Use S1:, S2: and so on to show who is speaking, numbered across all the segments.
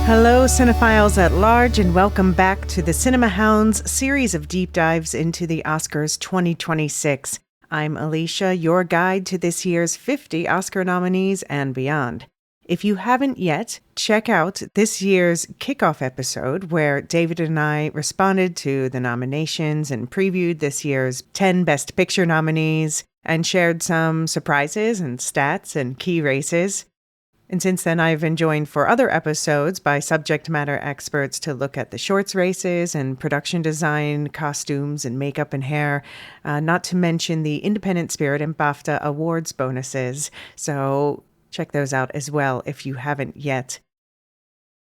S1: Hello, cinephiles at large, and welcome back to the Cinema Hounds series of deep dives into the Oscars 2026. I'm Elysia, your guide to this year's 50 Oscar nominees and beyond. If you haven't yet, check out this year's kickoff episode where David and I responded to the nominations and previewed this year's 10 Best Picture nominees and shared some surprises and stats and key races. And since then, I've been joined for other episodes by subject matter experts to look at the shorts races and production design, costumes, and makeup and hair, not to mention the Independent Spirit and BAFTA awards bonuses. So check those out as well if you haven't yet.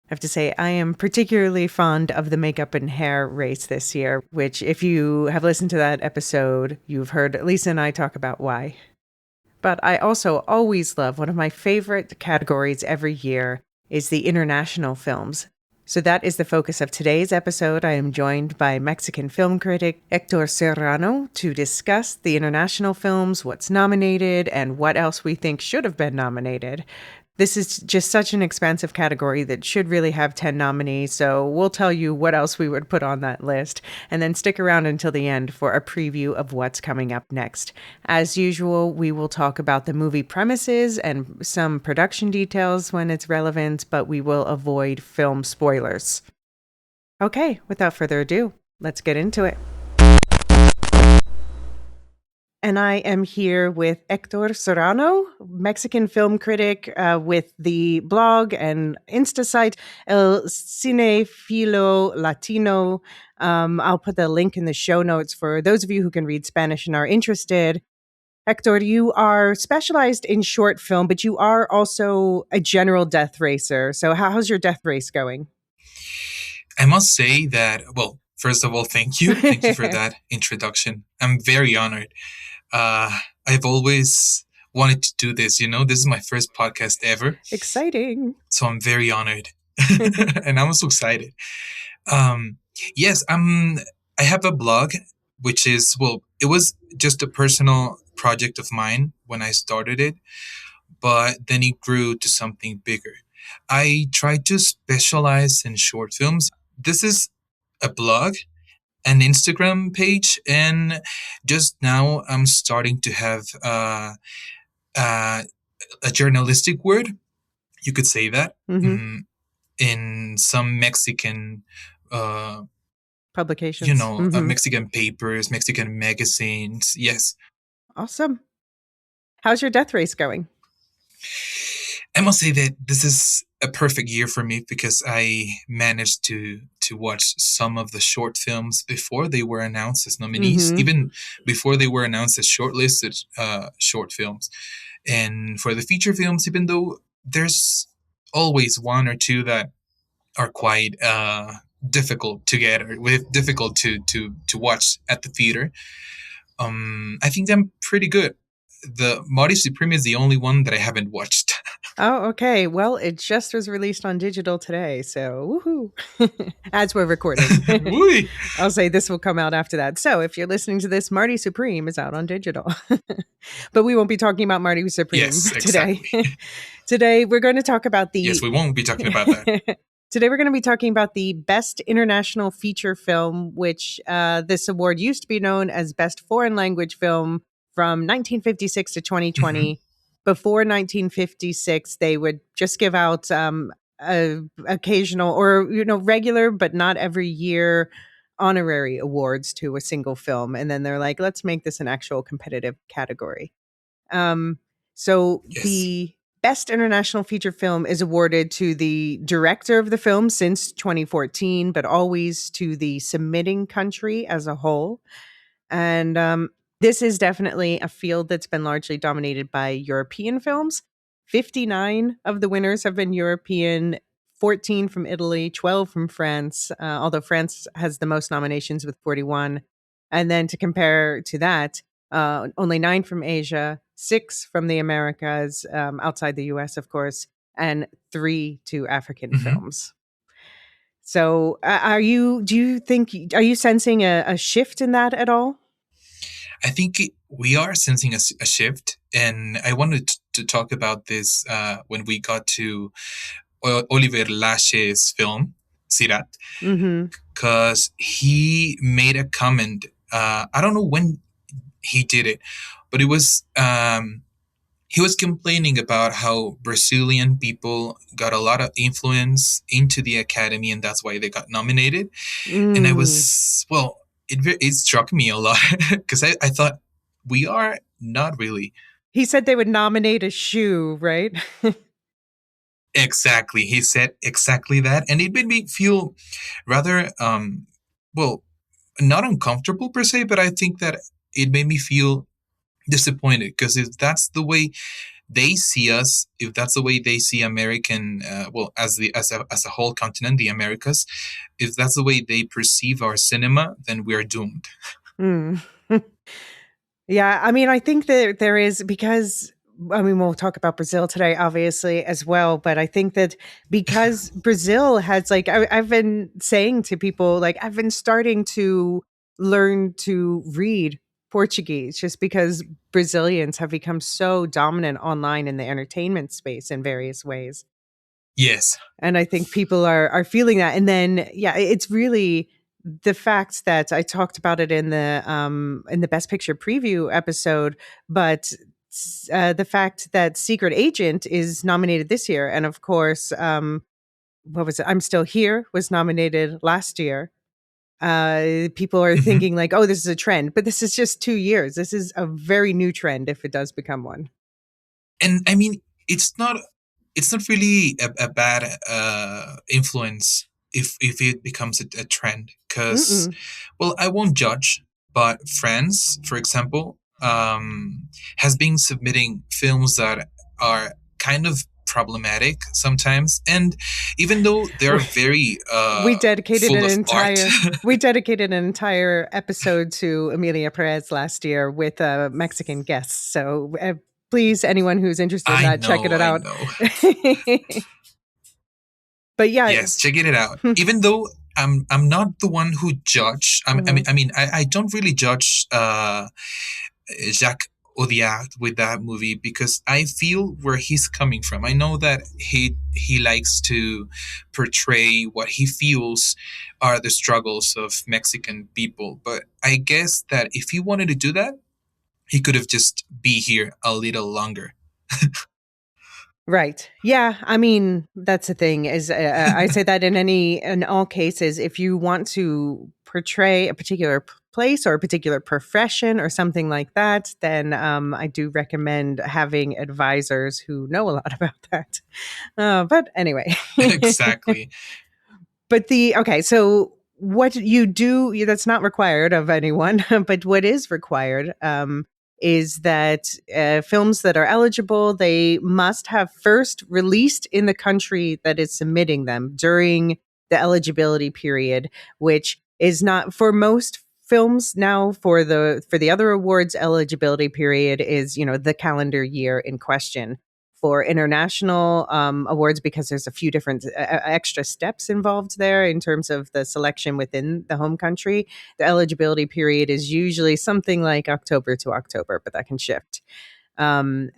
S1: I have to say, I am particularly fond of the makeup and hair race this year, which if you have listened to that episode, you've heard Lisa and I talk about why. But I also always love one of my favorite categories every year is the international films. So that is the focus of today's episode. I am joined by Mexican film critic Héctor Serrano to discuss the international films, what's nominated, and what else we think should have been nominated. This is just such an expansive category that should really have 10 nominees, so we'll tell you what else we would put on that list, and then stick around until the end for a preview of what's coming up next. As usual, we will talk about the movie premises and some production details when it's relevant, but we will avoid film spoilers. Okay, without further ado, let's get into it. And I am here with Héctor Serrano, Mexican film critic with the blog and Insta site El Cinefilo Latino. I'll put the link in the show notes for those of you who can read Spanish and are interested. Héctor, you are specialized in short film, but you are also a general death racer. So how's your death race going?
S2: I must say that, well, first of all, thank you. Thank you for that introduction. I'm very honored. I've always wanted to do this, this is my first podcast ever.
S1: Exciting.
S2: So I'm very honored and I'm also excited. Yes, I have a blog, which is, it was just a personal project of mine when I started it, but then it grew to something bigger. I tried to specialize in short films. This is a blog, an Instagram page, and just now I'm starting to have a journalistic word, you could say that, in some Mexican
S1: publications,
S2: Mexican papers, Mexican magazines. Yes.
S1: Awesome. How's your death race going?
S2: I must say that this is a perfect year for me because I managed to watch some of the short films before they were announced as nominees, even before they were announced as shortlisted short films. And for the feature films, even though there's always one or two that are quite difficult to get or difficult to watch at the theater, I think I'm pretty good. The Mari Supreme is the only one that I haven't watched.
S1: Oh, okay. Well, it just was released on digital today, so woohoo. As we're recording. I'll say this will come out after that. So if you're listening to this, Marty Supreme is out on digital. But we won't be talking about Marty Supreme today. Today, we're going to talk about the...
S2: Yes, we won't be talking about that.
S1: Today, we're going to be talking about the Best International Feature Film, which this award used to be known as Best Foreign Language Film from 1956 to 2020. Before 1956, they would just give out occasional or, regular, but not every year honorary awards to a single film. And then they're like, let's make this an actual competitive category. The Best International Feature Film is awarded to the director of the film since 2014, but always to the submitting country as a whole. And this is definitely a field that's been largely dominated by European films. 59 of the winners have been European, 14 from Italy, 12 from France, although France has the most nominations with 41. And then to compare to that, only 9 from Asia, 6 from the Americas, outside the US, of course, and 3 to African films. So are you sensing a shift in that at all?
S2: I think we are sensing a shift, and I wanted to talk about this when we got to Oliver Lashe's film, Sirat,
S1: Mm-hmm.
S2: because he made a comment. I don't know when he did it, but it was he was complaining about how Brazilian people got a lot of influence into the Academy, and that's why they got nominated. And I
S1: Mm.
S2: was, well, it struck me a lot because I thought we are not really.
S1: He said they would nominate a shoe, right?
S2: Exactly. He said exactly that. And it made me feel rather, well, not uncomfortable per se, but I think that it made me feel disappointed because if that's the way they see us, if that's the way they see American, well, as a whole continent, the Americas, if that's the way they perceive our cinema, then we're doomed.
S1: Mm. Yeah, I mean, I think that there is because I mean, we'll talk about Brazil today, obviously, as well. But I think that because Brazil has, like, I've been saying to people, like, I've been starting to learn to read Portuguese just because Brazilians have become so dominant online in the entertainment space in various ways.
S2: Yes.
S1: And I think people are feeling that. And then, yeah, it's really the fact that I talked about it in the Best Picture preview episode, but the fact that Secret Agent is nominated this year, and of course, what was it? I'm Still Here was nominated last year. People are
S2: Hmm.
S1: thinking like, oh, this is a trend, but this is just 2 years. This is a very new trend if it does become one.
S2: And I mean, it's not it's not really a bad influence if it becomes a trend because,
S1: Mm-mm.
S2: well, I won't judge, but France, for example, has been submitting films that are kind of problematic sometimes, and even though they are very
S1: we dedicated
S2: full
S1: an
S2: of art.
S1: entire we dedicated an entire episode to Emilia Perez last year with Mexican guests. So please, anyone who's interested in that, check it
S2: I
S1: out.
S2: know.
S1: But yeah.
S2: Yes, checking it out. Even though I'm not the one who judge.
S1: Mhm.
S2: I don't really judge Jacques Audiard with that movie because I feel where he's coming from. I know that he likes to portray what he feels are the struggles of Mexican people, but I guess that if he wanted to do that, he could have just be here a little longer.
S1: Right. Yeah. I mean, that's the thing is I say that in all cases, if you want to portray a particular place or a particular profession or something like that, then I do recommend having advisors who know a lot about that. But anyway.
S2: Exactly.
S1: But okay, so what you do that's not required of anyone, but what is required is that films that are eligible, they must have first released in the country that is submitting them during the eligibility period, which is not for most films now. For the other awards, eligibility period is, the calendar year in question. For international awards, because there's a few different extra steps involved there in terms of the selection within the home country. The eligibility period is usually something like October to October, but that can shift. And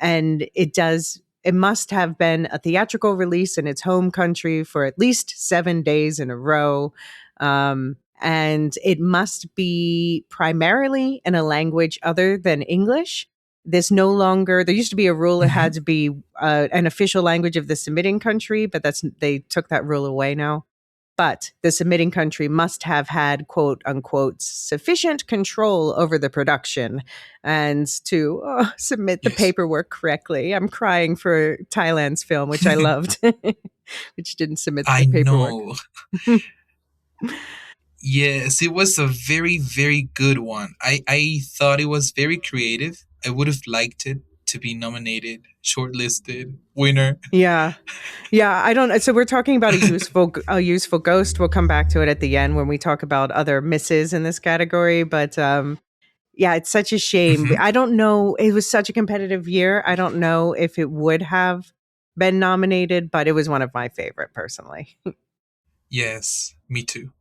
S1: it must have been a theatrical release in its home country for at least 7 days in a row. And it must be primarily in a language other than English. There used to be a rule it had
S2: Mhm.
S1: to be an official language of the submitting country, but they took that rule away now. But the submitting country must have had, quote unquote, sufficient control over the production and to submit the
S2: Yes.
S1: paperwork correctly. I'm crying for Thailand's film, which I loved, which didn't submit the
S2: I
S1: paperwork.
S2: know. Yes, it was a very, very good one. I thought it was very creative. I would have liked it to be nominated, shortlisted, winner.
S1: Yeah. Yeah, I don't. So we're talking about a useful ghost. We'll come back to it at the end when we talk about other misses in this category. But yeah, it's such a shame.
S2: Mhm.
S1: I don't know. It was such a competitive year. I don't know if it would have been nominated, but it was one of my favorite personally.
S2: Yes, me too.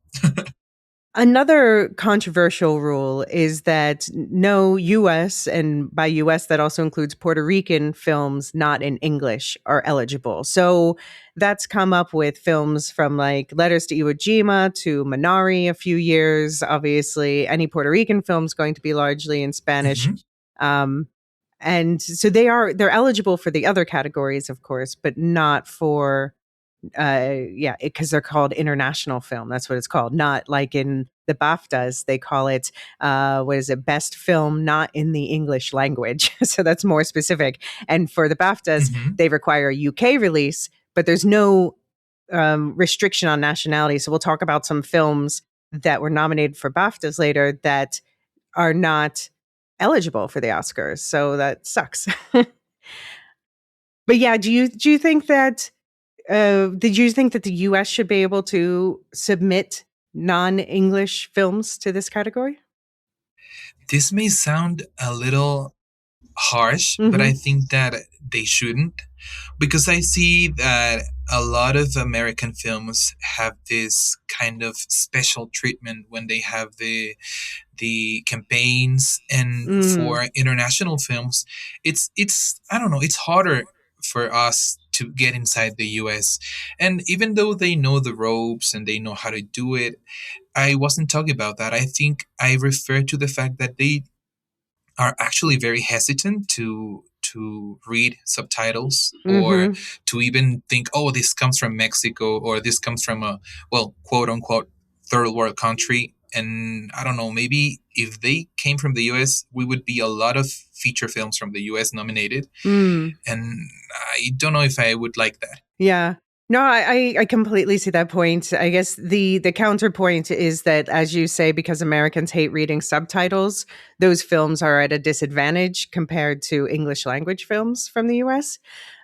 S1: Another controversial rule is that no US, and by US that also includes Puerto Rican films not in English, are eligible. So that's come up with films from like Letters to Iwo Jima to Minari a few years. Obviously, any Puerto Rican film's going to be largely in Spanish.
S2: Hmm.
S1: Um, and so they're eligible for the other categories, of course, but not for because they're called international film. That's what it's called. Not like in the BAFTAs, they call it what is it? Best film not in the English language. So that's more specific. And for the BAFTAs,
S2: Hmm.
S1: they require a UK release, but there's no restriction on nationality. So we'll talk about some films that were nominated for BAFTAs later that are not eligible for the Oscars. So that sucks. But yeah, do you think that did you think that the US should be able to submit non-English films to this category?
S2: This may sound a little harsh, but I
S1: Mhm.
S2: think that they shouldn't, because I see that a lot of American films have this kind of special treatment when they have the campaigns, and
S1: Mm.
S2: for international films, it's I don't know, it's harder for us to get inside the US. And even though they know the ropes and they know how to do it, I wasn't talking about that. I think I refer to the fact that they are actually very hesitant to read subtitles, or
S1: Mhm.
S2: to even think, oh, this comes from Mexico, or this comes from a, well, quote unquote, third world country. And I don't know, maybe if they came from the US, we would be a lot of feature films from the US nominated.
S1: Mm.
S2: And I don't know if I would like that.
S1: Yeah. No, I completely see that point. I guess the counterpoint is that, as you say, because Americans hate reading subtitles, those films are at a disadvantage compared to English language films from the US.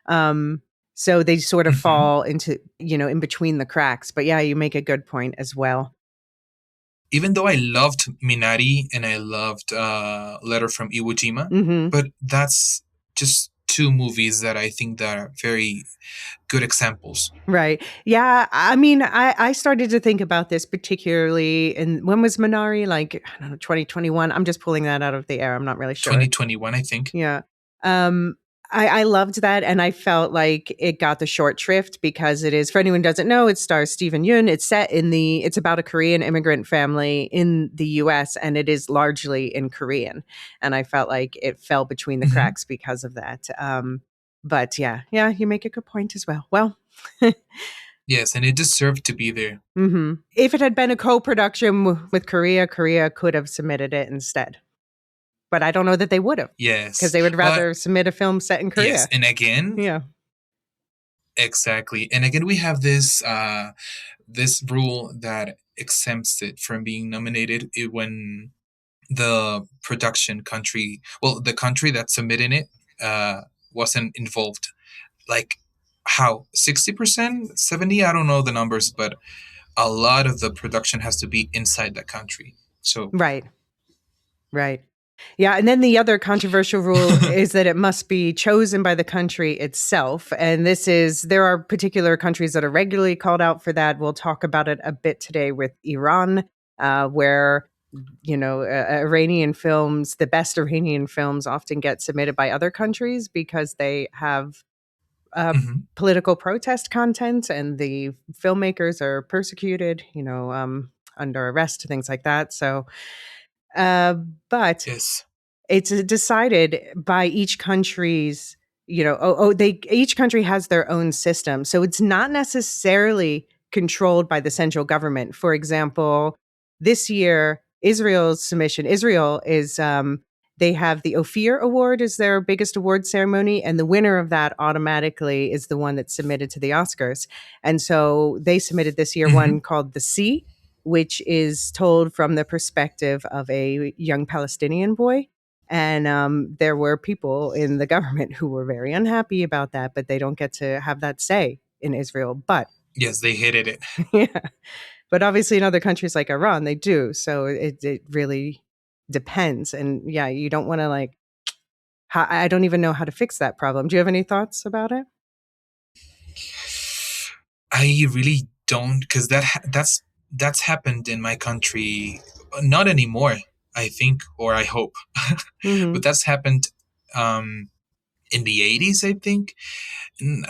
S1: Um, so they sort of
S2: Hmm.
S1: fall into, in between the cracks. But yeah, you make a good point as well.
S2: Even though I loved Minari and I loved Letter from Iwo Jima,
S1: Hmm.
S2: but that's just two movies that I think that are very good examples.
S1: Right. Yeah. I mean, I started to think about this particularly in when was Minari? Like, I don't know, 2021. I'm just pulling that out of the air. I'm not really sure.
S2: 2021, I think.
S1: Yeah. Um, I loved that. And I felt like it got the short shrift because it is, for anyone who doesn't know, it stars Stephen Yoon. It's about a Korean immigrant family in the US, and it is largely in Korean. And I felt like it fell between the
S2: Hmm.
S1: cracks because of that. But yeah, you make a good point as well. Well,
S2: Yes, and it deserved to be there.
S1: if it had been a co-production with Korea, Korea could have submitted it instead. But I don't know that they would have because
S2: Yes,
S1: they would
S2: but
S1: rather submit a film set in
S2: yes,
S1: Korea.
S2: and again,
S1: Yeah.
S2: exactly, and again, we have this rule that exempts it from being nominated when the production country, well, the country that's submitting it, uh, wasn't involved. Like, how, 60%, 70? I don't know the numbers, but a lot of the production has to be inside the country. So,
S1: Right. Right. Yeah, and then the other controversial rule is that it must be chosen by the country itself. And there are particular countries that are regularly called out for that. We'll talk about it a bit today with Iran, where, Iranian films, the best Iranian films often get submitted by other countries because they have uh,
S2: mhm.
S1: political protest content and the filmmakers are persecuted, under arrest, things like that. So, uh, but
S2: Yes.
S1: it's decided by each country's, they each country has their own system. So it's not necessarily controlled by the central government. For example, this year, Israel is, they have the Ophir Award is their biggest award ceremony, and the winner of that automatically is the one that's submitted to the Oscars. And so they submitted this year
S2: Hmm.
S1: one called The Sea, which is told from the perspective of a young Palestinian boy, and there were people in the government who were very unhappy about that, but they don't get to have that say in Israel. But
S2: Yes, they hated it.
S1: yeah, but obviously in other countries like Iran, they do. So it really depends. And yeah, you don't want to like, I don't even know how to fix that problem. Do you have any thoughts about it?
S2: I really don't, because that's that's happened in my country, not anymore, I think, or I hope.
S1: Hmm.
S2: But that's happened um, in the 80s, I think.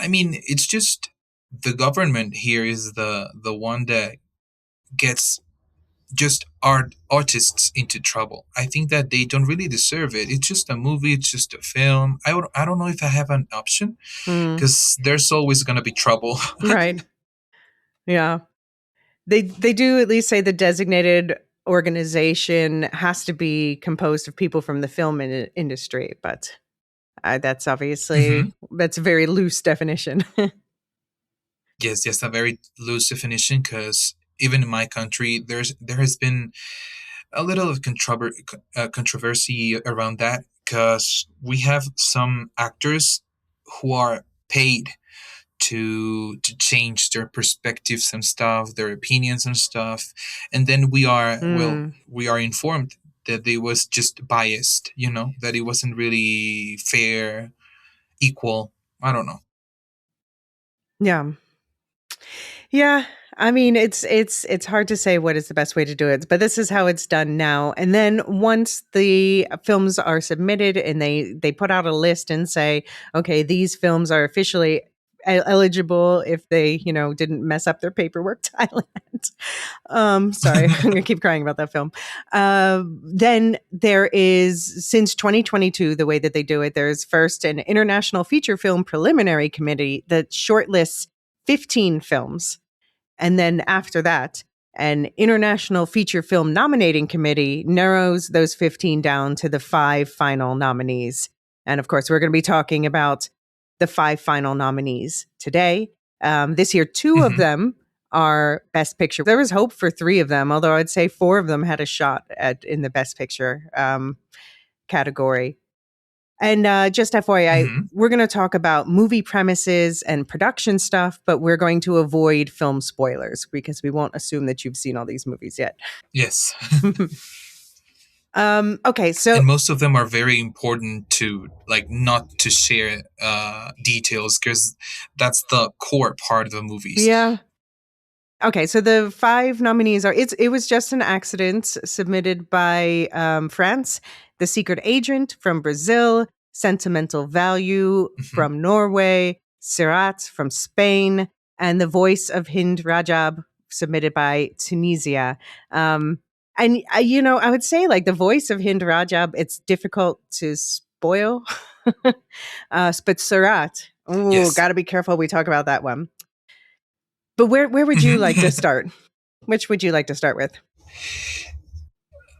S2: I mean, it's just the government here is the one that gets just artists into trouble. I think that they don't really deserve it. It's just a movie. It's just a film. I don't know if I have an option
S1: Mm.
S2: because there's always gonna be trouble.
S1: Right. Yeah. They do at least say the designated organization has to be composed of people from the film industry, but that's
S2: Hmm.
S1: obviously that's a very loose definition.
S2: Yes, yes, a very loose definition because even in my country, there has been a little of controversy around that because we have some actors who are paid to change their perspectives and stuff, their opinions and stuff, and then
S1: Mm.
S2: we are informed that it was just biased, that it wasn't really fair, equal. I don't know.
S1: Yeah. Yeah, I mean, it's hard to say what is the best way to do it, but this is how it's done now. And then once the films are submitted and they put out a list and say, okay, these films are officially eligible if they, didn't mess up their paperwork. Thailand. Sorry, I'm gonna keep crying about that film. Then there is, since 2022, the way that they do it, there's first an international feature film preliminary committee that shortlists 15 films. And then after that, an international feature film nominating committee narrows those 15 down to the 5 final nominees. And of course, we're going to be talking about the 5 final nominees today. This year, 2 of
S2: Hmm.
S1: them are Best Picture. There was hope for 3 of them, although I'd say 4 of them had a shot in the Best Picture category. And just FYI,
S2: Hmm.
S1: we're going to talk about movie premises and production stuff, but we're going to avoid film spoilers because we won't assume that you've seen all these movies yet.
S2: Yes.
S1: Okay, so
S2: And most of them are very important to like not to share details because that's the core part of the movies.
S1: yeah. Okay, so the 5 nominees are it was just an accident submitted by France, The Secret Agent from Brazil, Sentimental Value
S2: Hmm.
S1: from Norway, Sirat from Spain, and The Voice of Hind Rajab submitted by Tunisia. Um, and I would say like The Voice of Hind Rajab, it's difficult to spoil, but Sirat, oh,
S2: Yes.
S1: got to be careful. We talk about that one. But where would you like to
S2: Hmm.
S1: start? Which would you like to start with?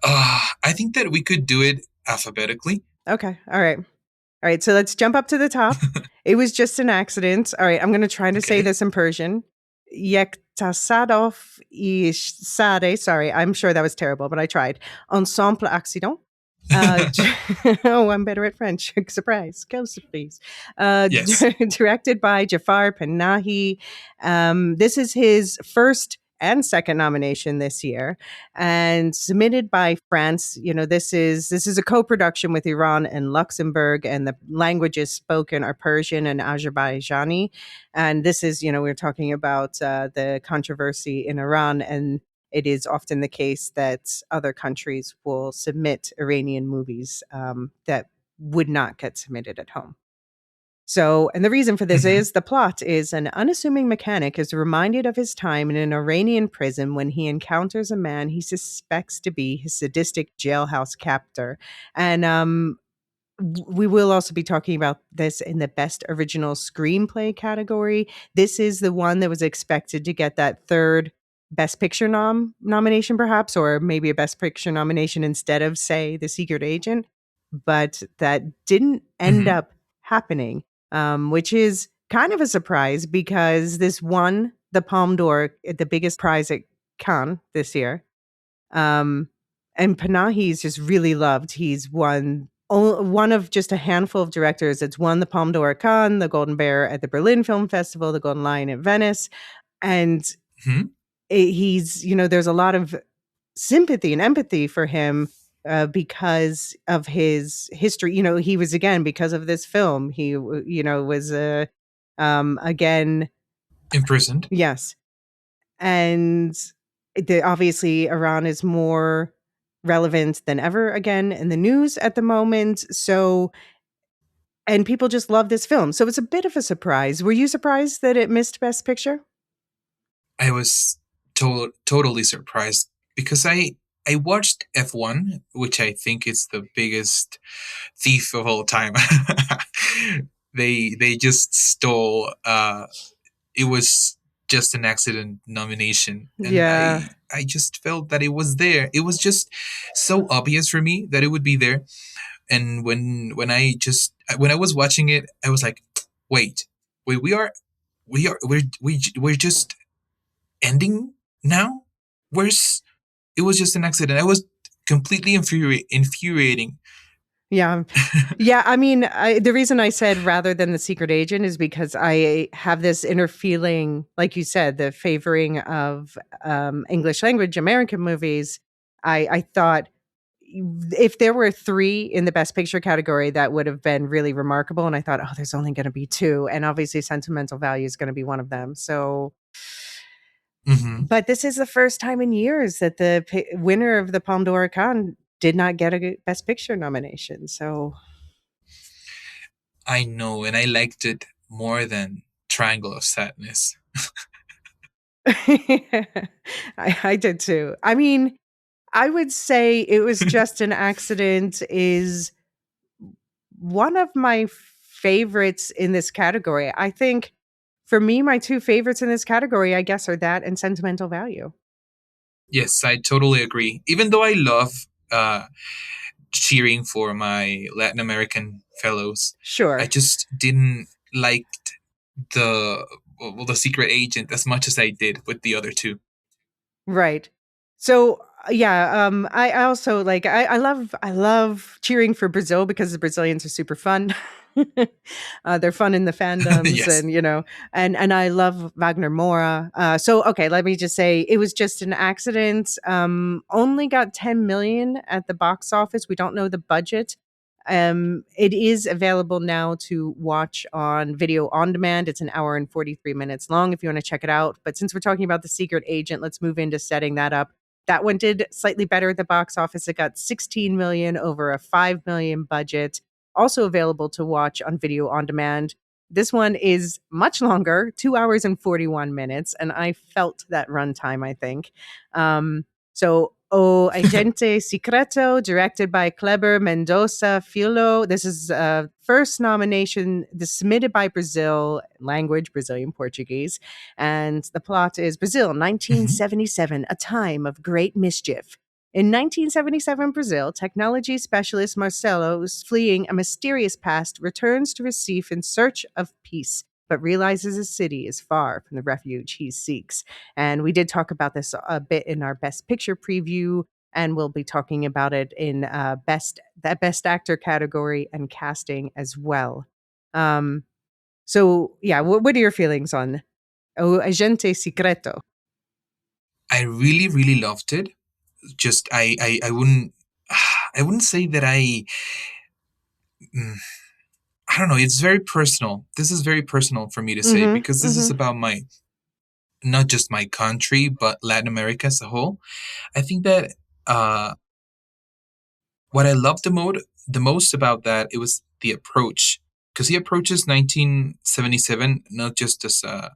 S2: I think that we could do it alphabetically.
S1: Okay. All right. All right. So let's jump up to the top. It was just an accident. All right. I'm going to try to say
S2: Okay.
S1: this in Persian. Yektasadov Sade. Sorry. I'm sure that was terrible, but I tried. Ensemble accident. Uh, oh, I'm better at French. Surprise. Go, please.
S2: Yes.
S1: Directed by Jafar Panahi. This is his first and second nomination this year, and submitted by France. This is a co-production with Iran and Luxembourg, and the languages spoken are Persian and Azerbaijani. And this is, we're talking about the controversy in Iran, and it is often the case that other countries will submit Iranian movies that would not get submitted at home. So, and the reason for this
S2: Hmm.
S1: is the plot is an unassuming mechanic is reminded of his time in an Iranian prison when he encounters a man he suspects to be his sadistic jailhouse captor. And we will also be talking about this in the best original screenplay category. This is the one that was expected to get that third best picture nomination perhaps, or maybe a best picture nomination instead of, say, The Secret Agent, but that didn't end
S2: Hmm.
S1: up happening, which is kind of a surprise because this won the Palme d'Or, the biggest prize at Cannes this year. um, and Panahi's just really loved. He's won one of just a handful of directors that's won the Palme d'Or at Cannes, the Golden Bear at the Berlin Film Festival, the Golden Lion at Venice. And
S2: Hmm.
S1: there's a lot of sympathy and empathy for him because of his history. He was, again, because of this film, he, was again,
S2: Imprisoned.
S1: yes. And Obviously, Iran is more relevant than ever again in the news at the moment. So, and people just love this film. So it's a bit of a surprise. Were you surprised that it missed Best Picture?
S2: I was totally surprised because I watched F1, which I think is the biggest thief of all time. They just stole. It was just an accident nomination, and
S1: Yeah.
S2: I just felt that it was there. It was just so obvious for me that it would be there. And when I was watching it, I was like, wait, we're just ending now. Where's It was just an accident. I was completely infuriating.
S1: Yeah. Yeah, I mean, the reason I said rather than The Secret Agent is because I have this inner feeling, like you said, the favoring of English language American movies. I thought if there were 3 in the Best Picture category, that would have been really remarkable. And I thought, oh, there's only going to be 2, and obviously, Sentimental Value is going to be one of them. So,
S2: Hmm.
S1: but this is the first time in years that the winner of the Palme d'Or Cannes did not get a Best Picture nomination. So
S2: I know, and I liked it more than Triangle of Sadness.
S1: I did too. I mean, I would say It Was Just an Accident is one of my favorites in this category. I think for me, my 2 favorites in this category, I guess, are that and Sentimental Value.
S2: Yes, I totally agree. Even though I love uh, cheering for my Latin American fellows, I
S1: Sure.
S2: just didn't like the the Secret Agent as much as I did with the other two.
S1: Right. So, yeah, I also like I love cheering for Brazil because the Brazilians are super fun. They're fun in the fandoms,
S2: Yes.
S1: and and I love Wagner Moura. So okay, let me just say It Was Just an Accident. Only got 10 million at the box office. We don't know the budget. It is available now to watch on video on demand. It's an hour and 43 minutes long if you want to check it out. But since we're talking about The Secret Agent, let's move into setting that up. That one did slightly better at the box office. It got 16 million over a 5 million budget. Also available to watch on video on demand. This one is much longer, 2 hours and 41 minutes, and I felt that runtime, I think. So, O Agente Secreto, directed by Kleber Mendoza Filho. This is first nomination submitted by Brazil, language Brazilian Portuguese. And the plot is Brazil,
S2: Hmm.
S1: 1977, a time of great mischief. In 1977 Brazil, technology specialist Marcelo, who's fleeing a mysterious past, returns to Recife in search of peace, but realizes the city is far from the refuge he seeks. And we did talk about this a bit in our Best Picture preview, and we'll be talking about it in Best Actor category and casting as well. Um, so yeah, what are your feelings on O Agente Secreto?
S2: I really loved it. Just I wouldn't say that mm, I don't know. It's very personal. This is very personal for me to say
S1: Mm-hmm.
S2: because this is
S1: Mm-hmm.
S2: about my not just my country but Latin America as a whole. I think that uh, what I loved the most about that it was the approach because he approaches 1977 not just as a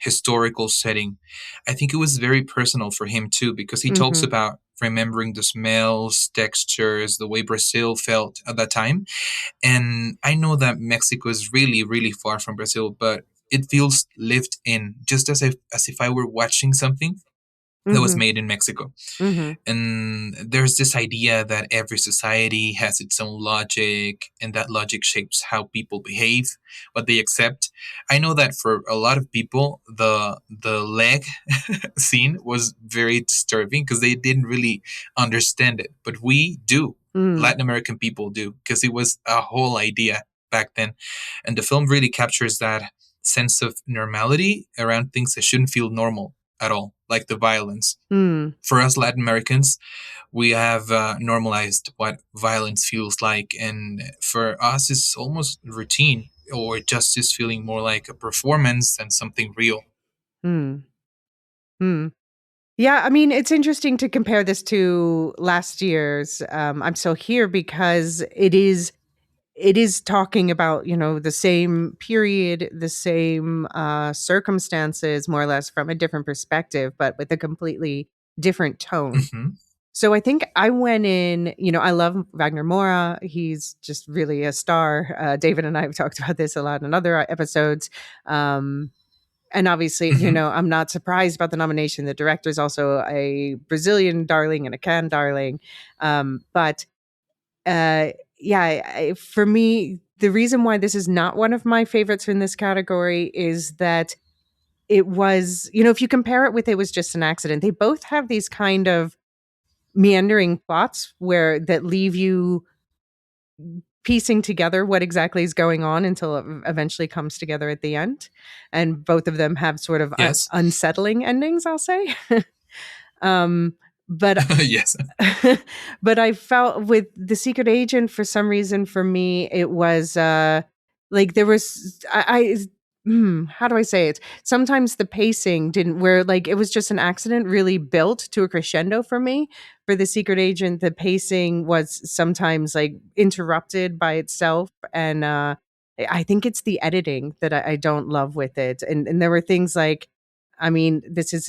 S2: historical setting. I think it was very personal for him too because he talks
S1: Mm-hmm.
S2: about remembering the smells, textures, the way Brazil felt at that time. And I know that Mexico is really far from Brazil, but it feels lived in, just as if I were watching something that was
S1: Mm-hmm.
S2: made in Mexico.
S1: Mm-hmm.
S2: And there's this idea that every society has its own logic, and that logic shapes how people behave, what they accept. I know that for a lot of people, the leg scene was very disturbing because they didn't really understand it, but we do.
S1: Mm.
S2: Latin American people do because it was a whole idea back then, and the film really captures that sense of normality around things that shouldn't feel normal at all, like the violence.
S1: Mm.
S2: For us Latin Americans, we have normalized what violence feels like, and for us, it's almost routine or just is feeling more like a performance than something real.
S1: Mm. Mm. Yeah, I mean, it's interesting to compare this to last year's I'm Still Here because it is talking about, the same period, the same circumstances, more or less from a different perspective, but with a completely different tone.
S2: Hmm.
S1: So I think I went in, I love Wagner Mora. He's just really a star. David and I have talked about this a lot in other episodes. And obviously,
S2: Hmm.
S1: I'm not surprised about the nomination. The director is also a Brazilian darling and a Cannes darling. But yeah, for me, the reason why this is not one of my favorites in this category is that it was, if you compare it with It Was Just an Accident, they both have these kind of meandering plots that leave you piecing together what exactly is going on until it eventually comes together at the end. And both of them have sort of
S2: Yes.
S1: unsettling endings, I'll say. um, but
S2: Yes.
S1: but I felt with The Secret Agent, for some reason, for me, it was like there was how do I say it? Sometimes the pacing didn't where like it was just an accident really built to a crescendo for me. For The Secret Agent, the pacing was sometimes like interrupted by itself, and I think it's the editing that I don't love with it. And there were things like, I mean, this is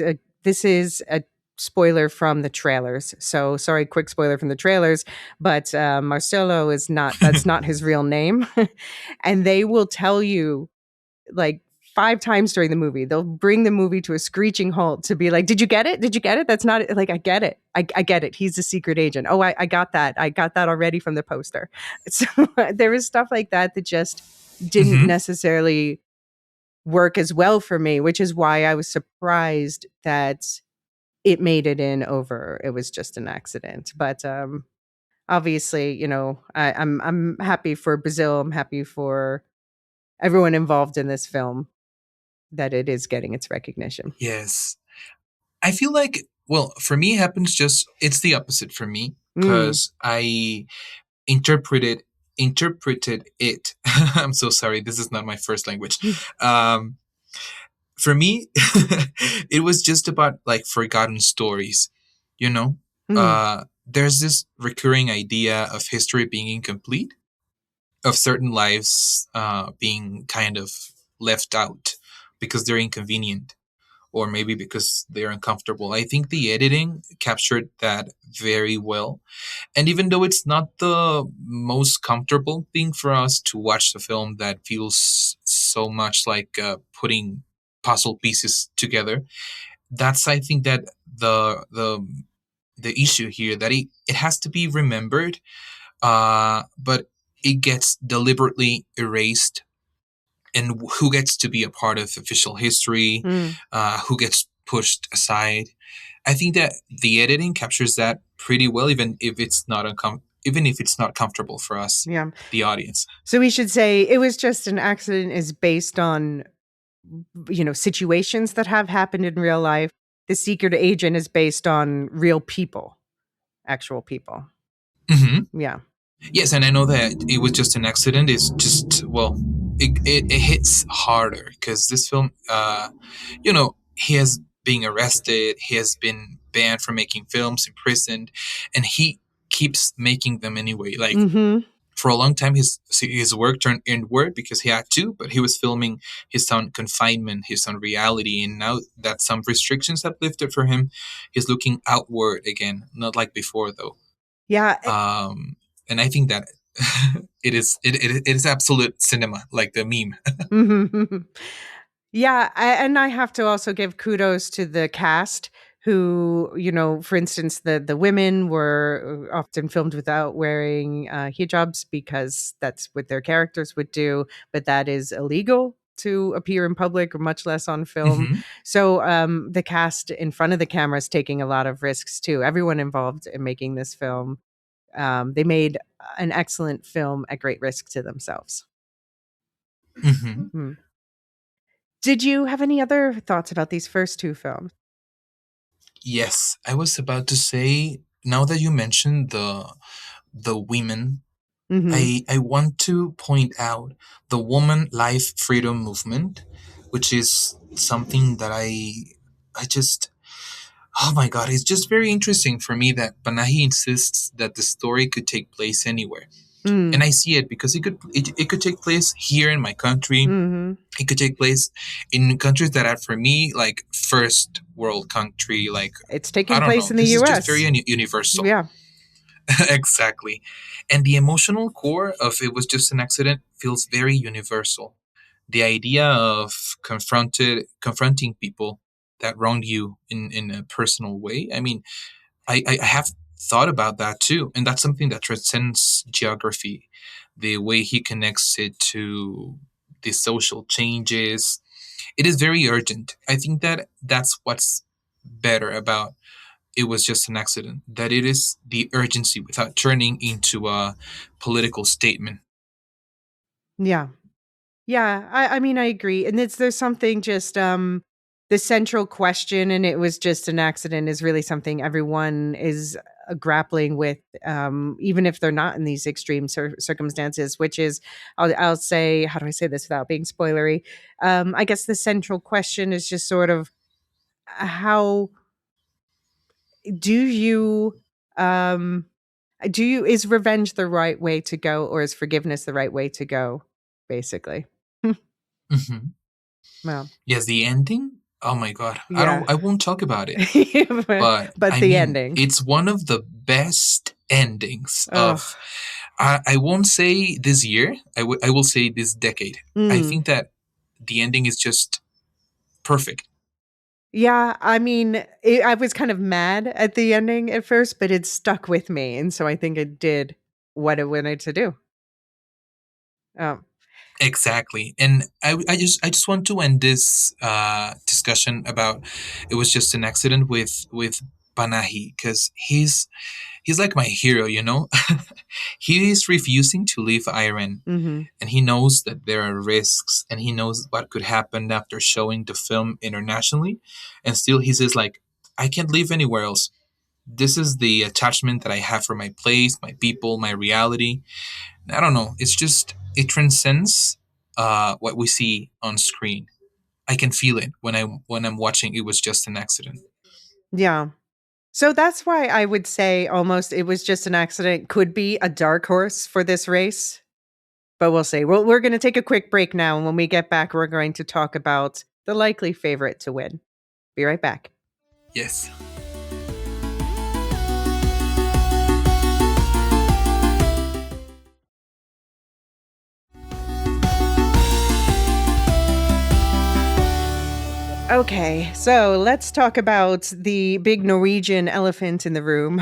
S1: a spoiler from the trailers. So sorry, quick spoiler from the trailers, but Marcelo is not, that's not his real name. And they will tell you like 5 times during the movie, they'll bring the movie to a screeching halt to be like, did you get it? Did you get it? That's not like, I get it. I get it. He's a secret agent. Oh, I got that. I got that already from the poster. So there is stuff like that that just didn't
S2: Hmm.
S1: necessarily work as well for me, which is why I was surprised that it made it in over It Was Just an Accident. But obviously, I'm happy for Brazil. I'm happy for everyone involved in this film that it is getting its recognition.
S2: Yes. I feel like, well, for me, it happens just, it's the opposite for me
S1: Mm.
S2: because I interpreted interpreted it. I'm so sorry. This is not my first language. Um, for me, it was just about like forgotten stories, you know?
S1: Mm.
S2: There's this recurring idea of history being incomplete, of certain lives being kind of left out because they're inconvenient or maybe because they're uncomfortable. I think the editing captured that very well. And even though it's not the most comfortable thing for us to watch the film that feels so much like putting puzzle pieces together, that's I think that the issue here that it has to be remembered, but it gets deliberately erased. And who gets to be a part of official history,
S1: Mm.
S2: who gets pushed aside. I think that the editing captures that pretty well, even if it's not comfortable for us,
S1: Yeah.
S2: the audience.
S1: So we should say It Was Just an Accident is based on, situations that have happened in real life. The Secret Agent is based on real people, actual people.
S2: Hmm.
S1: Yeah.
S2: Yes, and I know that It Was Just an Accident is just, well, it hits harder because this film, he has been arrested, he has been banned from making films, imprisoned, and he keeps making them anyway. Like
S1: Mm-hmm.
S2: for a long time, his work turned inward because he had to, but he was filming his own confinement, his own reality, and now that some restrictions have lifted for him, he's looking outward again, not like before though.
S1: Yeah.
S2: Um, and I think that it is absolute cinema, like the meme.
S1: Mhm. Yeah, and I have to also give kudos to the cast who, for instance, the women were often filmed without wearing hijabs because that's what their characters would do, but that is illegal to appear in public, much less on film.
S2: Hmm.
S1: So the cast in front of the camera is taking a lot of risks too. Everyone involved in making this film, they made an excellent film at great risk to themselves.
S2: Hmm.
S1: Hmm. Did you have any other thoughts about these first two films?
S2: Yes, I was about to say. Now that you mentioned the women,
S1: Mhm.
S2: I want to point out the woman life freedom movement, which is something that I just oh my god, it's just very interesting for me that Panahi insists that the story could take place anywhere. And
S1: Mm.
S2: I see it because it could take place here in my country.
S1: Hmm.
S2: It could take place in countries that are for me like first world country. Like
S1: It's
S2: I
S1: taking
S2: don't
S1: place
S2: know,
S1: in the
S2: this is just very
S1: US.
S2: universal.
S1: Yeah.
S2: Exactly. And the emotional core of it was just an accident feels very universal. The idea of confronting people that wronged you in a personal way. I mean, I have thought about that too. And that's something that transcends geography. The way he connects it to the social changes. It is very urgent. I think that that's what's better about it was just an accident, that it is the urgency without turning into a political statement.
S1: Yeah. Yeah, I mean, I agree, and there's something just, the central question, and it was just an accident, is really something everyone is, grappling with, even if they're not in these extreme circumstances, which is, I'll say, how do I say this without being spoilery? I guess the central question is just sort of, how do you, um is revenge the right way to go, or is forgiveness the right way to go, basically?
S2: Hmm.
S1: Well,
S2: Yes, the ending. Oh my god, I
S1: yeah.
S2: don't. I won't talk about it.
S1: but
S2: But
S1: but
S2: I
S1: the
S2: mean,
S1: ending.
S2: it's one of the best endings
S1: Oh.
S2: of. I won't say this year. I will say this decade. I
S1: Mm.
S2: think that the ending is just perfect.
S1: Yeah, I mean, I was kind of mad at the ending at first, but it stuck with me, and so I think it did what it wanted to do. Um,
S2: Exactly. And I just want to end this discussion about it was just an accident with Panahi because he's like my hero, you know? He is refusing to leave Iran
S1: mhm.
S2: and he knows that there are risks and he knows what could happen after showing the film internationally and still he says like I can't live anywhere else. This is the attachment that I have for my place, my people, my reality. I don't know. It's just it transcends what we see on screen. I can feel it when I'm watching. It was just an accident.
S1: Yeah. So that's why I would say almost it was just an accident, could be a dark horse for this race, but we'll see. We're gonna take a quick break now, and when we get back, we're going to talk about the likely favorite to win. Be right back.
S2: Yes.
S1: Okay, so let's talk about the big Norwegian elephant in the room.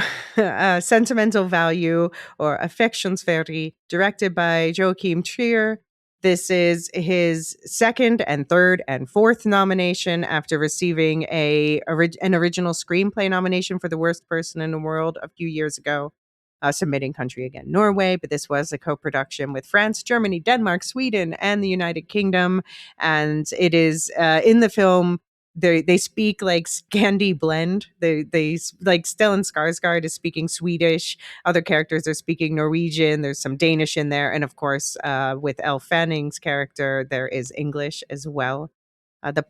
S1: Sentimental Value, or Affectionsverdi, directed by Joachim Trier. This is his second and third and fourth nomination after receiving an original screenplay nomination for the worst person in the world a few years ago. Submitting country again, Norway, but this was a co-production with France, Germany, Denmark, Sweden, and the United Kingdom. And it is in the film, they speak like Scandi blend. Like Stellan Skarsgård is speaking Swedish. Other characters are speaking Norwegian. There's some Danish in there, and of course, with Elle Fanning's character, there is English as well. The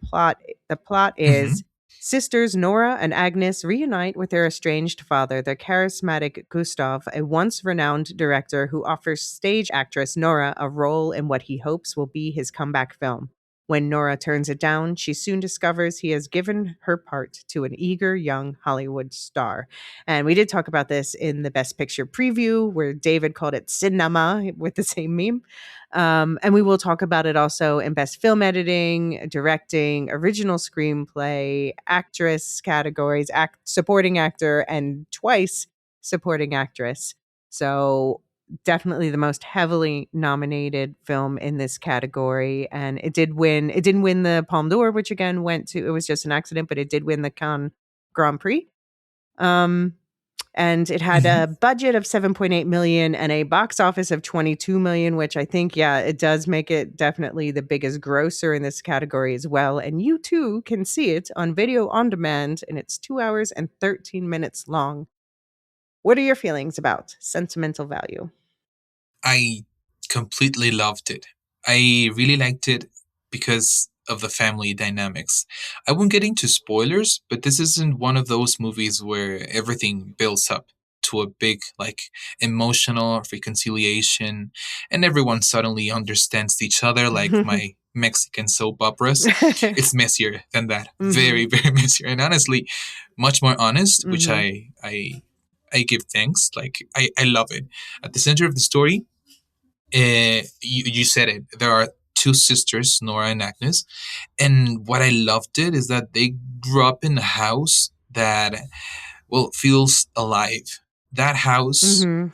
S1: plot is:
S2: Hmm.
S1: sisters Nora and Agnes reunite with their estranged father, their charismatic Gustav, a once renowned director who offers stage actress Nora a role in what he hopes will be his comeback film. When Nora turns it down, she soon discovers he has given her part to an eager young Hollywood star. And we did talk about this in the Best Picture preview, where David called it cinema with the same meme. And we will talk about it also in Best Film Editing, Directing, Original Screenplay, Actress categories, Supporting Actor, and twice Supporting Actress. So definitely the most heavily nominated film in this category, and it did win. It didn't win the Palme d'Or, which again went to. It was just an accident, but it did win the Cannes Grand Prix. Um, and it had
S2: Hmm.
S1: a budget of 7.8 million and a box office of 22 million, which I think, yeah, it does make it definitely the biggest grosser in this category as well. And you too can see it on video on demand, and it's 2 hours and 13 minutes long. What are your feelings about Sentimental Value?
S2: I completely loved it. I really liked it because of the family dynamics. I won't get into spoilers, but this isn't one of those movies where everything builds up to a big, like, emotional reconciliation and everyone suddenly understands each other like my Mexican soap operas. It's messier than that.
S1: Hmm.
S2: Very, very messier. And honestly, much more honest, which
S1: Hmm.
S2: I give thanks. Like, I love it. At the center of the story, you said it. There are two sisters, Nora and Agnes, and what I loved it is that they grew up in a house that, well, feels alive. That house
S1: Hmm.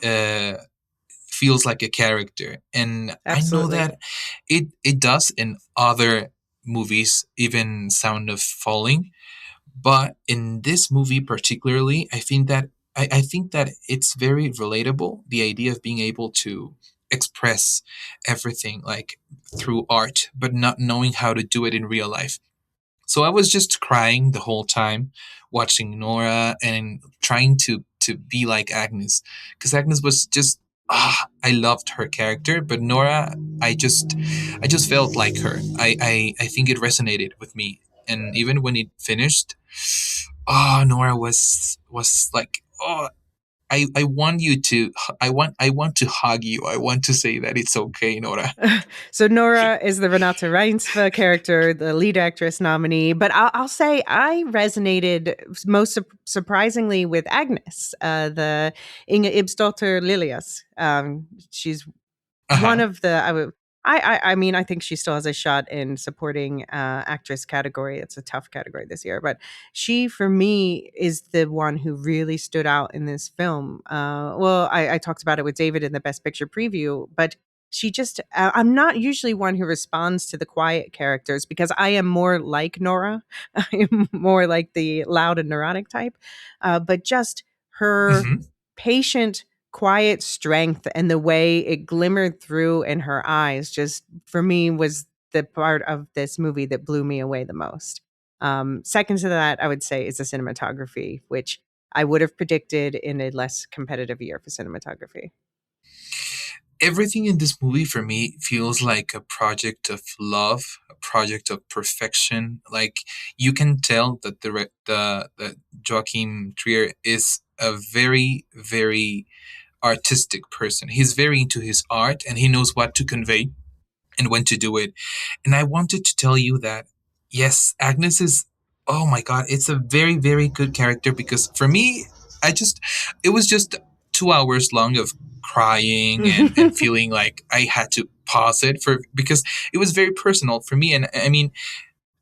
S2: feels like a character, and I know
S1: Absolutely.
S2: that it does in other movies, even Sound of Falling. But in this movie particularly, I think that it's very relatable. The idea of being able to express everything like through art, but not knowing how to do it in real life. So I was just crying the whole time, watching Nora and trying to be like Agnes, because Agnes was just I loved her character, but Nora, I just felt like her. I think it resonated with me, and even when it finished, Nora was like, I want you to I want to hug you. I want to say that it's okay, Nora.
S1: So Nora is the Renate Reinsve character, the lead actress nominee. But I'll say I resonated most surprisingly with Agnes, the Inge Ibsdotter Lilias. She's
S2: Uh
S1: one
S2: huh.
S1: of the I mean, I think she still has a shot in supporting actress category. It's a tough category this year, but she for me is the one who really stood out in this film. Well, I talked about it with David in the Best Picture preview, but she just I'm not usually one who responds to the quiet characters because I am more like Nora. I am more like the loud and neurotic type, but just her
S2: Hmm.
S1: patient quiet strength and the way it glimmered through in her eyes just for me was the part of this movie that blew me away the most. Second to that, I would say is the cinematography, which I would have predicted in a less competitive year for cinematography.
S2: Everything in this movie for me feels like a project of love, a project of perfection. Like, you can tell that the Joachim Trier is a very, very artistic person. He's very into his art and he knows what to convey and when to do it. And I wanted to tell you that, yes, Agnes is, oh my God, it's a very, very good character because for me, I just, it was just 2 hours long of crying and feeling like I had to pause it for, because it was very personal for me. And I mean,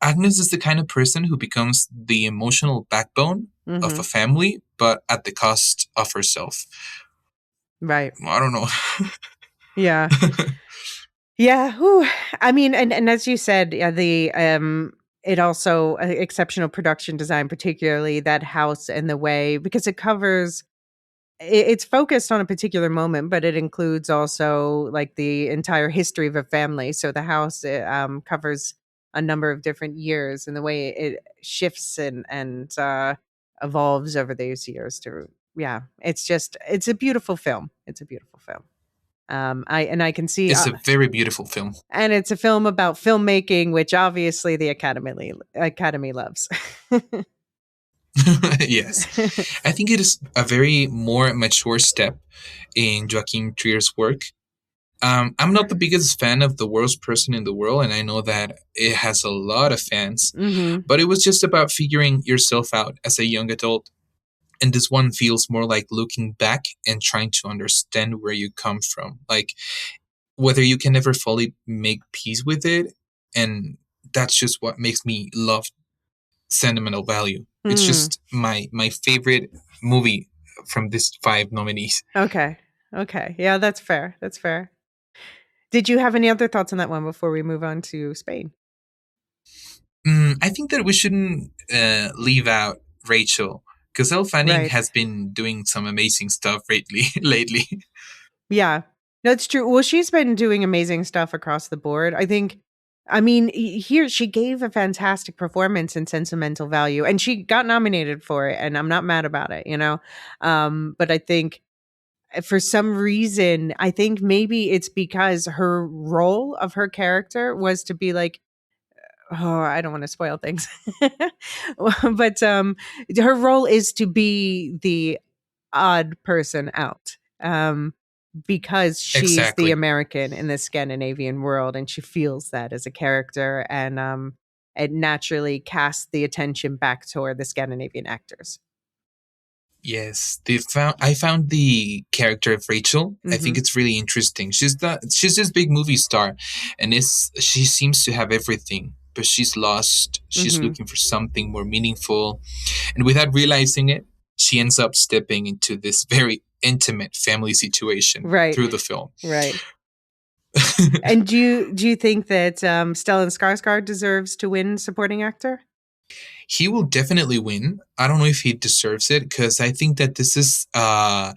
S2: Agnes is the kind of person who becomes the emotional backbone of
S1: Hmm.
S2: a family, but at the cost of herself.
S1: Right.
S2: I don't know.
S1: Yeah. Yeah. Whew. I mean, and as you said, the it also exceptional production design, particularly that house and the way because it covers it's focused on a particular moment, but it includes also like the entire history of a family. So the house covers a number of different years, and the way it shifts and evolves over these years. To yeah, it's just it's a beautiful film. It's a beautiful film. I can see,
S2: It's a very beautiful film.
S1: and it's a film about filmmaking, which obviously the Academy loves.
S2: Yes. I think it is a very more mature step in Joachim Trier's work. I'm not the biggest fan of The Worst Person in the World, and I know that it has a lot of fans,
S1: Hmm.
S2: but it was just about figuring yourself out as a young adult. And this one feels more like looking back and trying to understand where you come from, like whether you can ever fully make peace with it. And that's just what makes me love sentimental value. It's
S1: Hmm.
S2: just my favorite movie from these five nominees.
S1: Okay. Okay. Yeah, that's fair. That's fair. Did you have any other thoughts on that one before we move on to Spain?
S2: I think that we shouldn't leave out Rachel because Elle Fanning
S1: Right.
S2: has been doing some amazing stuff lately. lately.
S1: Yeah. That's true. Well, she's been doing amazing stuff across the board. I think I mean, here she gave a fantastic performance in Sentimental Value and she got nominated for it and I'm not mad about it, you know. But I think for some reason, I think maybe it's because her role of her character was to be like oh, I don't want to spoil things. But her role is to be the odd person out. Because she's the
S2: Exactly.
S1: American in the Scandinavian world, and she feels that as a character, and it naturally casts the attention back toward the Scandinavian actors.
S2: Yes, I found the character of Rachel. I think
S1: Hmm.
S2: it's really interesting. She's this big movie star, and she seems to have everything, but she's lost. She's
S1: Hmm.
S2: looking for something more meaningful, and without realizing it, she ends up stepping into this very intimate family situation
S1: Right,
S2: through the film.
S1: right. And do you think that Stellan Skarsgård deserves to win supporting actor?
S2: He will definitely win. I don't know if he deserves it because I think that this is a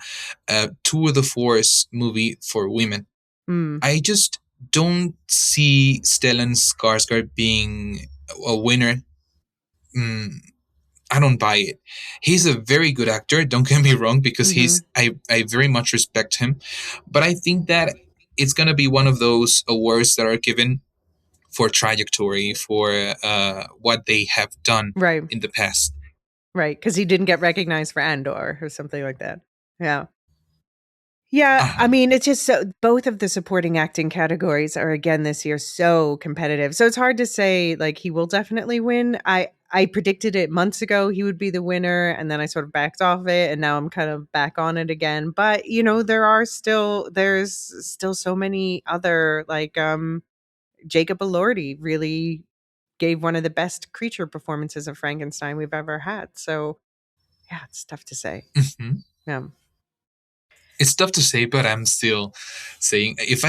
S2: tour de force movie for women.
S1: Mm.
S2: I just don't see Stellan Skarsgård being a winner. Mm, I don't buy it. He's a very good actor. Don't get me wrong, because
S1: Hmm.
S2: I very much respect him, but I think that it's gonna be one of those awards that are given for trajectory, for what they have done
S1: Right,
S2: in the past.
S1: right. Because he didn't get recognized for Andor or something like that. Yeah. Yeah, I
S2: Uh,
S1: mean, it's just so both of the supporting acting categories are again this year so competitive. So it's hard to say like he will definitely win. I predicted it months ago he would be the winner, and then I sort of backed off it, and now I'm kind of back on it again. But there's still so many other like Jacob Elordi really gave one of the best creature performances of Frankenstein we've ever had. So yeah, it's tough to say.
S2: mhm.
S1: Yeah.
S2: It's tough to say, but I'm still saying if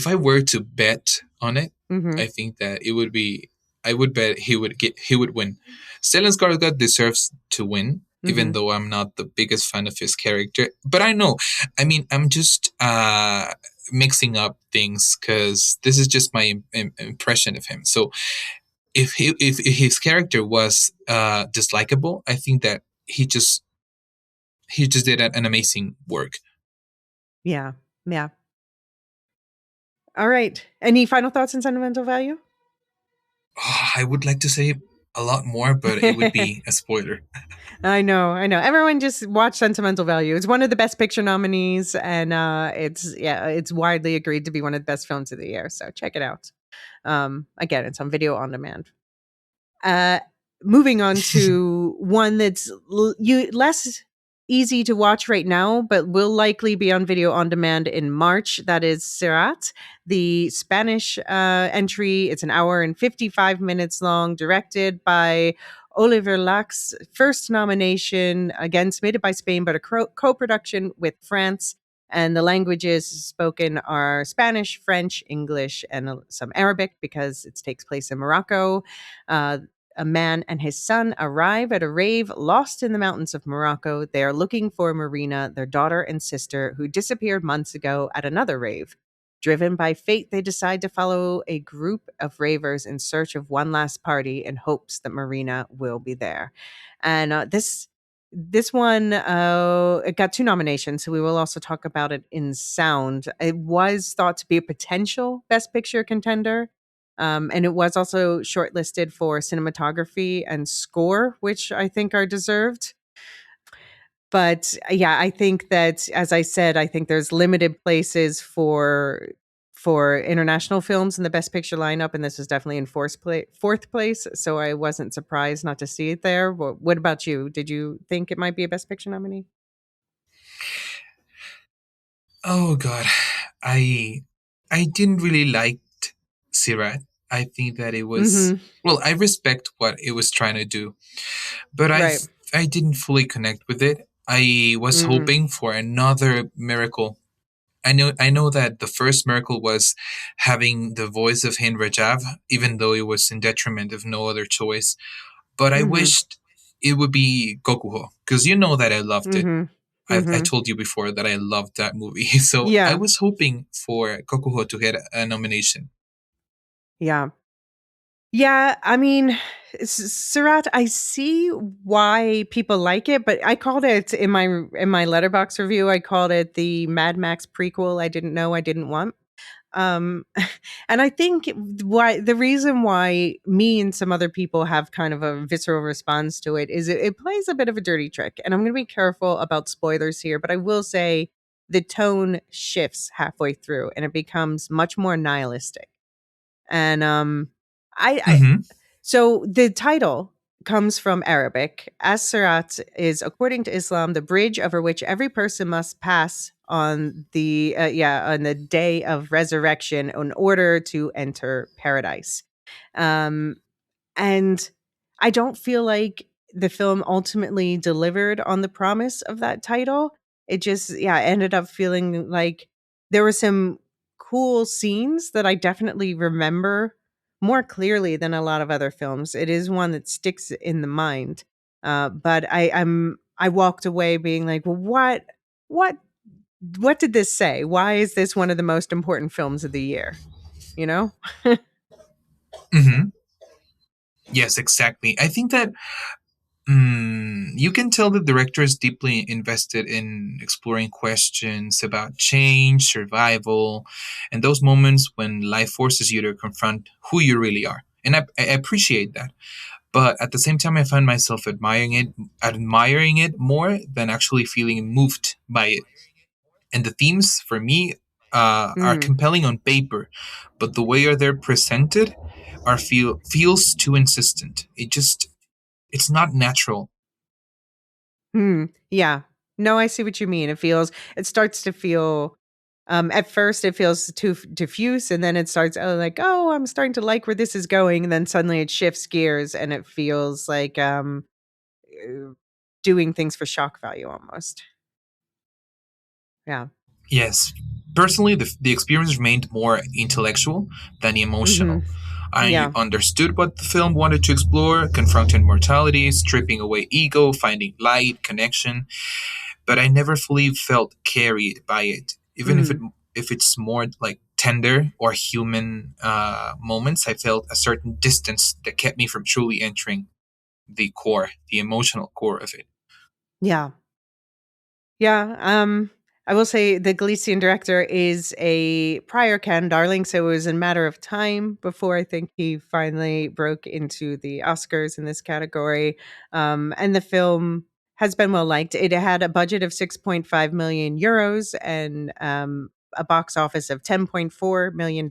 S2: I were to bet on it,
S1: Mm-hmm.
S2: I think that it would be I would bet he would win. Stellan Skarsgård deserves to win, even
S1: Mm-hmm.
S2: though I'm not the biggest fan of his character. But I know, I mean, I'm just mixing up things because this is just my impression of him. So if his character was dislikable, I think that he just did an amazing work.
S1: Yeah. Yeah. All right. Any final thoughts on sentimental value?
S2: I would like to say a lot more, but it would be a spoiler.
S1: I know, I know. Everyone just watch Sentimental Value. It's one of the best picture nominees, and it's widely agreed to be one of the best films of the year. So check it out. Again, it's on video on demand. Uh, Moving on to one that's less easy to watch right now, but will likely be on video on demand in March. That is Serrat, the Spanish entry. It's an hour and 55 minutes long, directed by Oliver Lax. First nomination, again, submitted by Spain, but a co production with France. And the languages spoken are Spanish, French, English, and some Arabic because it takes place in Morocco. Uh, a man and his son arrive at a rave lost in the mountains of Morocco. They are looking for Marina, their daughter and sister, who disappeared months ago at another rave. Driven by fate, they decide to follow a group of ravers in search of one last party in hopes that Marina will be there. And this one it got two nominations, so we will also talk about it in sound. It was thought to be a potential Best Picture contender, and it was also shortlisted for cinematography and score, which I think are deserved. But yeah, I think that, as I said, I think there's limited places for international films in the Best Picture lineup, and this was definitely in fourth place. So I wasn't surprised not to see it there. What about you? Did you think it might be a Best Picture nominee?
S2: Oh God, I I didn't really like Sirat. I think that it was
S1: Mm-hmm.
S2: well. I respect what it was trying to do, but
S1: Right.
S2: I didn't fully connect with it. I was
S1: Mm-hmm.
S2: hoping for another miracle. I know that the first miracle was having the voice of Hind Rajav, even though it was in detriment of no other choice. But I
S1: Mm-hmm.
S2: wished it would be Gokuho because you know that I loved it.
S1: Mm-hmm.
S2: I
S1: Mm-hmm.
S2: told you before that I loved that movie, so I
S1: Yeah.
S2: was hoping for Gokuho to get a nomination.
S1: Yeah. Yeah, I mean, Surat, I see why people like it, but I called it in my letterbox review. I called it the Mad Max prequel. I didn't know I didn't want. Um, and I think why the reason why me and some other people have kind of a visceral response to it is it plays a bit of a dirty trick. And I'm going to be careful about spoilers here, but I will say the tone shifts halfway through and it becomes much more nihilistic. And I
S2: Mm-hmm.
S1: so the title comes from Arabic. As-Sirat is, according to Islam, the bridge over which every person must pass on the day of resurrection in order to enter paradise. Um, and I don't feel like the film ultimately delivered on the promise of that title. It just, yeah, ended up feeling like there were some cool scenes that I definitely remember more clearly than a lot of other films. It is one that sticks in the mind. But I walked away being like, well, what, what did this say? Why is this one of the most important films of the year? You know?
S2: Mm-hmm. Yes, exactly. I think that you can tell the director is deeply invested in exploring questions about change, survival, and those moments when life forces you to confront who you really are. And I appreciate that. But at the same time, I find myself admiring it more than actually feeling moved by it. And the themes, for me, are
S1: Mm.
S2: compelling on paper, but the way they're presented feels too insistent. It's not natural.
S1: Hmm. Yeah. No, I see what you mean. It starts to feel, at first it feels too diffuse and then it starts, oh, like, oh, I'm starting to like where this is going. And then suddenly it shifts gears and it feels like, uh, doing things for shock value almost. Yeah.
S2: Yes. Personally, the experience remained more intellectual than
S1: Hmm.
S2: emotional. I
S1: Yeah.
S2: understood what the film wanted to explore, confronting mortality, stripping away ego, finding light, connection, but I never fully felt carried by it. Even
S1: Mm.
S2: if it's more like tender or human moments, I felt a certain distance that kept me from truly entering the emotional core of it.
S1: Yeah. Yeah, I will say the Galician director is a prior Ken Darling, so it was a matter of time before I think he finally broke into the Oscars in this category. And the film has been well liked. It had a budget of 6.5 million euros and a box office of $10.4 million.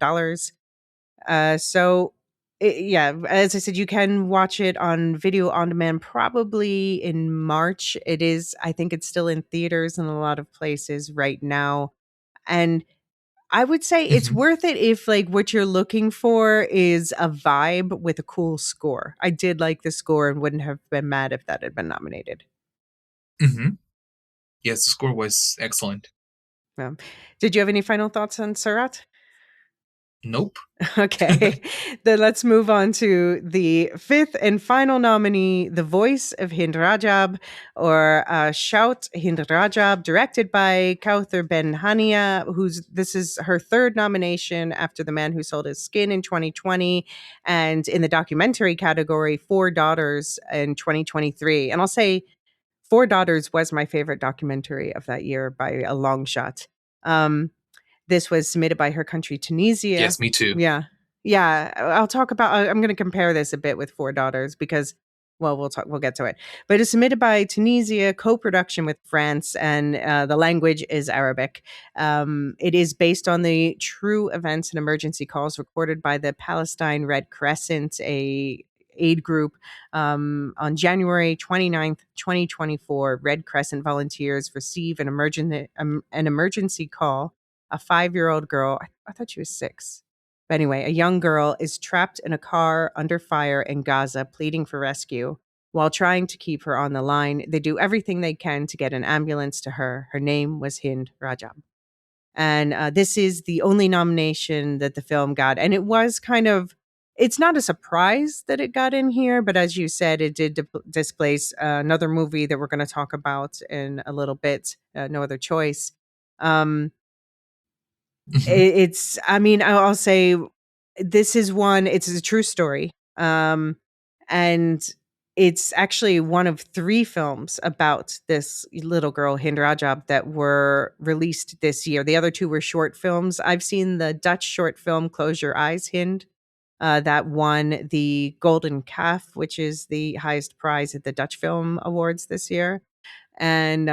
S1: Yeah, as I said, you can watch it on video on demand probably in March. I think it's still in theaters in a lot of places right now. And I would say it's
S2: Hmm.
S1: worth it if like what you're looking for is a vibe with a cool score. I did like the score and wouldn't have been mad if that had been nominated.
S2: Hmm. Yes, the score was excellent.
S1: Um, did you have any final thoughts on Surat?
S2: Nope.
S1: Okay, then let's move on to the fifth and final nominee, The Voice of Hind Rajab, or Shout Hind Rajab, directed by Kauthar Ben Hania, this is her third nomination after The Man Who Sold His Skin in 2020, and in the documentary category, Four Daughters in 2023. And I'll say Four Daughters was my favorite documentary of that year by a long shot. Um, this was submitted by her country, Tunisia.
S2: Yes, me too.
S1: Yeah. Yeah. I'll talk about, I'm going to compare this a bit with Four Daughters because, well, we'll get to it. But it's submitted by Tunisia, co production with France, and the language is Arabic. It is based on the true events and emergency calls recorded by the Palestine Red Crescent, a aid group. On January 29th, 2024, Red Crescent volunteers receive an emergency call. A 5-year-old girl, I thought she was 6. But anyway, a young girl is trapped in a car under fire in Gaza, pleading for rescue. While trying to keep her on the line, they do everything they can to get an ambulance to her. Her name was Hind Rajab. And this is the only nomination that the film got. And it was kind of, it's not a surprise that it got in here, but as you said, it did displace another movie that we're going to talk about in a little bit, No Other Choice. Um,
S2: Hmm.
S1: I mean, I'll say this is one, it's a true story. And it's actually one of 3 films about this little girl, Hind Rajab, that were released this year. The other 2 were short films. I've seen the Dutch short film Close Your Eyes, Hind, that won the Golden Calf, which is the highest prize at the Dutch Film Awards this year. And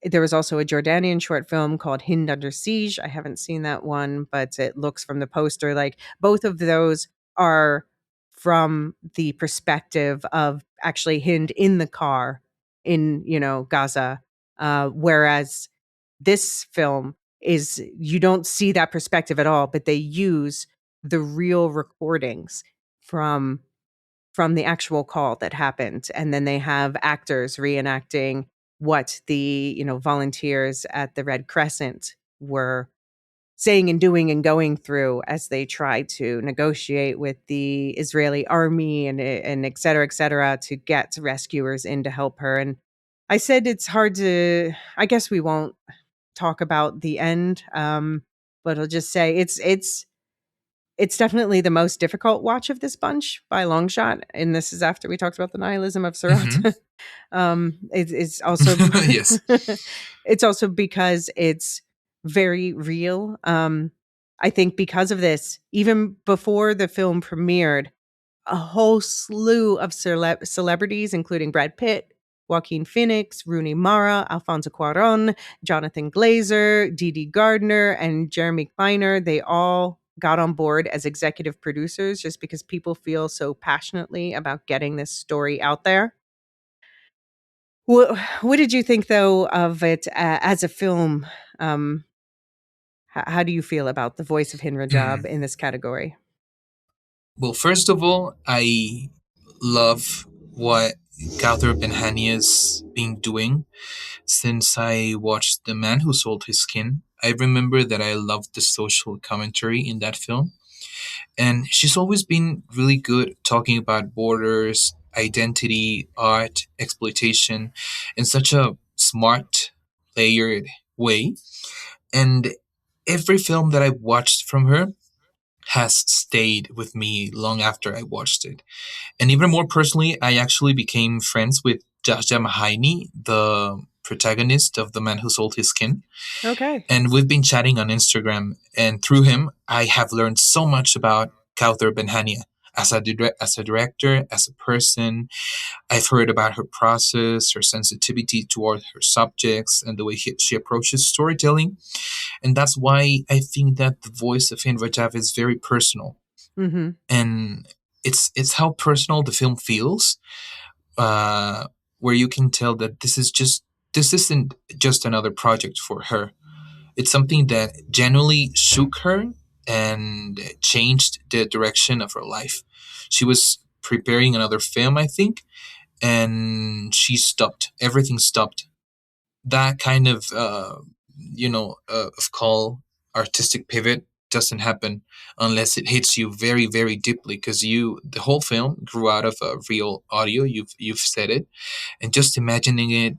S1: there was also a Jordanian short film called Hind Under Siege. I haven't seen that one, but it looks from the poster like both of those are from the perspective of actually Hind in the car in, Gaza. Whereas this film is, you don't see that perspective at all, but they use the real recordings from the actual call that happened, and then they have actors reenacting what the volunteers at the Red Crescent were saying and doing and going through as they tried to negotiate with the Israeli army and et cetera, to get rescuers in to help her. And I said it's hard to, I guess we won't talk about the end, but I'll just say it's definitely the most difficult watch of this bunch by a long shot, and this is after we talked about the nihilism of Surat.
S2: Hmm.
S1: It's also
S2: Yes.
S1: it's also because it's very real. I think because of this, even before the film premiered, a whole slew of celebrities, including Brad Pitt, Joaquin Phoenix, Rooney Mara, Alfonso Cuarón, Jonathan Glazer, Dee Gardner, and Jeremy Kleiner, they all got on board as executive producers just because people feel so passionately about getting this story out there. What did you think, though, of it as a film? How do you feel about the voice of Hind Rajab
S2: Mm.
S1: in this category?
S2: Well, first of all, I love what Kauthar Benhania's been doing since I watched The Man Who Sold His Skin. I remember that I loved the social commentary in that film. And she's always been really good talking about borders, identity, art, exploitation in such a smart, layered way. And every film that I watched from her has stayed with me long after I watched it. And even more personally, I actually became friends with Jaja Mahaini, the protagonist of The Man Who Sold His Skin.
S1: Okay.
S2: And we've been chatting on Instagram. And through him, I have learned so much about Kauthar Benhania as a director, as a person. I've heard about her process, her sensitivity toward her subjects, and the way she approaches storytelling. And that's why I think that the voice of Hind Rajab is very personal.
S1: Mm-hmm.
S2: And it's how personal the film feels, uh, where you can tell that this isn't just another project for her. It's something that genuinely shook her and changed the direction of her life. She was preparing another film, I think, and she stopped. Everything stopped. That kind of of call artistic pivot doesn't happen unless it hits you very very deeply, because the whole film grew out of a real audio. You've said it, and just imagining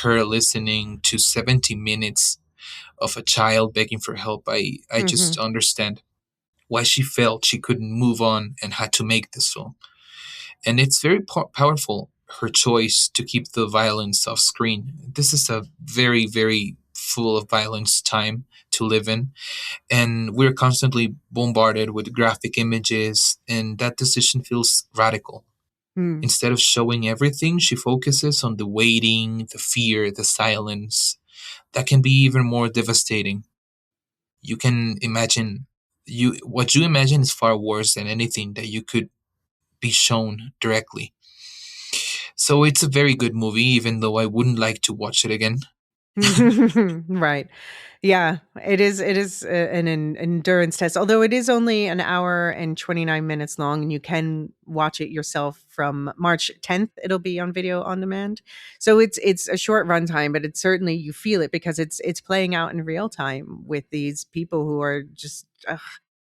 S2: her listening to 70 minutes of a child begging for help. I
S1: Mm-hmm.
S2: just understand why she felt she couldn't move on and had to make this film. And it's very powerful, her choice to keep the violence off screen. This is a very, very full of violence time to live in, and we're constantly bombarded with graphic images, and that decision feels radical.
S1: Mm.
S2: Instead of showing everything, she focuses on the waiting, the fear, the silence. That can be even more devastating. You can imagine what you imagine is far worse than anything that you could be shown directly. So it's a very good movie, even though I wouldn't like to watch it again.
S1: Right. Yeah, it is an endurance test. Although it is only an hour and 29 minutes long, and you can watch it yourself from March 10th. It'll be on video on demand. So it's a short runtime, but it's certainly, you feel it because it's playing out in real time with these people who are just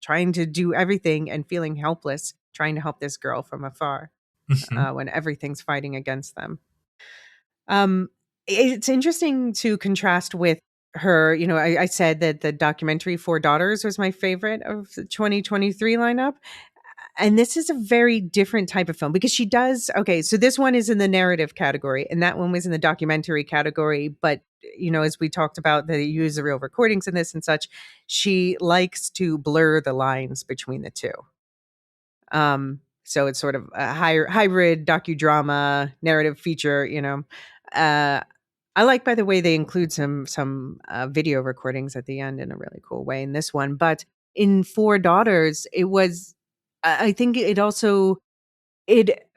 S1: trying to do everything and feeling helpless, trying to help this girl from afar
S2: Mhm.
S1: when everything's fighting against them. Um, it's interesting to contrast with her. I said that the documentary Four Daughters was my favorite of the 2023 lineup. And this is a very different type of film because she does, okay, so this one is in the narrative category and that one was in the documentary category. But, as we talked about, they use the real recordings in this and such, she likes to blur the lines between the two. So it's sort of a hybrid docudrama narrative feature. Uh, I like, by the way, they include some video recordings at the end in a really cool way in this one. But in Four Daughters, it was, I think it also it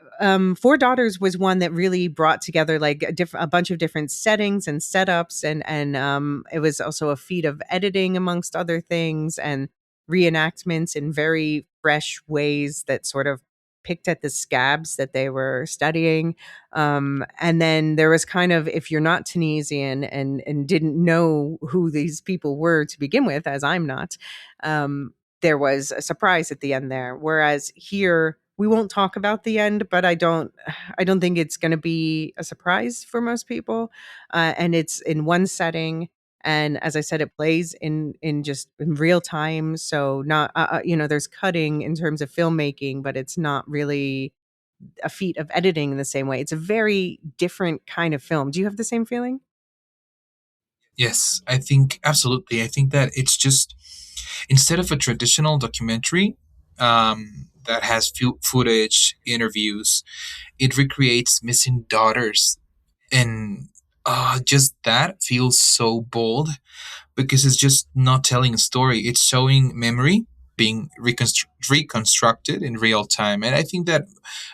S1: Four Daughters was one that really brought together like a bunch of different settings and setups, and it was also a feat of editing amongst other things, and reenactments in very fresh ways that sort of picked at the scabs that they were studying. And then there was kind of, if you're not Tunisian and didn't know who these people were to begin with, as I'm not, there was a surprise at the end there. Whereas here, we won't talk about the end, but I don't think it's going to be a surprise for most people. And it's in one setting, and as I said, it plays in just in real time. So not there's cutting in terms of filmmaking, but it's not really a feat of editing in the same way. It's a very different kind of film. Do you have the same feeling?
S2: Yes, I think absolutely. I think that it's just instead of a traditional documentary that has footage, interviews, it recreates missing daughters, and just that feels so bold because it's just not telling a story; it's showing memory being reconstructed in real time, and I think that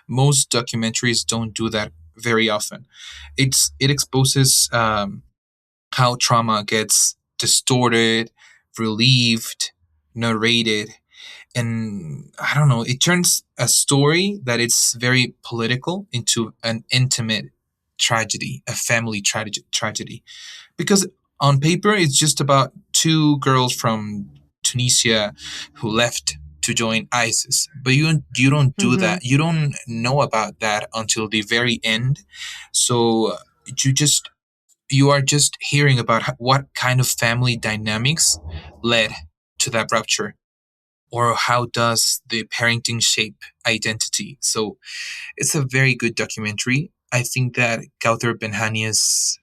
S2: most documentaries don't do that very often. It exposes how trauma gets distorted, relieved, narrated, and I don't know, it turns a story that it's very political into an intimate tragedy, a family tragedy. Because on paper, it's just about two girls from Tunisia who left to join ISIS. But you don't do
S1: Mm-hmm.
S2: that. You don't know about that until the very end. So you just you are just hearing about what kind of family dynamics led to that rupture, or how does the parenting shape identity. So it's a very good documentary. I think that Kauthar Benhani is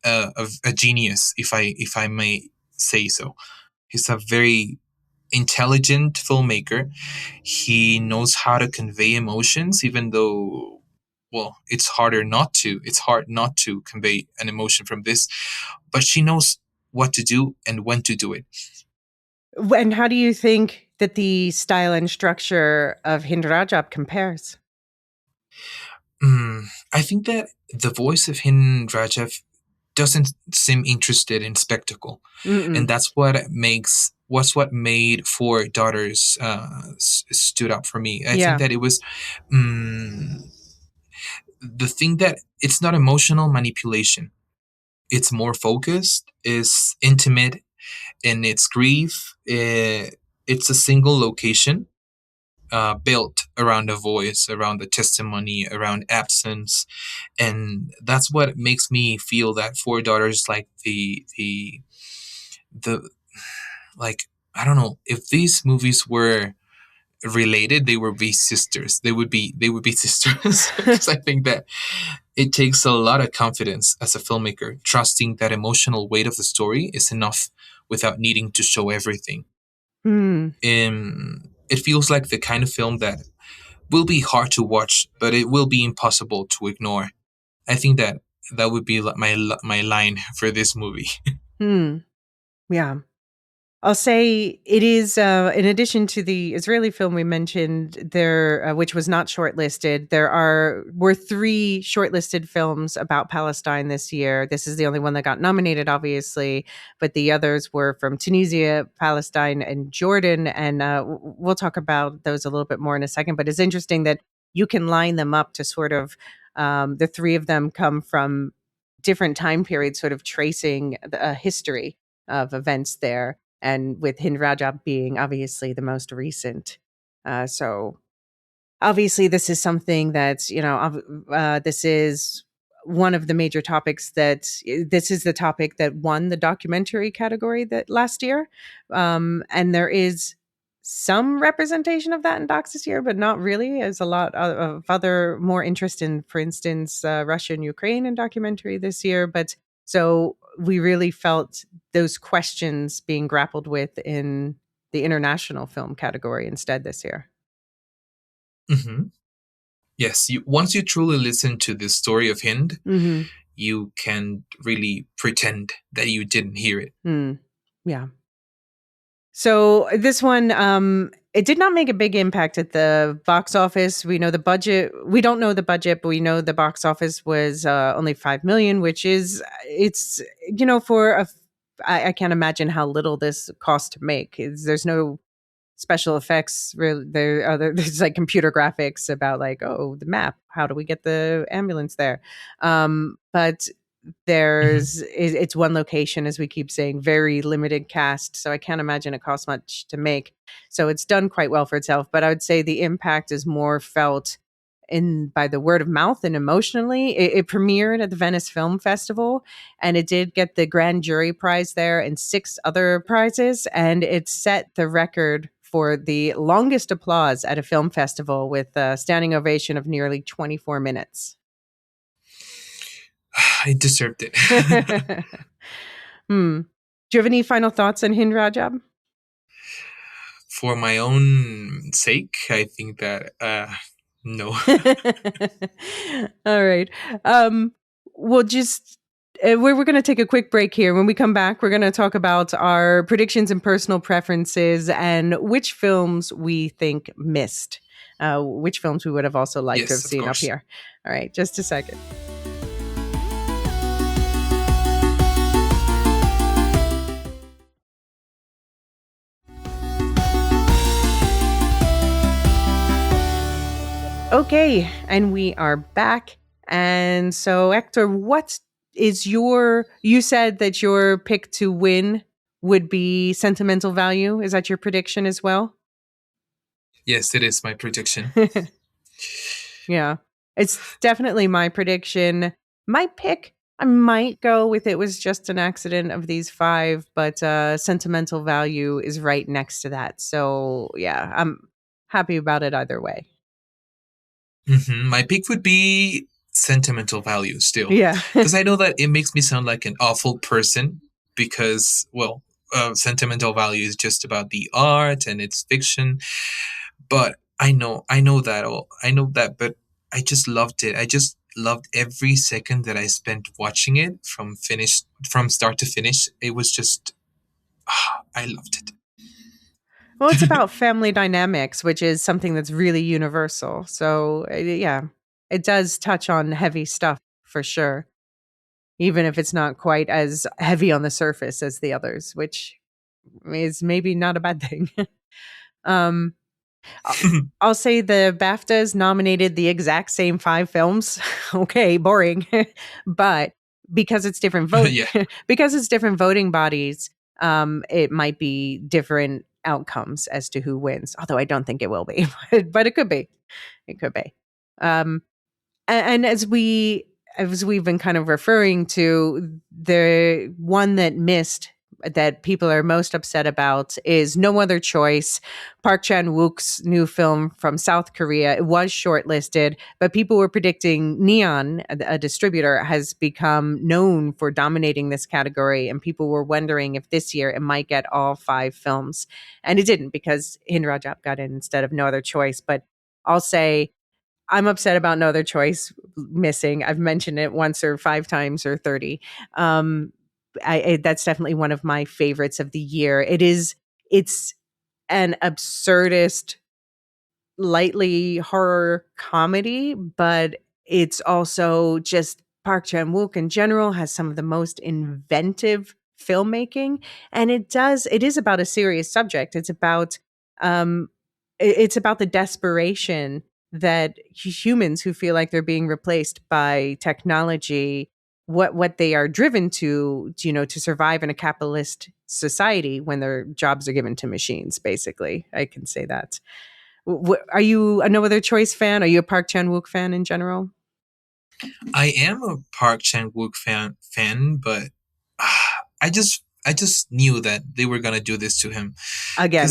S2: a genius, if I may say so. He's a very intelligent filmmaker. He knows how to convey emotions, even though, well, it's hard not to convey an emotion from this, but she knows what to do and when to do it.
S1: And how do you think that the style and structure of Hind Rajab compares?
S2: I think that the voice of Hind Rajab doesn't seem interested in spectacle, and
S1: Mm-mm.
S2: what's what made Four Daughters stood up for me. I think
S1: Yeah.
S2: that it was um, the thing that it's not emotional manipulation. It's more focused, is intimate in its grief. It's a single location built around a voice, around the testimony, around absence, and that's what makes me feel that Four Daughters, like the like I don't know, if these movies were related, they would be sisters. They would be sisters because I think that it takes a lot of confidence as a filmmaker, trusting that emotional weight of the story is enough without needing to show everything.
S1: Hmm.
S2: It feels like the kind of film that will be hard to watch, but it will be impossible to ignore. I think that that would be my line for this movie.
S1: Hmm. Yeah. I'll say it is, in addition to the Israeli film we mentioned there, which was not shortlisted, were three shortlisted films about Palestine this year. This is the only one that got nominated, obviously, but the others were from Tunisia, Palestine, and Jordan. And we'll talk about those a little bit more in a second. But it's interesting that you can line them up to sort of, the three of them come from different time periods, sort of tracing the history of events there, and with Hind Rajab being obviously the most recent. So obviously, this is something that's, this is one of the major topics this is the topic that won the documentary category that last year. And there is some representation of that in docs this year, but not really. There's a lot of other more interest in, for instance, Russia and Ukraine in documentary this year. But so we really felt those questions being grappled with in the international film category instead this year.
S2: Mm-hmm. Yes, once you truly listen to the story of Hind, you can really pretend that you didn't hear it.
S1: Yeah. So this one, it did not make a big impact at the box office. We know the budget. We don't know the budget, but we know the box office was only 5 million, which is it's for I can't imagine how little this cost to make. There's no special effects. Really, there's like computer graphics about like, oh, the map. How do we get the ambulance there? But it's one location, as we keep saying, very limited cast, so I can't imagine it costs much to make. So it's done quite well for itself, but I would say the impact is more felt in by the word of mouth and emotionally. It premiered at the Venice Film Festival, and it did get the grand jury prize there and 6 other prizes, and it set the record for the longest applause at a film festival with a standing ovation of nearly 24 minutes.
S2: I deserved it.
S1: Do you have any final thoughts on Hind Rajab?
S2: For my own sake, I think that no.
S1: All right. We'll just we're going to take a quick break here. When we come back, we're going to talk about our predictions and personal preferences and which films we think missed. Which films we would have also liked to have seen up here. All right, just a second. Okay, and we are back. And so, Héctor, what is you said that your pick to win would be Sentimental Value. Is that your prediction as well?
S2: Yes, it is my prediction.
S1: Yeah, it's definitely my prediction. My pick, I might go with It Was Just an Accident of these 5, but Sentimental Value is right next to that. So, yeah, I'm happy about it either way.
S2: My pick would be Sentimental Value still.
S1: Yeah.
S2: Because I know that it makes me sound like an awful person because, well, Sentimental Value is just about the art and it's fiction. But I know that, but I just loved it. I just loved every second that I spent watching it from start to finish. It was just, I loved it.
S1: Well, it's about family dynamics, which is something that's really universal. So, yeah, it does touch on heavy stuff for sure, even if it's not quite as heavy on the surface as the others, which is maybe not a bad thing. I'll say the BAFTAs nominated the exact same 5 films. Okay, boring. But because it's different because it's different voting bodies, it might be different outcomes as to who wins. Although I don't think it will be, but it could be. It could be. And as we've been kind of referring to, the one that missed that people are most upset about is No Other Choice, Park Chan-wook's new film from South Korea. It was shortlisted, but people were predicting Neon, a distributor, has become known for dominating this category, and people were wondering if this year it might get all 5 films. And it didn't, because Hind Rajab got in instead of No Other Choice. But I'll say I'm upset about No Other Choice missing. I've mentioned it once or 5 times or 30. That's definitely one of my favorites of the year. It's an absurdist, lightly horror comedy, but it's also just Park Chan-wook in general has some of the most inventive filmmaking, and it is about a serious subject. It's about the desperation that humans who feel like they're being replaced by technology, what they are driven to survive in a capitalist society when their jobs are given to machines. Basically, I can say that. Are you a No Other Choice fan? Are you a Park Chan-wook fan in general?
S2: I am a Park Chan-wook fan, but I just knew that they were gonna do this to him
S1: again.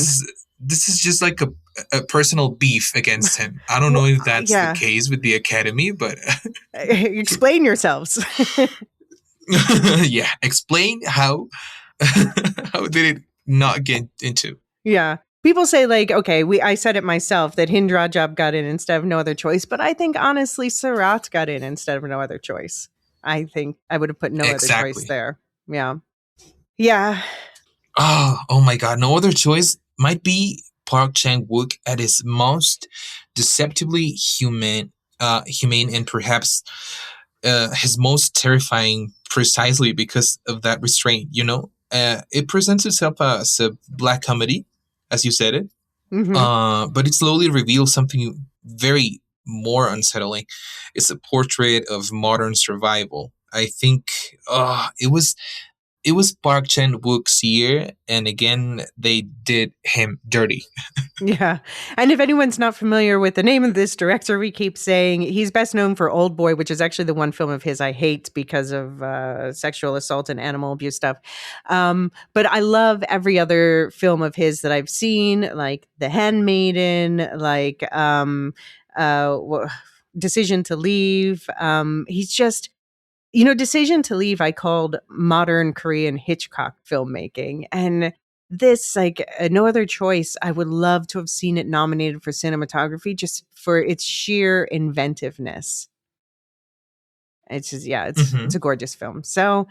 S2: this is just like a personal beef against him. I don't know if that's the
S1: Yeah.
S2: case with the Academy, but
S1: Explain yourselves.
S2: yeah, explain how how did it not get into?
S1: Yeah. People say like, okay, I said it myself that Hind Rajab got in instead of No Other Choice, but I think honestly Sarat got in instead of No Other Choice. I think I would have put No Other Choice
S2: Exactly.
S1: there. Yeah. Yeah.
S2: Oh my God! No Other Choice might be Park Chan Wook at his most deceptively humane, and perhaps his most terrifying, precisely because of that restraint. It presents itself as a black comedy, as you said it,
S1: Hmm.
S2: but it slowly reveals something very more unsettling. It's a portrait of modern survival. I think it was Park Chan Wook's year, and again they did him dirty.
S1: Yeah. And if anyone's not familiar with the name of this director, we keep saying he's best known for Old Boy, which is actually the one film of his I hate because of sexual assault and animal abuse stuff. But I love every other film of his that I've seen, like The Handmaiden, like Decision to Leave. He's just Decision to Leave, I called modern Korean Hitchcock filmmaking. And this, like, No Other Choice, I would love to have seen it nominated for cinematography just for its sheer inventiveness. It's just, yeah, it's
S2: Hmm.
S1: a gorgeous film. So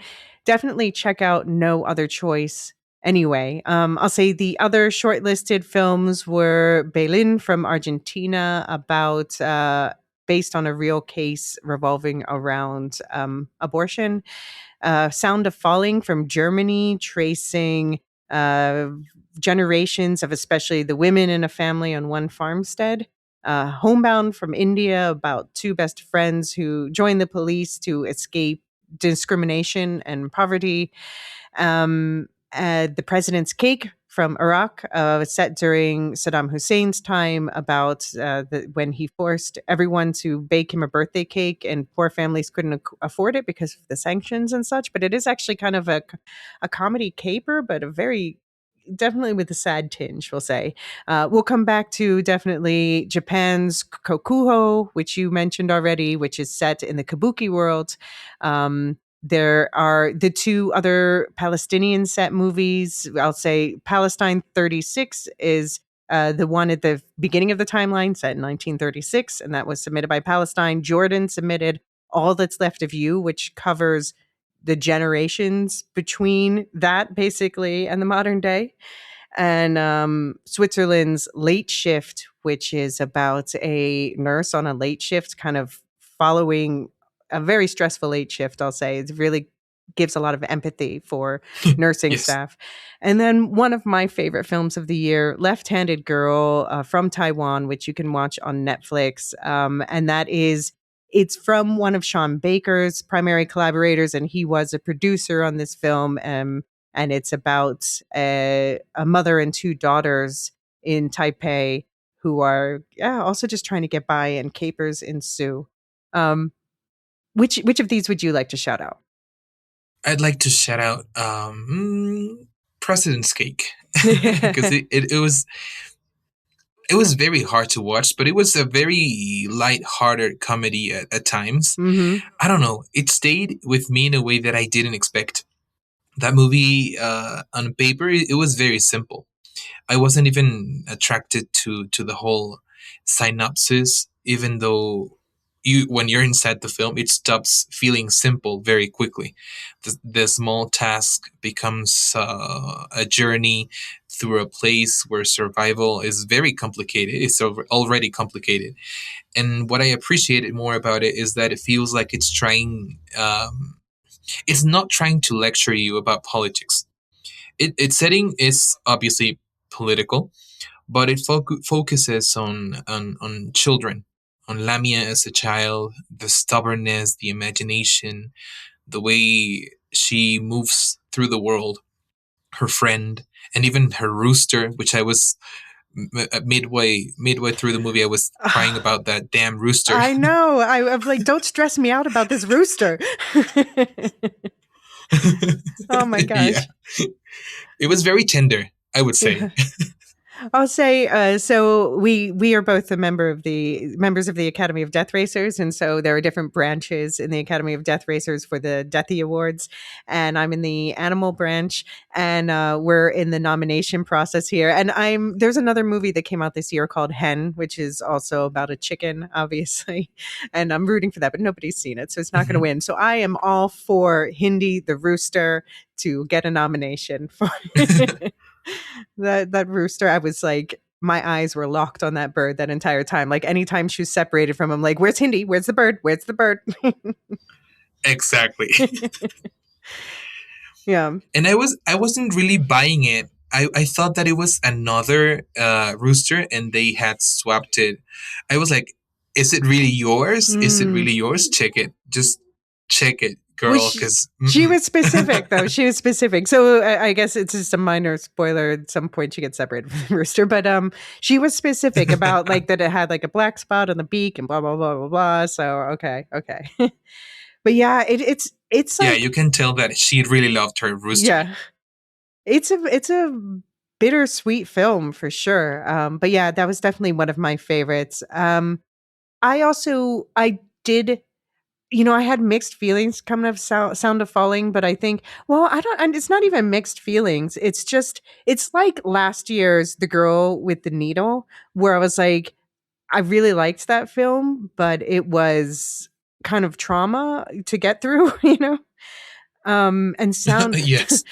S1: definitely check out No Other Choice. Anyway, I'll say the other shortlisted films were Belin from Argentina, about based on a real case revolving around abortion. Sound of Falling from Germany, tracing uh, generations of especially the women in a family on one farmstead. Homebound from India, about two best friends who join the police to escape discrimination and poverty. The President's Cake from Iraq, set during Saddam Hussein's time, about when he forced everyone to bake him a birthday cake, and poor families couldn't afford it because of the sanctions and such. But it is actually kind of a comedy caper, but a very definitely with a sad tinge, we'll say. We'll come back to definitely Japan's Kokuho, which you mentioned already, which is set in the kabuki world. There are the two other Palestinian set movies. I'll say Palestine 36 is the one at the beginning of the timeline, set in 1936, and that was submitted by Palestine. Jordan submitted All That's Left of You, which covers the generations between that basically and the modern day. And Switzerland's Late Shift, which is about a nurse on a late shift, kind of following a very stressful late shift, I'll say. It really gives a lot of empathy for nursing
S2: Yes.
S1: staff. And then one of my favorite films of the year, Left Handed Girl from Taiwan, which you can watch on Netflix. And that is it's from one of Sean Baker's primary collaborators, and he was a producer on this film. And it's about a mother and two daughters in Taipei who are also just trying to get by, and capers ensue. Um, which of these would you like to shout out?
S2: I'd like to shout out President's Cake because it was very hard to watch, but it was a very light-hearted comedy at times.
S1: Hmm.
S2: I don't know. It stayed with me in a way that I didn't expect. That movie, on paper, it was very simple. I wasn't even attracted to the whole synopsis, even though when you're inside the film, it stops feeling simple very quickly. The small task becomes a journey through a place where survival is very complicated. It's already complicated. And what I appreciated more about it is that it feels like it's trying. It's not trying to lecture you about politics. Its setting is obviously political, but it focuses on children, on Lamia as a child, the stubbornness, the imagination, the way she moves through the world, her friend, and even her rooster, which I was midway through the movie, I was crying about that damn rooster.
S1: I know. I'm like, don't stress me out about this rooster. Oh my
S2: Yeah,
S1: gosh.
S2: it was very tender, I would say.
S1: Yeah. I'll say so. We are both members of the Academy of Death Racers, and so there are different branches in the Academy of Death Racers for the Deathy Awards. And I'm in the animal branch, and we're in the nomination process here. And there's another movie that came out this year called Hen, which is also about a chicken, obviously. And I'm rooting for that, but nobody's seen it, so it's not going to
S2: Mhm.
S1: win. So I am all for Hindi the rooster to get a nomination for. That rooster, I was like, my eyes were locked on that bird that entire time. Like anytime she was separated from him, like, where's Hindi? Where's the bird? Where's the bird?
S2: Exactly.
S1: Yeah.
S2: And I wasn't really buying it. I thought that it was another rooster and they had swapped it. I was like, is it really yours? Is it
S1: Mm.
S2: really yours? Check it. Just check it,
S1: Well,
S2: girl, because
S1: she was specific, though. She was specific. So I guess it's just a minor spoiler. At some point, she gets separated from the rooster. But she was specific about like that it had like a black spot on the beak and blah blah blah blah blah. So okay. But yeah, it's
S2: yeah,
S1: like
S2: you can tell that she really loved her rooster.
S1: yeah, it's a bittersweet film for sure. But yeah, that was definitely one of my favorites. I did, I had mixed feelings coming of Sound of Falling, but I think, well, I don't, and it's not even mixed feelings. It's just, it's like last year's The Girl with the Needle, where I was like, I really liked that film, but it was kind of trauma to get through, and
S2: Yes.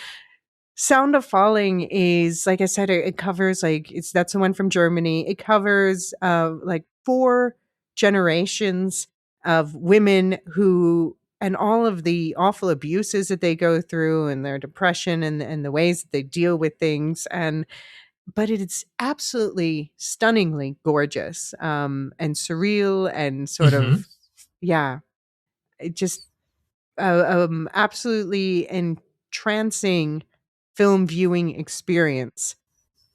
S1: Sound of Falling is, like I said, it covers like that's the one from Germany. It covers like four generations of women who and all of the awful abuses that they go through and their depression and the ways that they deal with things. And but it's absolutely stunningly gorgeous and surreal and sort
S2: Hmm.
S1: of yeah, it just absolutely entrancing film viewing experience.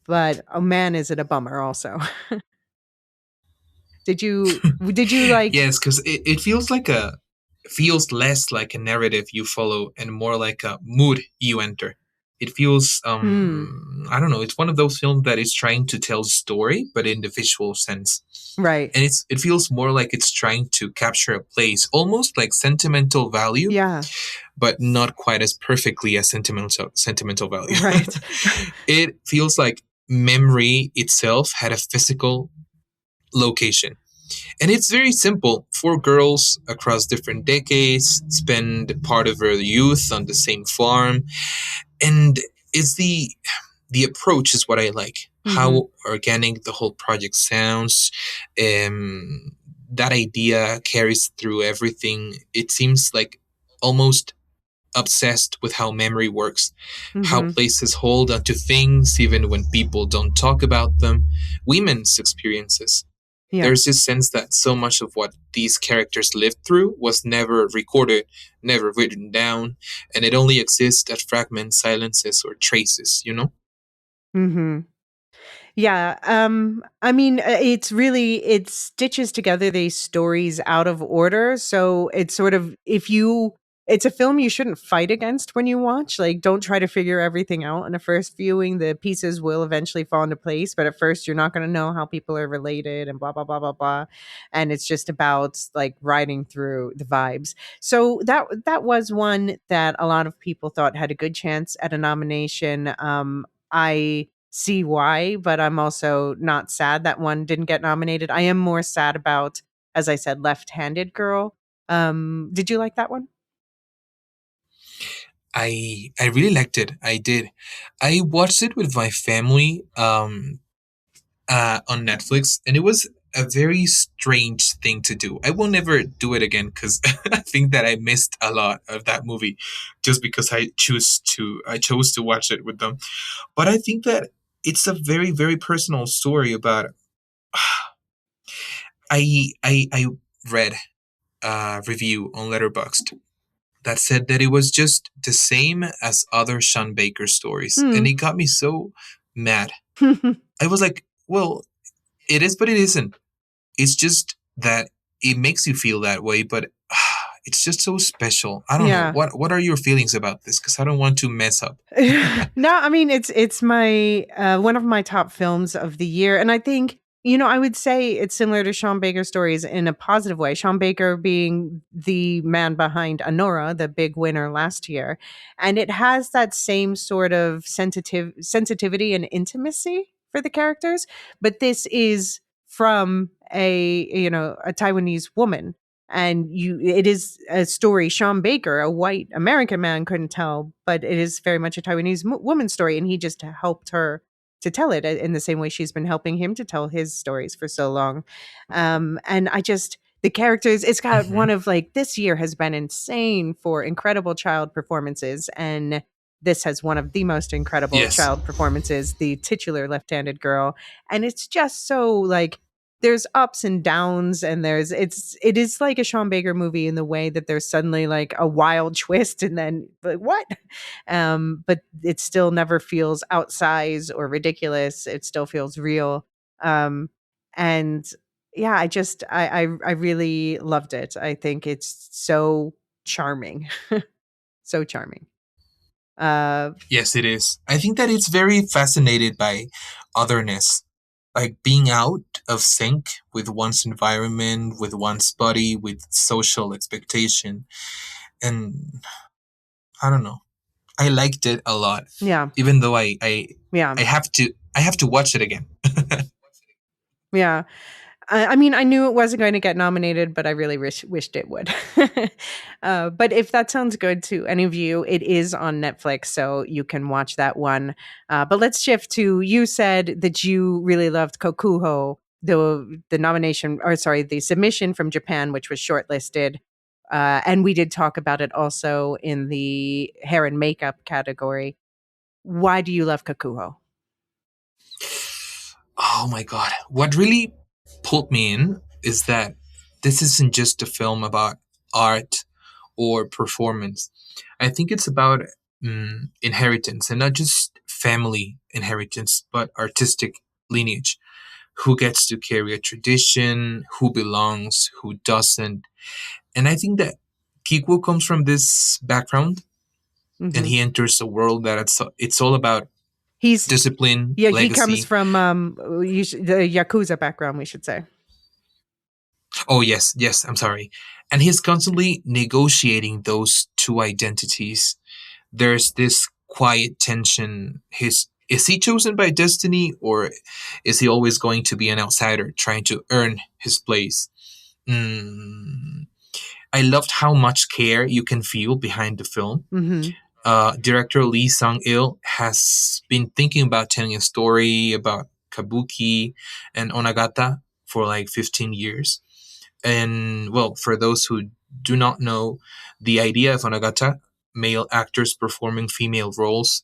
S1: But oh man, is it a bummer also. Did you like
S2: Yes, because it feels like feels less like a narrative you follow and more like a mood you enter. It feels
S1: hmm,
S2: I don't know, it's one of those films that is trying to tell story but in the visual sense.
S1: right.
S2: And it feels more like it's trying to capture a place, almost like sentimental value,
S1: Yeah,
S2: but not quite as perfectly as sentimental value.
S1: right.
S2: It feels like memory itself had a physical location. And it's very simple. Four girls across different decades spend part of their youth on the same farm. And it's the approach is what I like.
S1: Hmm.
S2: How organic the whole project sounds. That idea carries through everything. It seems like almost obsessed with how memory works, how
S1: Hmm.
S2: places hold onto things even when people don't talk about them, women's experiences.
S1: Yeah.
S2: There's this sense that so much of what these characters lived through was never recorded, never written down, and it only exists as fragments, silences, or traces, you know?
S1: Hmm. Yeah, I mean, it stitches together these stories out of order, so it's sort of it's a film you shouldn't fight against when you watch, like, don't try to figure everything out in a first viewing, the pieces will eventually fall into place, but at first you're not gonna know how people are related and blah, blah, blah, blah, blah, and it's just about, like, riding through the vibes. So that was one that a lot of people thought had a good chance at a nomination. I see why, but I'm also not sad that one didn't get nominated. I am more sad about, as I said, Left-Handed Girl. Did you like that one?
S2: I really liked it. I did. I watched it with my family on Netflix, and it was a very strange thing to do. I will never do it again because I think that I missed a lot of that movie just because I chose to watch it with them. But I think that it's a very very personal story about. I read a review on Letterboxd that said that it was just the same as other Sean Baker stories,
S1: Hmm.
S2: and it got me so mad. I was like, well, it is, but it isn't. It's just that it makes you feel that way, but it's just so special. I don't know.
S1: Yeah.
S2: What are your feelings about this? Because I don't want to mess up.
S1: No, I mean it's my one of my top films of the year, and I think I would say it's similar to Sean Baker's stories in a positive way. Sean Baker being the man behind Anora, the big winner last year, and it has that same sort of sensitivity and intimacy for the characters, but this is from a Taiwanese woman, and it is a story Sean Baker, a white American man, couldn't tell, but it is very much a Taiwanese woman's story, and he just helped her to tell it in the same way she's been helping him to tell his stories for so long. And I just the characters, it's got
S2: Hmm.
S1: one of this year has been insane for incredible child performances, and this has one of the most incredible
S2: Yes.
S1: child performances, the titular left-handed girl, and it's just so there's ups and downs, and it is like a Sean Baker movie in the way that there's suddenly a wild twist and then what? But it still never feels outsized or ridiculous. It still feels real. And yeah, I really loved it. I think it's so charming. So charming. Uh
S2: Yes, it is. I think that it's very fascinated by otherness, like being out of sync with one's environment, with one's body, with social expectation. And I don't know. I liked it a lot,
S1: yeah.
S2: even though I
S1: Yeah.
S2: have to watch it again.
S1: Yeah. I mean, I knew it wasn't going to get nominated, but I really wished it would. But if that sounds good to any of you, it is on Netflix, so you can watch that one. But let's shift to, you said that you really loved Kokuho, the nomination, or sorry, the submission from Japan, which was shortlisted. And we did talk about it also in the hair and makeup category. Why do you love Kokuho?
S2: Oh my god. What really pulled me in is that this isn't just a film about art or performance. I think it's about inheritance, and not just family inheritance, but artistic lineage. Who gets to carry a tradition, who belongs, who doesn't. And I think that Kikuo comes from this background, and
S1: Hmm.
S2: he enters a world that it's all about
S1: He's
S2: discipline,
S1: Yeah, he comes
S2: legacy.
S1: from the Yakuza background, we should say.
S2: Oh, yes, yes, I'm sorry. And he's constantly negotiating those two identities. There's this quiet tension. Is he chosen by destiny, or is he always going to be an outsider trying to earn his place? Mm, I loved how much care you can feel behind the film.
S1: Mhm.
S2: Director Lee Sung-il has been thinking about telling a story about kabuki and onagata for like 15 years. And well, for those who do not know, the idea of onagata, male actors performing female roles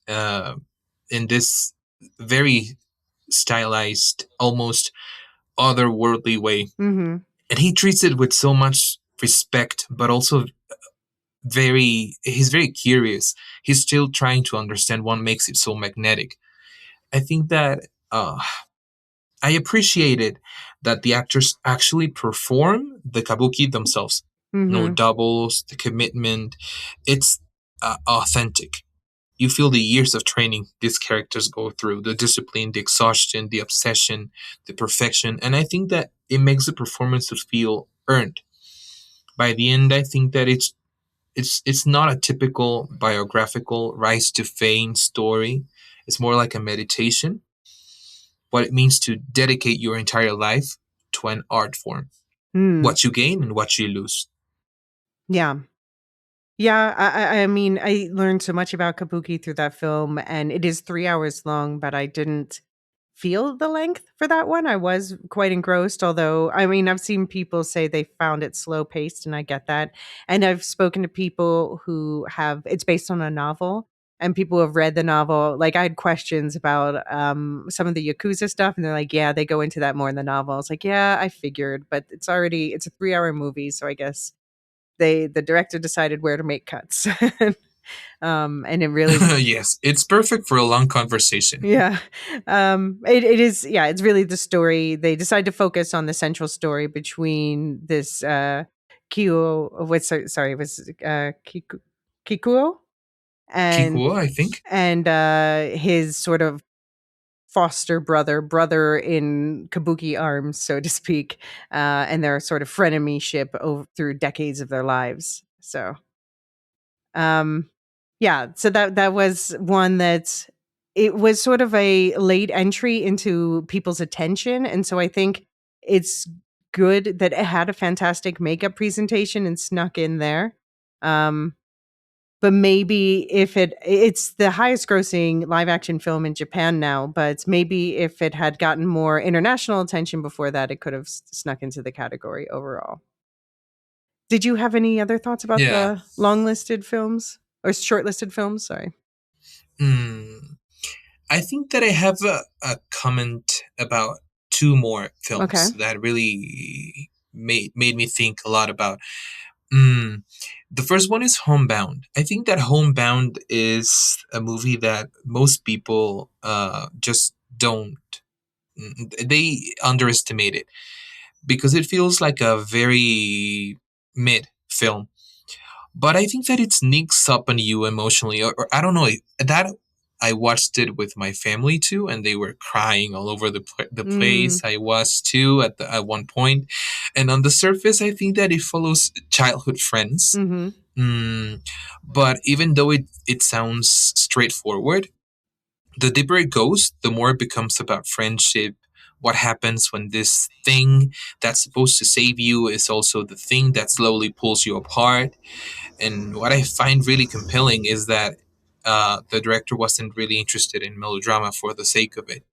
S2: in this very stylized, almost otherworldly way.
S1: Mhm.
S2: And he treats it with so much respect, but also he's very curious. He's still trying to understand what makes it so magnetic. I think that I appreciated that the actors actually perform the kabuki themselves. No
S1: Mhm.
S2: doubles, the commitment. It's authentic. You feel the years of training these characters go through, the discipline, the exhaustion, the obsession, the perfection. And I think that it makes the performances feel earned. By the end, I think that it's not a typical biographical rise to fame story. It's more like a meditation, what it means to dedicate your entire life to an art form,
S1: Mm.
S2: what you gain and what you lose.
S1: Yeah. Yeah, I mean, I learned so much about kabuki through that film, and it is 3 hours long, but I didn't feel the length for that one. I was quite engrossed, although, I mean, I've seen people say they found it slow paced, and I get that. And I've spoken to people who have it's based on a novel, and people who have read the novel. Like, I had questions about some of the Yakuza stuff, and they're like, yeah, they go into that more in the novel. I was like, yeah, I figured, but it's a 3 hour movie, so I guess the director decided where to make cuts. And it really
S2: Yes, it's perfect for a long conversation.
S1: yeah. It is, yeah, it's really the story. They decide to focus on the central story between this Kyo, what's sorry, was Kikuo, and
S2: Kikuo, I think.
S1: his sort of foster brother in kabuki arms, so to speak, and their sort of frenemyship through decades of their lives. So, yeah, so that was one that it was sort of a late entry into people's attention, and so I think it's good that it had a fantastic makeup presentation and snuck in there. Um, but maybe if it's the highest grossing live action film in Japan now, but maybe if it had gotten more international attention before that, it could have snuck into the category overall. Did you have any other thoughts about
S2: Yeah.
S1: the long listed films or shortlisted films? Sorry.
S2: Hmm. I think that I have a comment about two more
S1: Okay.
S2: films that really made me think a lot about. Mm, the first one is Homebound. I think that Homebound is a movie that most people just don't. They underestimate it because it feels like a very mid film. But I think that it sneaks up on you emotionally, or I don't know that I watched it with my family too, and they were crying all over the
S1: Mm,
S2: place. I was too at one point, and on the surface, I think that it follows childhood friends.
S1: mm-hmm.
S2: Mm, but even though it sounds straightforward, the deeper it goes, the more it becomes about friendship. What happens when this thing that's supposed to save you is also the thing that slowly pulls you apart? And what I find really compelling is that the director wasn't really interested in melodrama for the sake of it.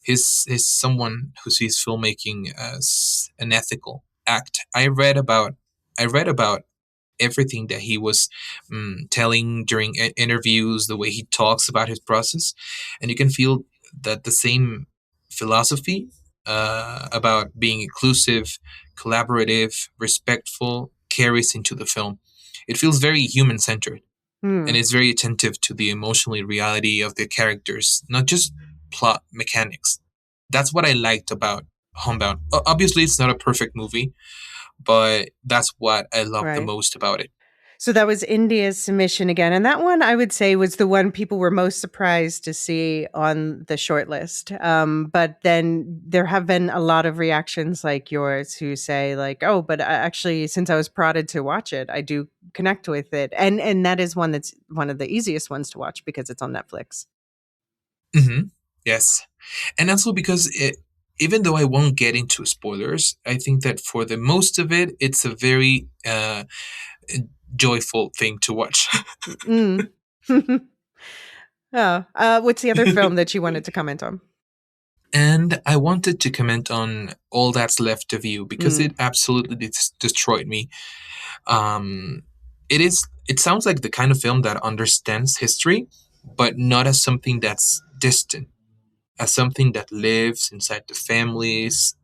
S2: He's someone who sees filmmaking as an ethical act. I read about everything that he was telling during interviews, the way he talks about his process, and you can feel that the same philosophy about being inclusive, collaborative, respectful carries into the film. It feels very human centered, and
S1: Mm,
S2: it's very attentive to the emotional reality of the characters, not just plot mechanics. That's what I liked about Homebound. Obviously, it's not a perfect movie, but that's what I love the
S1: right.
S2: most about it.
S1: So that was India's submission again. And that one I would say was the one people were most surprised to see on the shortlist. But then there have been a lot of reactions like yours who say, like, oh, but actually, since I was prodded to watch it, I do connect with it. And that is one that's one of the easiest ones to watch because it's on Netflix.
S2: Hmm. Yes. And also because even though I won't get into spoilers, I think that for the most of it, it's a very joyful thing to watch.
S1: Mm. Oh, what's the other film that you wanted to comment on?
S2: And I wanted to comment on All That's Left of You because
S1: Mm.
S2: it absolutely destroyed me. Um, it sounds like the kind of film that understands history, but not as something that's distant, as something that lives inside the families.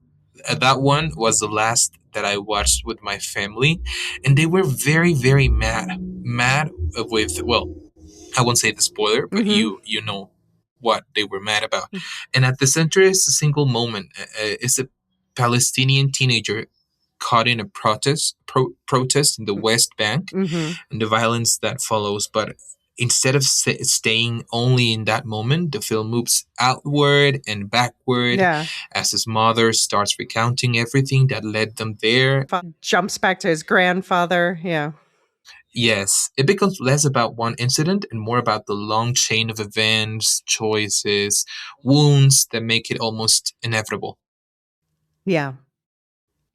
S2: That one was the last that I watched with my family, and they were very, very mad with, well, I won't say the spoiler, but
S1: Mm-hmm.
S2: you know what they were mad about. And at the center is a single moment. It's a Palestinian teenager caught in a protest in the West Bank
S1: Mm-hmm.
S2: and the violence that follows. But instead of staying only in that moment, the film moves outward and backward
S1: Yeah.
S2: as his mother starts recounting everything that led them there.
S1: Jumps back to his grandfather. Yeah.
S2: Yes, it becomes less about one incident and more about the long chain of events, choices, wounds that make it almost inevitable.
S1: Yeah.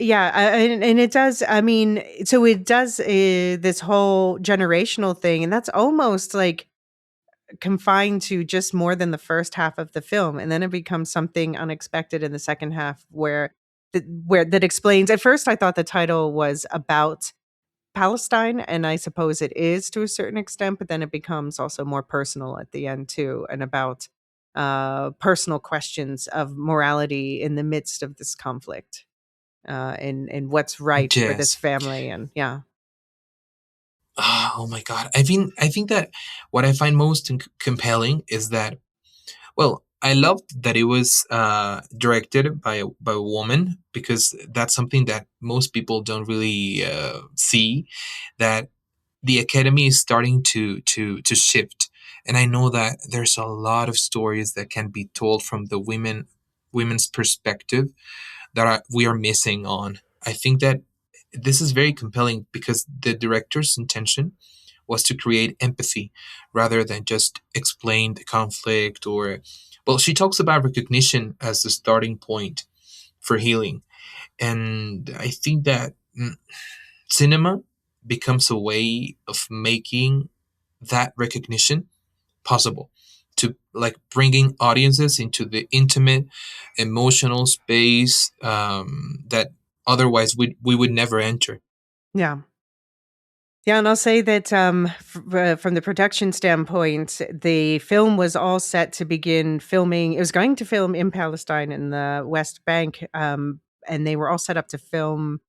S1: Yeah, and it does. I mean, so it does this whole generational thing, and that's almost like confined to just more than the first half of the film, and then it becomes something unexpected in the second half, where that explains. At first, I thought the title was about Palestine, and I suppose it is to a certain extent, but then it becomes also more personal at the end too, and about personal questions of morality in the midst of this conflict. And what's right for this
S2: Yes.
S1: family, and yeah.
S2: Oh my God. I think that what I find most compelling is that, well, I loved that it was directed by a woman, because that's something that most people don't really see. That the academy is starting to shift, and I know that there's a lot of stories that can be told from the women's perspective that we are missing on. I think that this is very compelling because the director's intention was to create empathy rather than just explain the conflict. Or, well, she talks about recognition as the starting point for healing. And I think that cinema becomes a way of making that recognition possible, to like bringing audiences into the intimate emotional space that otherwise we would never enter.
S1: Yeah. Yeah, and I'll say that from the production standpoint, the film was all set to begin filming. It was going to film in Palestine in the West Bank, and they were all set up to film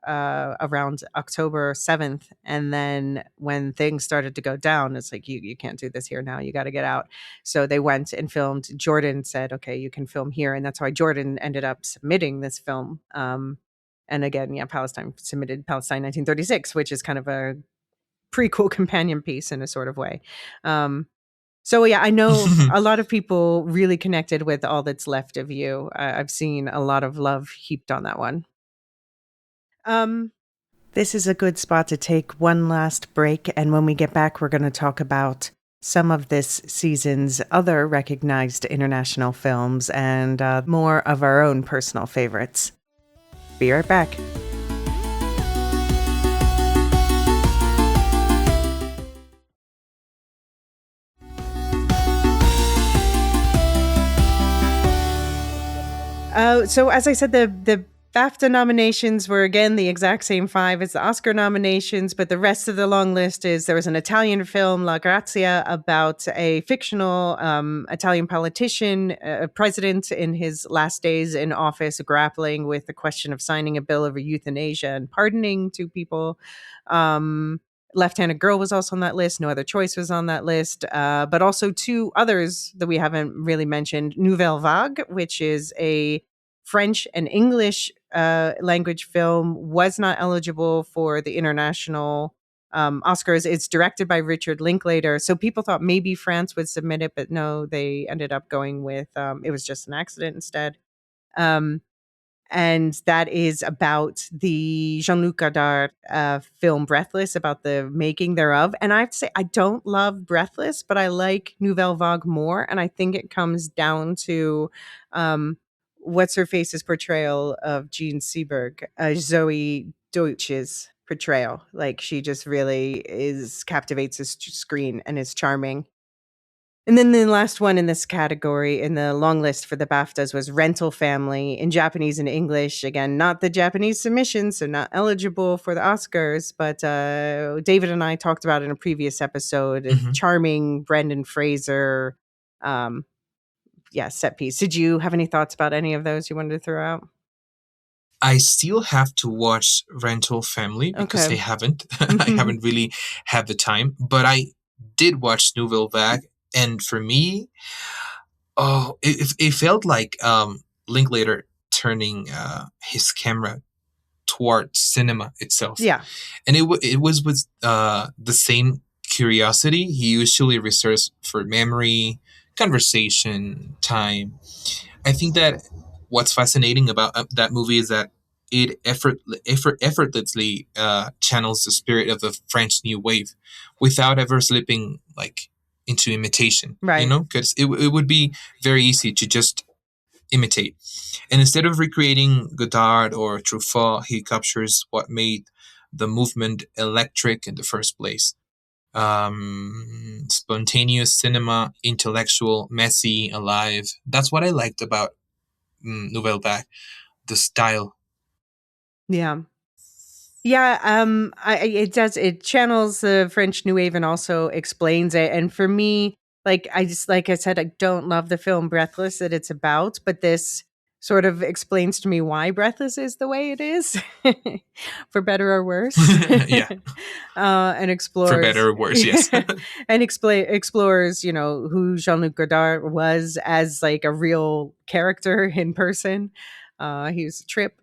S1: around October 7th. And then when things started to go down, it's like, you can't do this here now. You got to get out. So they went and filmed. Jordan said, okay, you can film here. And that's why Jordan ended up submitting this film. And again, yeah, Palestine submitted Palestine 1936, which is kind of a prequel companion piece in a sort of way. So yeah, I know a lot of people really connected with All That's Left of You. I've seen a lot of love heaped on that one. This is a good spot to take one last break, and when we get back, we're going to talk about some of this season's other recognized international films and more of our own personal favorites. Be right back. So as I said, the BAFTA nominations were again the exact same 5 as the Oscar nominations, but the rest of the long list is there was an Italian film, La Grazia, about a fictional Italian politician, a president in his last days in office, grappling with the question of signing a bill of euthanasia and pardoning 2 people. Left-Handed Girl was also on that list. No Other Choice was on that list, but also 2 others that we haven't really mentioned. Nouvelle Vague, which is a French and English language film, was not eligible for the international Oscars. It's directed by Richard Linklater. So people thought maybe France would submit it, but no, they ended up going with it was just an accident instead. Um, and that is about the Jean-Luc Godard film Breathless, about the making thereof. And I have to say, I don't love Breathless, but I like Nouvelle Vague more. And I think it comes down to what's her face's portrayal of Jean Seberg, Zoe Deutsch's portrayal. Like, she just really captivates the screen and is charming. And then the last one in this category in the long list for the BAFTAs was Rental Family, in Japanese and English. Again, not the Japanese submission, so not eligible for the Oscars. But David and I talked about in a previous episode, a charming Brendan Fraser, set piece. Did you have any thoughts about any of those you wanted to throw out?
S2: I still have to watch Rental Family because I haven't. I haven't really had the time, but I did watch Nouvelle Vague, and for me, it felt like Linklater turning his camera toward cinema itself.
S1: Yeah,
S2: and it was with the same curiosity he usually reserves for memory, conversation, time. I think that what's fascinating about that movie is that it effortlessly channels the spirit of the French New Wave without ever slipping like into imitation.
S1: right.
S2: You know, because it would be very easy to just imitate. And instead of recreating Godard or Truffaut, he captures what made the movement electric in the first place. Spontaneous cinema, intellectual, messy, alive. That's what I liked about Nouvelle Vague, the style.
S1: Yeah. Yeah, it channels the French New Wave and also explains it. And for me, like I said, I don't love the film Breathless that it's about, but this sort of explains to me why Breathless is the way it is, for better or worse.
S2: Yeah,
S1: And
S2: for
S1: explores,
S2: better or worse, yes.
S1: and explores, who Jean-Luc Godard was as like a real character in person. He was a trip,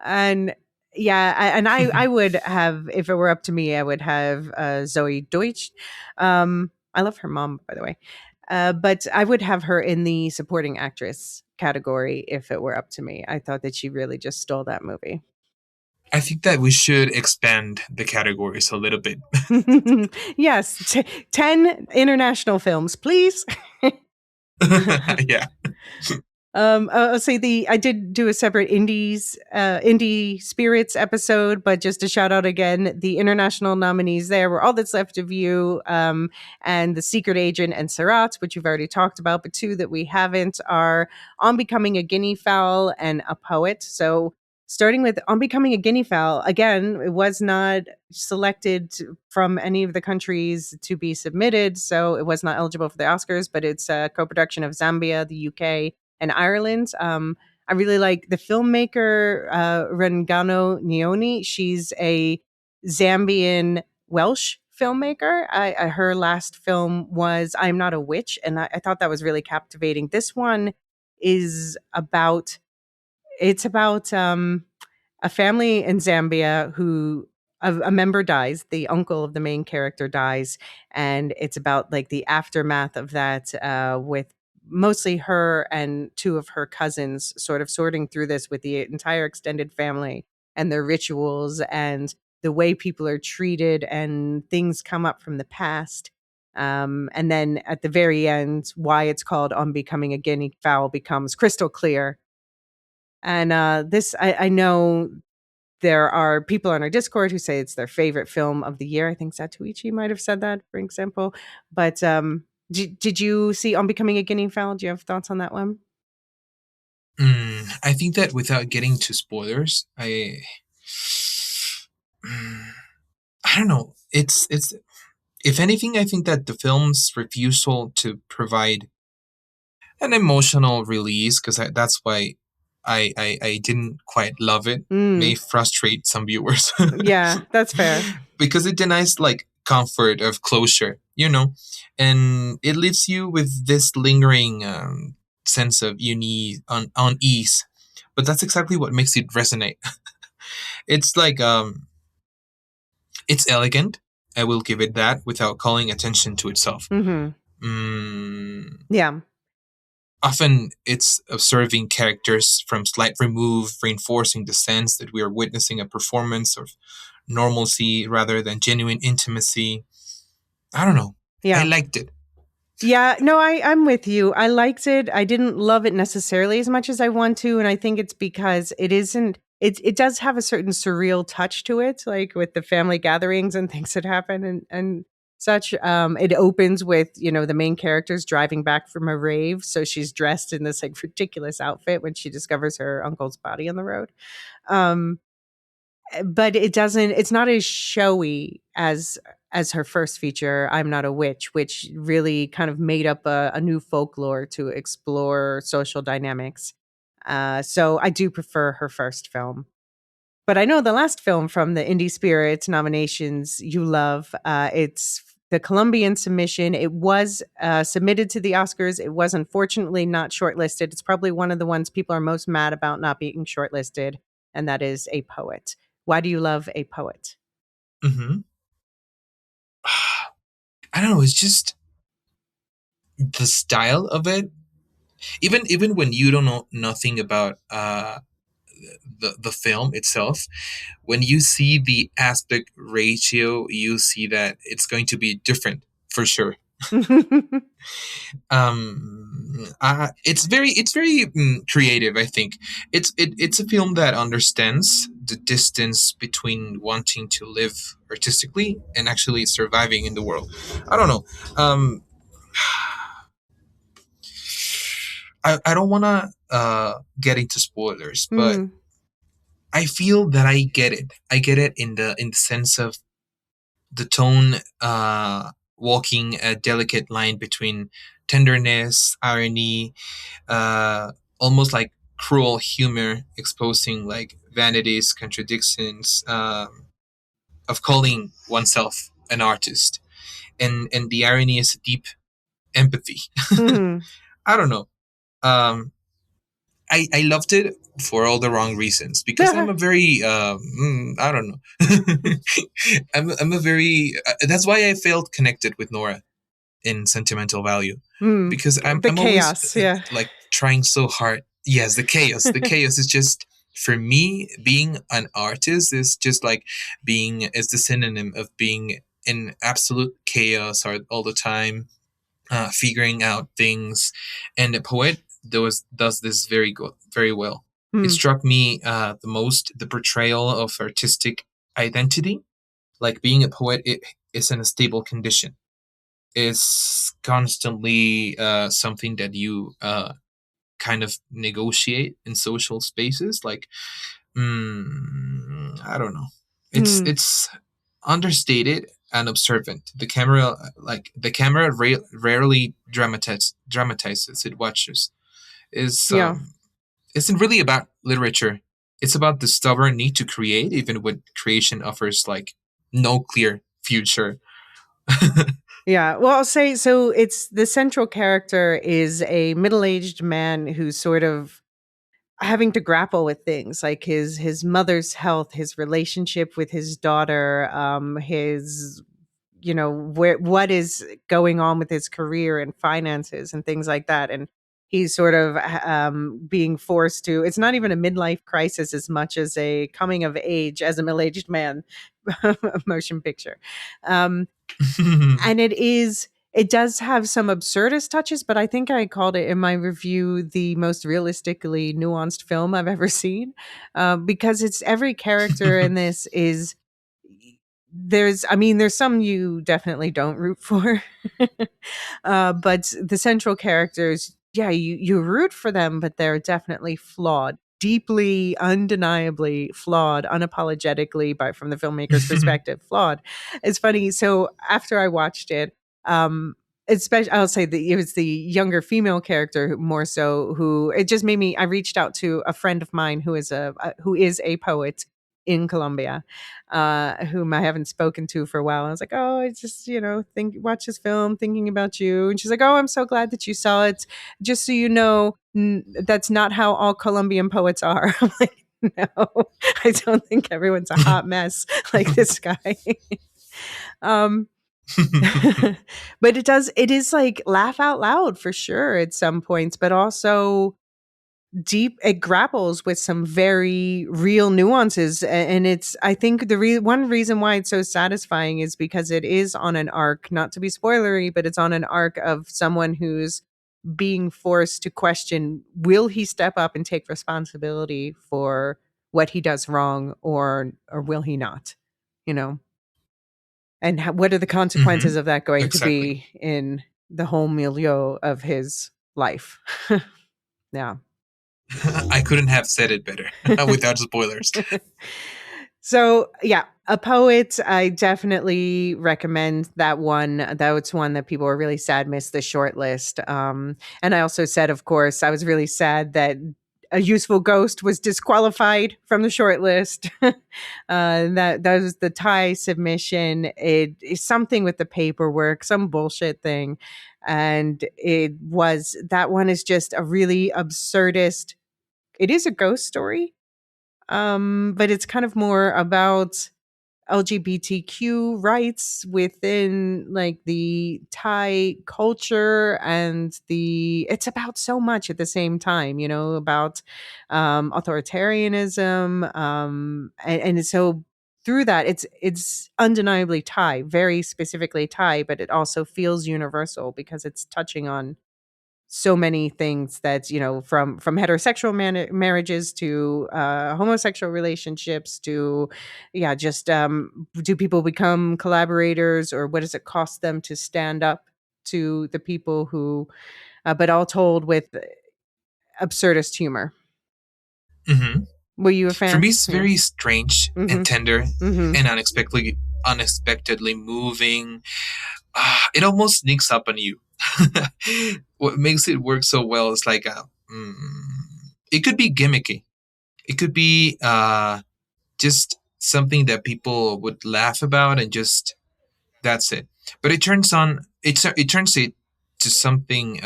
S1: and yeah, I would have, if it were up to me, I would have Zoe Deutsch. I love her mom, by the way. But I would have her in the supporting actress category if it were up to me. I thought that she really just stole that movie.
S2: I think that we should expand the categories a little bit.
S1: Yes, 10 international films, please.
S2: Yeah.
S1: I'll say I did do a separate indie spirits episode, but just to shout out again, the international nominees there were All That's Left of You, and The Secret Agent and Seurat, which you've already talked about, but two that we haven't are On Becoming a Guinea Fowl and A Poet. So starting with On Becoming a Guinea Fowl, again, it was not selected from any of the countries to be submitted, so it was not eligible for the Oscars, but it's a co-production of Zambia, the UK, and Ireland. I really like the filmmaker Rengano Nyoni. She's a Zambian Welsh filmmaker. Her last film was I'm Not a Witch, and I thought that was really captivating. This one is about a family in Zambia who a member dies, the uncle of the main character dies, and it's about like the aftermath of that, with mostly her and two of her cousins sort of sorting through this with the entire extended family and their rituals and the way people are treated and things come up from the past. And then at the very end, why it's called On Becoming a Guinea Fowl becomes crystal clear. And I know there are people on our Discord who say it's their favorite film of the year. I think Satuichi might have said that, for example. But did you see On Becoming a Guinea Fowl? Do you have thoughts on that one?
S2: I think that without getting to spoilers, I don't know. It's if anything, I think that the film's refusal to provide an emotional release, because that's why I didn't quite love it, may frustrate some viewers.
S1: Yeah, that's fair.
S2: Because it denies like comfort of closure, and it leaves you with this lingering sense of unease. But that's exactly what makes it resonate. It's like it's elegant. I will give it that without calling attention to itself.
S1: Yeah.
S2: Often it's observing characters from slight remove, reinforcing the sense that we are witnessing a performance of normalcy rather than genuine intimacy. I don't know.
S1: Yeah.
S2: I liked it.
S1: Yeah, no, I'm with you. I liked it. I didn't love it necessarily as much as I want to, and I think it's because it does have a certain surreal touch to it, like with the family gatherings and things that happen and such. It opens with, the main character's driving back from a rave, so she's dressed in this like ridiculous outfit when she discovers her uncle's body on the road. But it's not as showy as her first feature, I'm Not a Witch, which really kind of made up a new folklore to explore social dynamics. So I do prefer her first film. But I know the last film from the Indie Spirit nominations you love. It's the Colombian submission. It was submitted to the Oscars. It was unfortunately not shortlisted. It's probably one of the ones people are most mad about not being shortlisted, and that is A Poet. Why do you love A Poet?
S2: I don't know. It's just the style of it. Even when you don't know nothing about the film itself, when you see the aspect ratio, you see that it's going to be different for sure. It's very creative. I think it's a film that understands the distance between wanting to live artistically and actually surviving in the world. I don't know. I don't want to get into spoilers, but I feel that I get it. I get it in the sense of the tone, walking a delicate line between tenderness, irony, almost like cruel humor, exposing like vanities, contradictions, of calling oneself an artist, and the irony is deep empathy.
S1: Mm.
S2: I don't know. Um, I loved it for all the wrong reasons because I'm a very I don't know. I'm a very that's why I felt connected with Nora in sentimental value, because
S1: The
S2: I'm always
S1: chaos, yeah.
S2: like trying so hard. Yes, the chaos. The chaos is just, for me, being an artist is just like being, is the synonym of being in absolute chaos all the time, figuring out things. And a poet does this very well. It
S1: Mm.
S2: struck me the most the portrayal of artistic identity. Like being a poet, it is in a stable condition. It's constantly something that you kind of negotiate in social spaces. Like, I don't know.
S1: Mm.
S2: It's understated and observant. The camera rarely dramatizes it watches. Is
S1: Yeah.
S2: Isn't really about literature. It's about the stubborn need to create, even when creation offers like no clear future.
S1: Yeah. Well, I'll say so. It's the central character is a middle-aged man who's sort of having to grapple with things like his mother's health, his relationship with his daughter, his what is going on with his career and finances and things like that, and he's sort of being forced to. It's not even a midlife crisis as much as a coming of age as a middle-aged man motion picture. Um, and it does have some absurdist touches, but I think I called it in my review the most realistically nuanced film I've ever seen, because it's every character in this is there's some you definitely don't root for, but the central characters, yeah, you root for them, but they're definitely flawed, deeply, undeniably flawed, unapologetically, by from the filmmaker's perspective, flawed. It's funny. So after I watched it, especially I'll say that it was the younger female character more so who it just made me. I reached out to a friend of mine who is a poet in Colombia, whom I haven't spoken to for a while. I was like, oh, I just, watch this film thinking about you. And she's like, oh, I'm so glad that you saw it. Just so you know, that's not how all Colombian poets are. I'm like, no, I don't think everyone's a hot mess like this guy. um, but it is like laugh out loud for sure at some points, but also it grapples with some very real nuances, and it's I think one reason why it's so satisfying is because it is on an arc, not to be spoilery, but it's on an arc of someone who's being forced to question, will he step up and take responsibility for what he does wrong, or will he not, you know and what are the consequences of that going to
S2: Exactly.
S1: be in the whole milieu of his life. Yeah.
S2: I couldn't have said it better without spoilers.
S1: So yeah, a poet. I definitely recommend that one. That's one that people are really sad missed the shortlist. And I also said, of course, I was really sad that A Useful Ghost was disqualified from the shortlist. That was the tie submission. It is something with the paperwork, some bullshit thing, and that one is just a really absurdist. It is a ghost story, but it's kind of more about LGBTQ rights within like the Thai culture, and it's about so much at the same time, about authoritarianism, and so through that it's undeniably Thai, very specifically Thai, but it also feels universal because it's touching on so many things that from heterosexual marriages to homosexual relationships to just do people become collaborators, or what does it cost them to stand up to the people who but all told with absurdist humor.
S2: Hmm.
S1: Were you a
S2: For
S1: fan?
S2: me, it's
S1: Yeah.
S2: very strange and
S1: Mm-hmm.
S2: tender
S1: Mm-hmm.
S2: and unexpectedly moving. It almost sneaks up on you. What makes it work so well is like it could be gimmicky. It could be just something that people would laugh about and just that's it. But it turns it to something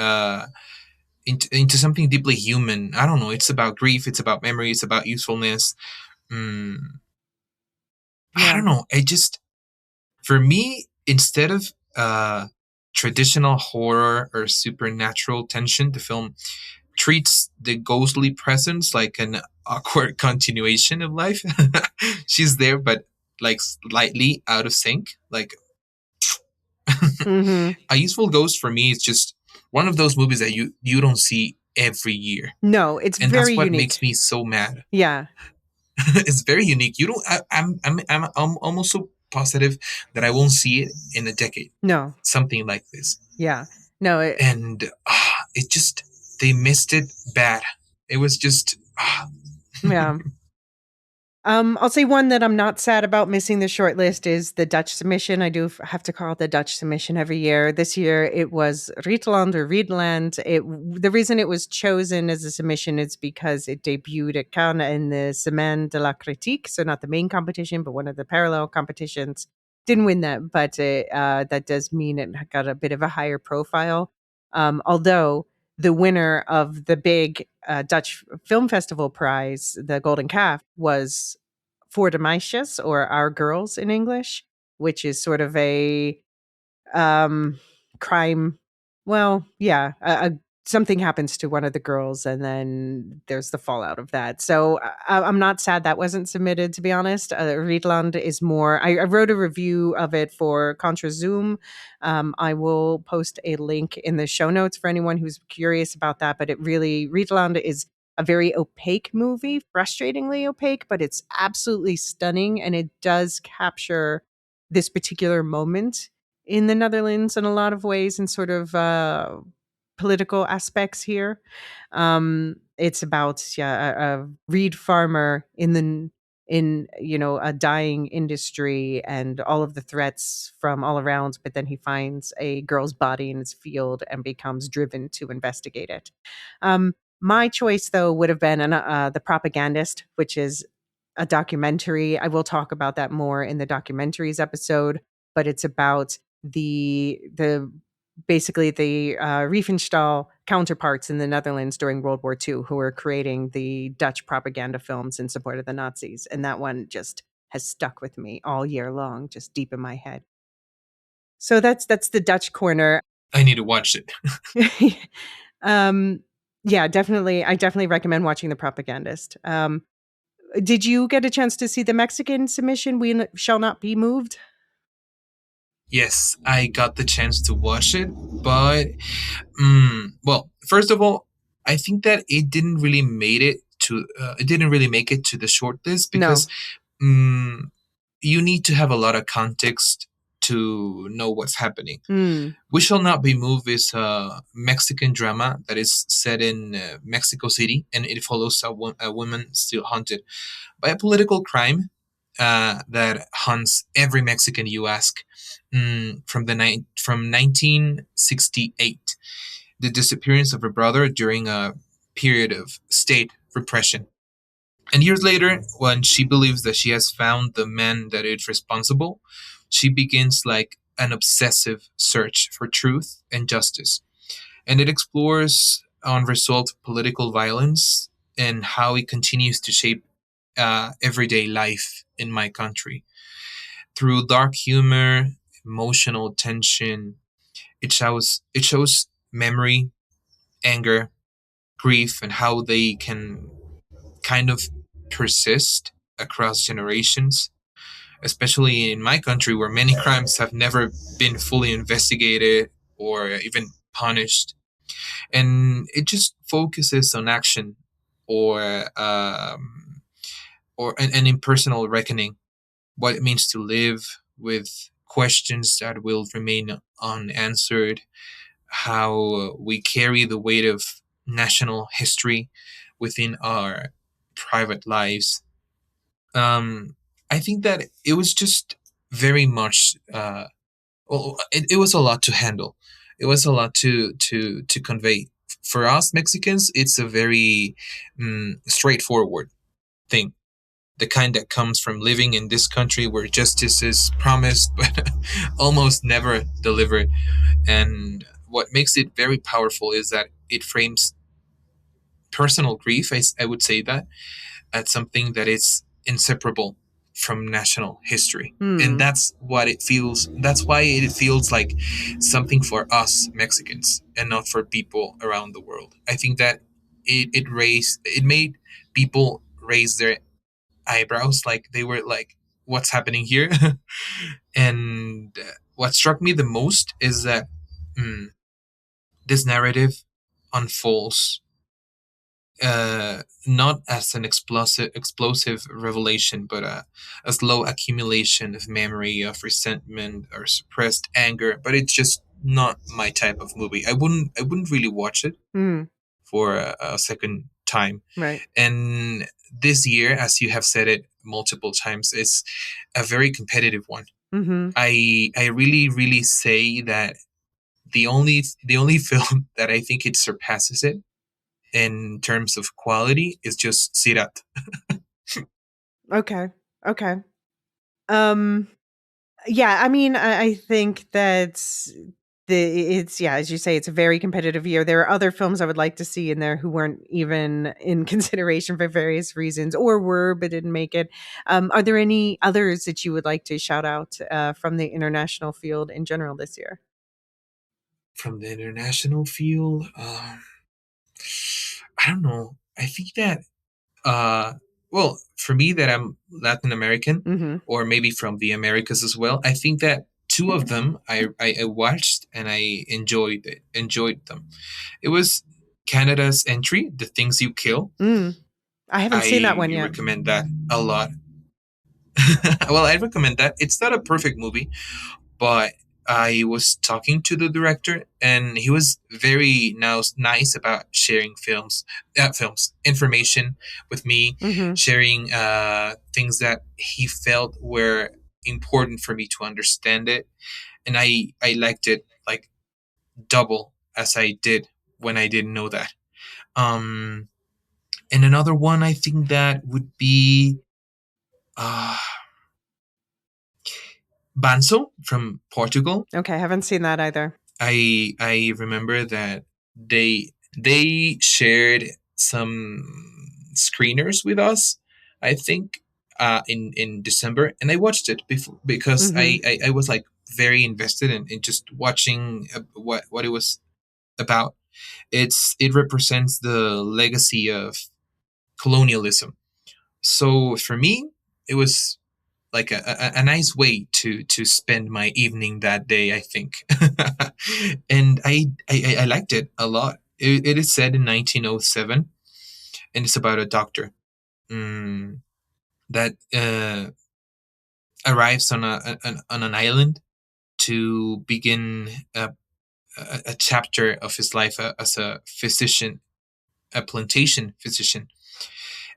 S2: into something deeply human. I don't know. It's about grief. It's about memory. It's about usefulness. Mm, I
S1: Yeah.
S2: don't know. It just for me instead of traditional horror or supernatural tension, the film treats the ghostly presence like an awkward continuation of life. She's there, but like slightly out of sync. Like
S1: Mm-hmm.
S2: A Useful Ghost for me is just one of those movies that you don't see every year,
S1: No, it's
S2: and
S1: very
S2: that's what makes
S1: unique.
S2: me so mad.
S1: Yeah.
S2: It's very unique. You don't. I'm almost so positive that I won't see it in a decade.
S1: No.
S2: Something like this,
S1: Yeah. No.
S2: and it just they missed it bad. It was just
S1: Yeah. I'll say one that I'm not sad about missing the short list is the Dutch submission. I do have to call it the Dutch submission every year. This year it was Rietland or Riedland. The reason it was chosen as a submission is because it debuted at Cannes in the Semaine de la Critique, so not the main competition, but one of the parallel competitions. Didn't win that, but that does mean it got a bit of a higher profile. Although the winner of the big Dutch Film Festival prize, the Golden Calf, was For de Meisjes, or Our Girls in English, which is sort of a crime. Well, yeah, something happens to one of the girls, and then there's the fallout of that. So I'm not sad that wasn't submitted, to be honest. Riedland is more. I wrote a review of it for Contra Zoom. I will post a link in the show notes for anyone who's curious about that. But Riedland is a very opaque movie, frustratingly opaque, but it's absolutely stunning, and it does capture this particular moment in the Netherlands in a lot of ways, and sort of political aspects here. It's about a reed farmer in a dying industry and all of the threats from all around, but then he finds a girl's body in his field and becomes driven to investigate it. My choice, though, would have been The Propagandist, which is a documentary. I will talk about that more in the documentaries episode, but it's about the basically the Riefenstahl counterparts in the Netherlands during World War II, who were creating the Dutch propaganda films in support of the Nazis. And that one just has stuck with me all year long, just deep in my head. So that's the Dutch corner.
S2: I need to watch it.
S1: um, yeah, definitely. I definitely recommend watching The Propagandist. Did you get a chance to see the Mexican submission, We Shall Not Be Moved?
S2: Yes, I got the chance to watch it, but well, first of all, I think that it didn't really make it to the shortlist because
S1: No.
S2: um, you need to have a lot of context to know what's happening.
S1: Mm.
S2: We Shall Not Be Moved is a Mexican drama that is set in Mexico City, and it follows a woman still haunted by a political crime that haunts every Mexican you ask. From 1968, the disappearance of her brother during a period of state repression. And years later, when she believes that she has found the man that is responsible, she begins like an obsessive search for truth and justice. And it explores unresolved political violence and how it continues to shape everyday life in my country. Through dark humor, emotional tension, it shows memory, anger, grief, and how they can kind of persist across generations, especially in my country where many crimes have never been fully investigated or even punished. And it just focuses on action or an impersonal reckoning, what it means to live with questions that will remain unanswered, how we carry the weight of national history within our private lives. I think that it was just very much. Well, it was a lot to handle. It was a lot to convey for us Mexicans, it's a very straightforward thing. The kind that comes from living in this country where justice is promised but almost never delivered. And what makes it very powerful is that it frames personal grief, I would say that, as something that is inseparable from national history. And that's what it feels. That's why it feels like something for us Mexicans and not for people around the world. I think that it made people raise their eyebrows, like they were like, what's happening here? And what struck me the most is that mm, this narrative unfolds not as an explosive revelation, but a slow accumulation of memory, of resentment or suppressed anger. But it's just not my type of movie. I wouldn't really watch it for a second time.
S1: Right.
S2: And this year, as you have said it multiple times, is a very competitive one. I really really say that the only film that I think it surpasses it in terms of quality is just Sirat.
S1: Okay. Um yeah, I mean, I think that it's, yeah, as you say, it's a very competitive year. There are other films I would like to see in there who weren't even in consideration for various reasons, or were but didn't make it. Are there any others that you would like to shout out from the international field in general this year?
S2: From the international field, I don't know. I think that well, for me that I'm Latin American, or maybe from the Americas as well, I think that two of them I watched and I enjoyed them. It was Canada's entry, The Things You Kill.
S1: I haven't seen that one
S2: I
S1: yet.
S2: recommend that a lot. Well, I recommend that. It's not a perfect movie, but I was talking to the director, and he was very nice about sharing information with me, sharing things that he felt were important for me to understand it, and I liked it like double as I did when I didn't know that. Um, and another one I think that would be uh, Banso from Portugal.
S1: Okay, I haven't seen that either.
S2: I remember that they shared some screeners with us, I think, in December, and I watched it before because I was like very invested in just watching what it was about. It represents the legacy of colonialism. So for me, it was like a nice way to spend my evening that day, I think. And I liked it a lot. It is set in 1907, and it's about a doctor that arrives on an island to begin a chapter of his life as a physician, a plantation physician.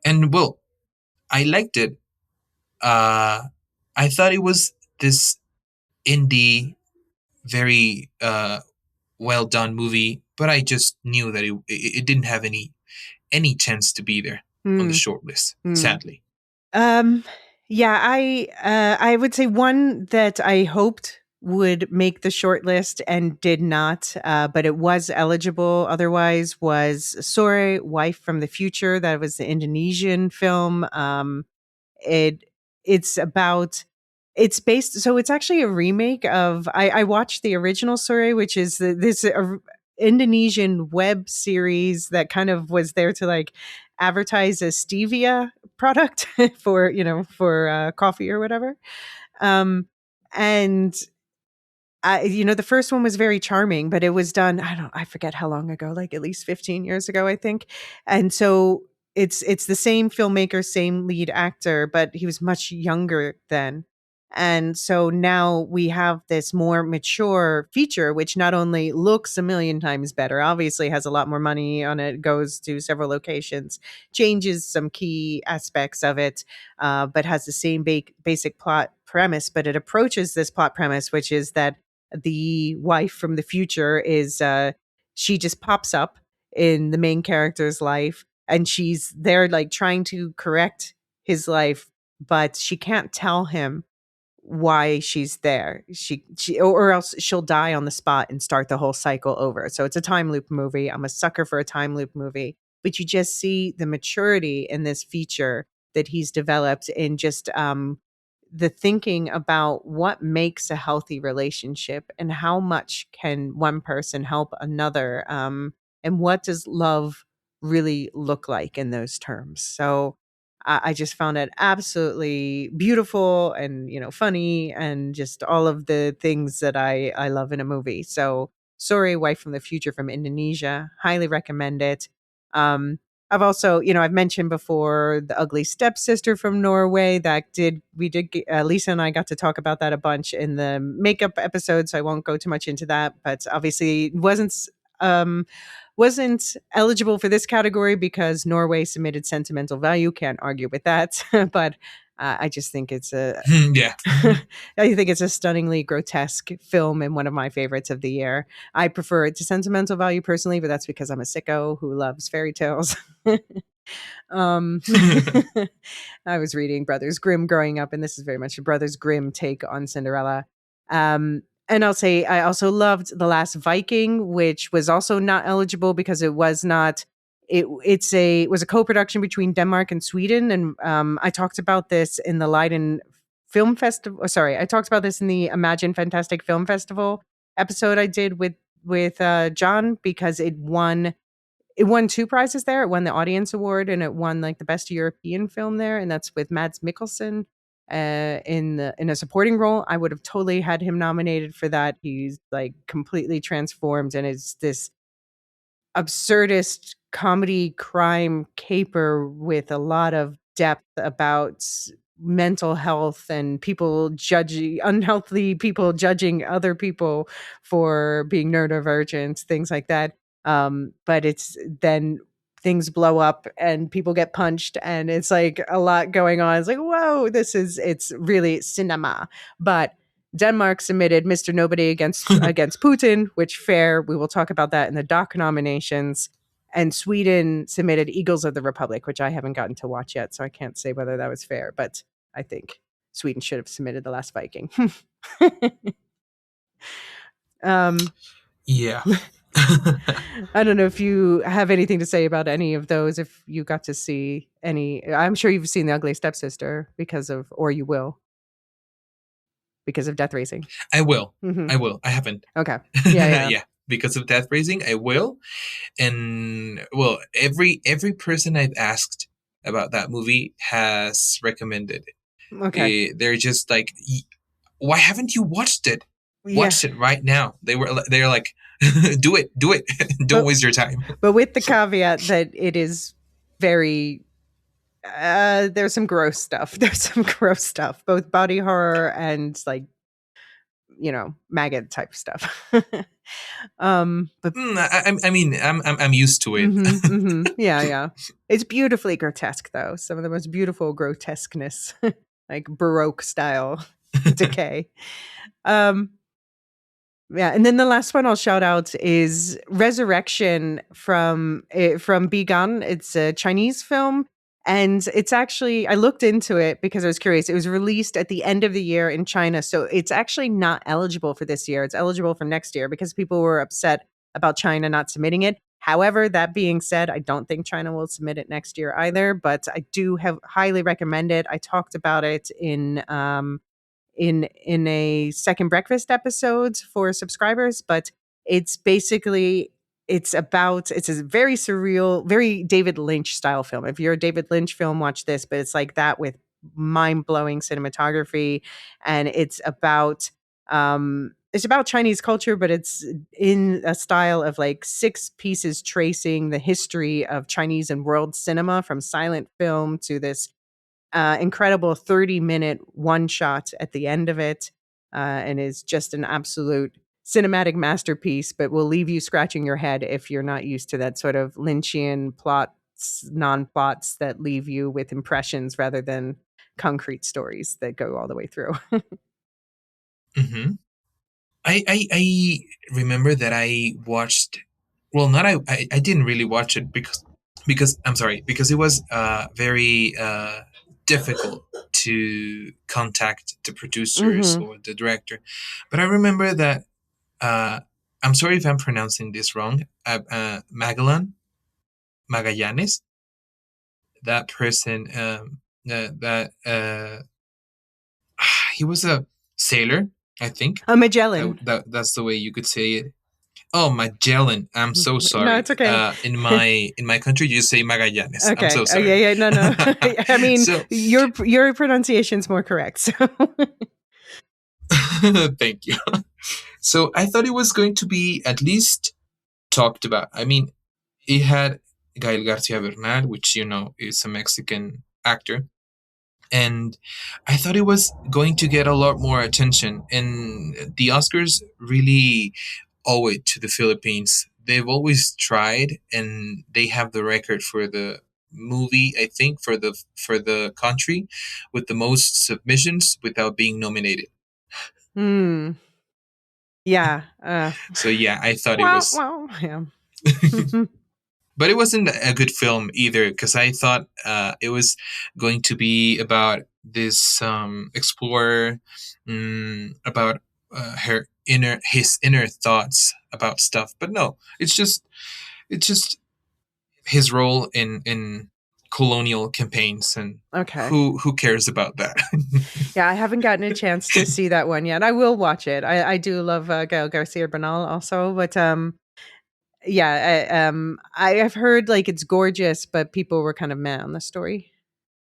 S2: And well, I liked it. I thought it was this indie, very well done movie, but I just knew that it didn't have any chance to be there on the shortlist, sadly.
S1: Um, yeah, I would say one that I hoped would make the short list and did not, but it was eligible otherwise, was Sore, Wife from the Future. That was the Indonesian film. It it's about it's based, so it's actually a remake of, I watched the original Sore, which is this Indonesian web series that kind of was there to like advertise a stevia product for, for coffee or whatever. And the first one was very charming, but it was done, I forget how long ago, like at least 15 years ago, I think. And so it's the same filmmaker, same lead actor, but he was much younger then. And so now we have this more mature feature, which not only looks a million times better, obviously has a lot more money on it, goes to several locations, changes some key aspects of it, but has the same basic plot premise. But it approaches this plot premise, which is that the wife from the future is she just pops up in the main character's life, and she's there like trying to correct his life, but she can't tell him why she's there. She or else she'll die on the spot and start the whole cycle over. So it's a time loop movie. I'm a sucker for a time loop movie. But you just see the maturity in this feature that he's developed in just the thinking about what makes a healthy relationship and how much can one person help another, and what does love really look like in those terms. So I just found it absolutely beautiful and, funny and just all of the things that I love in a movie. So, sorry, Wife from the Future from Indonesia. Highly recommend it. Um, I've also, I've mentioned before The Ugly Stepsister from Norway. Lisa and I got to talk about that a bunch in the makeup episode, so I won't go too much into that. But obviously, um, wasn't eligible for this category because Norway submitted sentimental value. Can't argue with that. But I just think it's
S2: Yeah.
S1: I think it's a stunningly grotesque film and one of my favorites of the year. I prefer it to sentimental value personally, but that's because I'm a sicko who loves fairy tales. um, I was reading Brothers Grimm growing up, and this is very much a Brothers Grimm take on Cinderella. And I'll say I also loved The Last Viking, which was also not eligible because it was not. It was a co-production between Denmark and Sweden, and I talked about this in the Leiden Film Festival. Sorry, I talked about this in the Imagine Fantastic Film Festival episode I did with John, because it won two prizes there. It won the audience award and it won like the best European film there, and that's with Mads Mikkelsen in a supporting role. I would have totally had him nominated for that. He's like completely transformed and is this absurdist comedy crime caper with a lot of depth about mental health and people judging unhealthy people judging other people for being neurodivergent, things like that. But it's then things blow up and people get punched and it's like a lot going on. It's like, whoa, it's really cinema. But Denmark submitted Mr. Nobody against Putin, which fair. We will talk about that in the doc nominations. And Sweden submitted Eagles of the Republic, which I haven't gotten to watch yet, so I can't say whether that was fair. But I think Sweden should have submitted The Last Viking.
S2: Yeah.
S1: I don't know if you have anything to say about any of those. If you got to see any, I'm sure you've seen The Ugly Stepsister or you will, because of Death Racing.
S2: I will.
S1: Mhm.
S2: I will. I haven't.
S1: Okay. Yeah.
S2: Yeah. Because of Death Racing, I will. And well, every person I've asked about that movie has recommended it.
S1: Okay.
S2: They're just like, why haven't you watched it?
S1: Yeah.
S2: Watch it right now. They're like, do it. Don't waste your time.
S1: But with the caveat that it is very there's some gross stuff. There's some gross stuff, both body horror and like, maggot type stuff. But
S2: I mean, I'm used to it.
S1: Yeah. It's beautifully grotesque, though. Some of the most beautiful grotesqueness, like Baroque style decay. Yeah, and then the last one I'll shout out is Resurrection from Bigan. It's a Chinese film, and it's actually, I looked into it because I was curious. It was released at the end of the year in China, so it's actually not eligible for this year. It's eligible for next year because people were upset about China not submitting it. However, that being said, I don't think China will submit it next year either, but I do highly recommend it. I talked about it in a second breakfast episodes for subscribers, but it's basically it's a very surreal, very David Lynch style film. If you're a David Lynch film, watch this, but it's like that with mind-blowing cinematography, and it's about Chinese culture, but it's in a style of like 6 pieces tracing the history of Chinese and world cinema from silent film to this incredible 30-minute one shot at the end of it, and is just an absolute cinematic masterpiece, but will leave you scratching your head if you're not used to that sort of Lynchian non-plots that leave you with impressions rather than concrete stories that go all the way through.
S2: Mm-hmm. I remember that I watched well, not I didn't really watch it because I'm sorry, because it was very difficult to contact the producers
S1: Mm-hmm.
S2: or the director. But I remember that uh, I'm sorry if I'm pronouncing this wrong. Magallanes, that person, that he was a sailor, I think.
S1: A Magellan.
S2: That's the way you could say it. Oh, Magellan. I'm so
S1: No,
S2: sorry.
S1: it's okay.
S2: In my country, you say Magallanes. I'm
S1: Okay.
S2: so
S1: Yeah,
S2: sorry.
S1: yeah. No, no. I mean,
S2: So,
S1: your pronunciation's more correct. So.
S2: thank you. So I thought it was going to be at least talked about. I mean, it had Gael Garcia Bernal, which is a Mexican actor, and I thought it was going to get a lot more attention. And the Oscars really owe it to the Philippines. They've always tried, and they have the record for the movie, I think, for the country with the most submissions without being nominated.
S1: Hmm. Yeah.
S2: So yeah, I thought it
S1: Wow.
S2: was.
S1: Wow. Yeah.
S2: But it wasn't a good film either, because I thought it was going to be about this explorer, about his inner thoughts about stuff. But no, it's just his role in colonial campaigns, and
S1: Okay.
S2: who cares about that?
S1: Yeah, I haven't gotten a chance to see that one yet. I will watch it. I do love Gael Garcia Bernal also, but yeah, I have heard like it's gorgeous, but people were kind of mad on the story,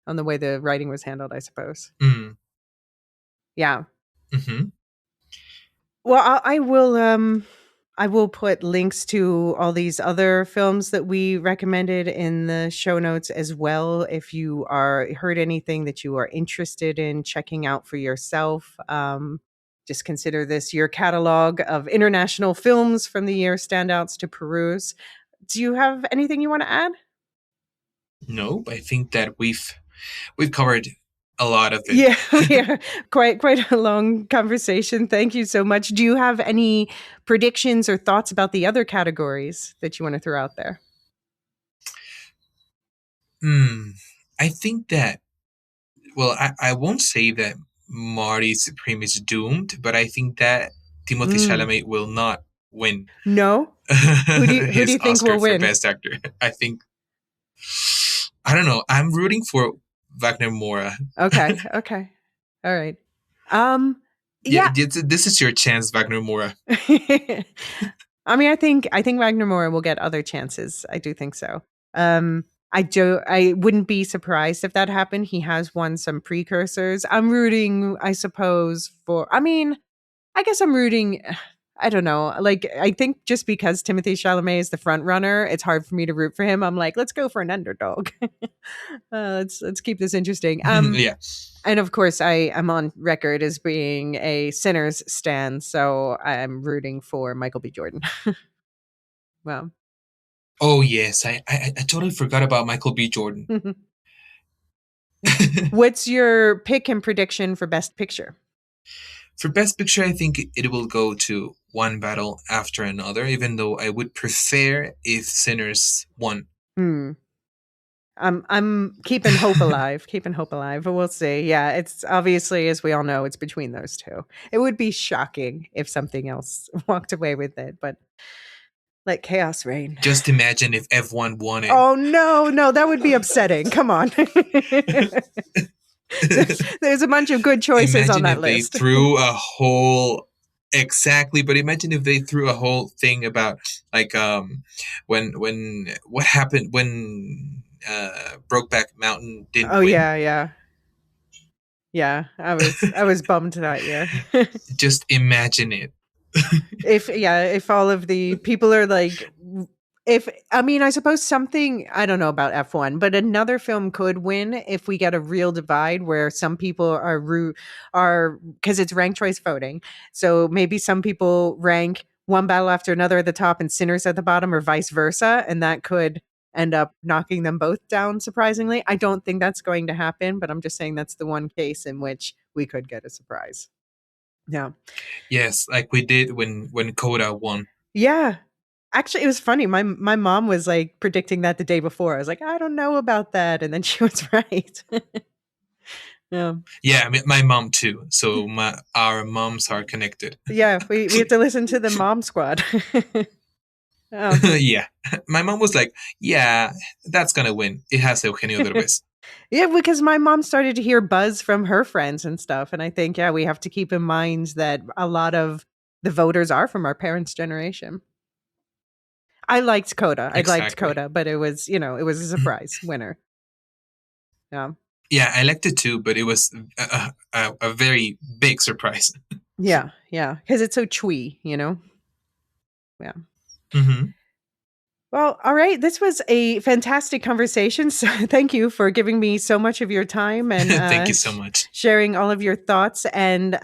S1: on the way the writing was handled, I suppose.
S2: Mm,
S1: Yeah.
S2: hmm.
S1: Well, I will put links to all these other films that we recommended in the show notes as well. If you are heard anything that you are interested in checking out for yourself, just consider this your catalog of international films from the year standouts to peruse. Do you have anything you want to add?
S2: No, I think that we've covered a lot of it.
S1: Yeah, yeah, quite a long conversation. Thank you so much. Do you have any predictions or thoughts about the other categories that you want to throw out there?
S2: Hmm. I think that, well, I won't say that Marty Supreme is doomed, but I think that Timothy
S1: Mm.
S2: Chalamet will not win
S1: No? Who do
S2: his
S1: you think will
S2: Oscar for
S1: win?
S2: Best Actor. I think, I don't know. I'm rooting for Wagner Moura.
S1: Okay, okay. All right. Um
S2: Yeah,
S1: yeah.
S2: this is your chance, Wagner Moura.
S1: I mean, I think Wagner Moore will get other chances. I do think so. Um, I wouldn't be surprised if that happened. He has won some precursors. I'm rooting, I suppose, for. I mean, I guess I'm rooting. I don't know. Like, I think just because Timothy Chalamet is the front runner, it's hard for me to root for him. I'm like, let's go for an underdog. Let's keep this interesting.
S2: Yeah.
S1: And of course, I am on record as being a Sinners stan, so I'm rooting for Michael B. Jordan. Well,
S2: Oh yes, I totally forgot about Michael B. Jordan.
S1: what's your pick and prediction for Best Picture?
S2: For Best Picture, I think it will go to one battle after another, even though I would prefer if Sinners won.
S1: Hmm. I'm keeping hope alive, keeping hope alive, but we'll see. Yeah, it's obviously, as we all know, it's between those two. It would be shocking if something else walked away with it, but let chaos reign.
S2: Just imagine if F1 won it.
S1: Oh no, no, that would be upsetting. Come on. There's a bunch of good choices on
S2: Imagine
S1: that
S2: if they
S1: list.
S2: threw a whole exactly, but imagine if they threw a whole thing about, like, when what happened when Brokeback Mountain didn't
S1: Oh
S2: win.
S1: yeah, yeah. Yeah, I was bummed that year.
S2: Just imagine it.
S1: If all of the people are like, if I mean, I suppose something, I don't know about F1, but another film could win if we get a real divide where some people are because it's ranked choice voting. So maybe some people rank one battle after another at the top and Sinners at the bottom, or vice versa, and that could end up knocking them both down surprisingly. I don't think that's going to happen, but I'm just saying that's the one case in which we could get a surprise. Yeah.
S2: Yes, like we did when Coda won.
S1: Yeah. Actually, it was funny. My mom was like predicting that the day before. I was like, I don't know about that, and then she was right. Yeah,
S2: Yeah, I mean, my mom too. So our moms are connected.
S1: yeah. We have to listen to the mom squad. Oh.
S2: Yeah, my mom was like, "Yeah, that's gonna win. It has Eugenio Derbez."
S1: Yeah, because my mom started to hear buzz from her friends and stuff, and I think we have to keep in mind that a lot of the voters are from our parents' generation. I liked Coda. I liked
S2: Exactly.
S1: Coda, but it was, it was a surprise winner. Yeah.
S2: Yeah, I liked it too, but it was a very big surprise.
S1: Yeah. Yeah. Because it's so twee. Yeah.
S2: Hmm.
S1: Well, all right. This was a fantastic conversation. So thank you for giving me so much of your time and
S2: Thank you so much.
S1: sharing all of your thoughts. And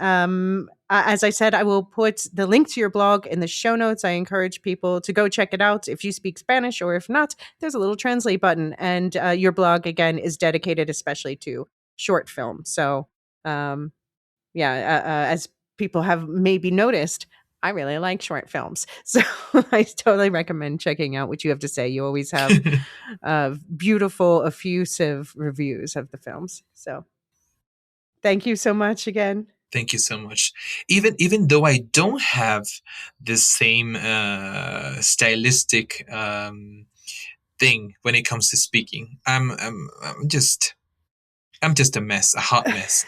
S1: as I said, I will put the link to your blog in the show notes. I encourage people to go check it out. If you speak Spanish, or if not, there's a little translate button. And your blog, again, is dedicated especially to short film. So, as people have maybe noticed, I really like short films. So I totally recommend checking out what you have to say. You always have beautiful, effusive reviews of the films. So thank you so much again.
S2: Thank you so much. Even though I don't have the same stylistic thing when it comes to speaking, I'm just a mess, a hot mess.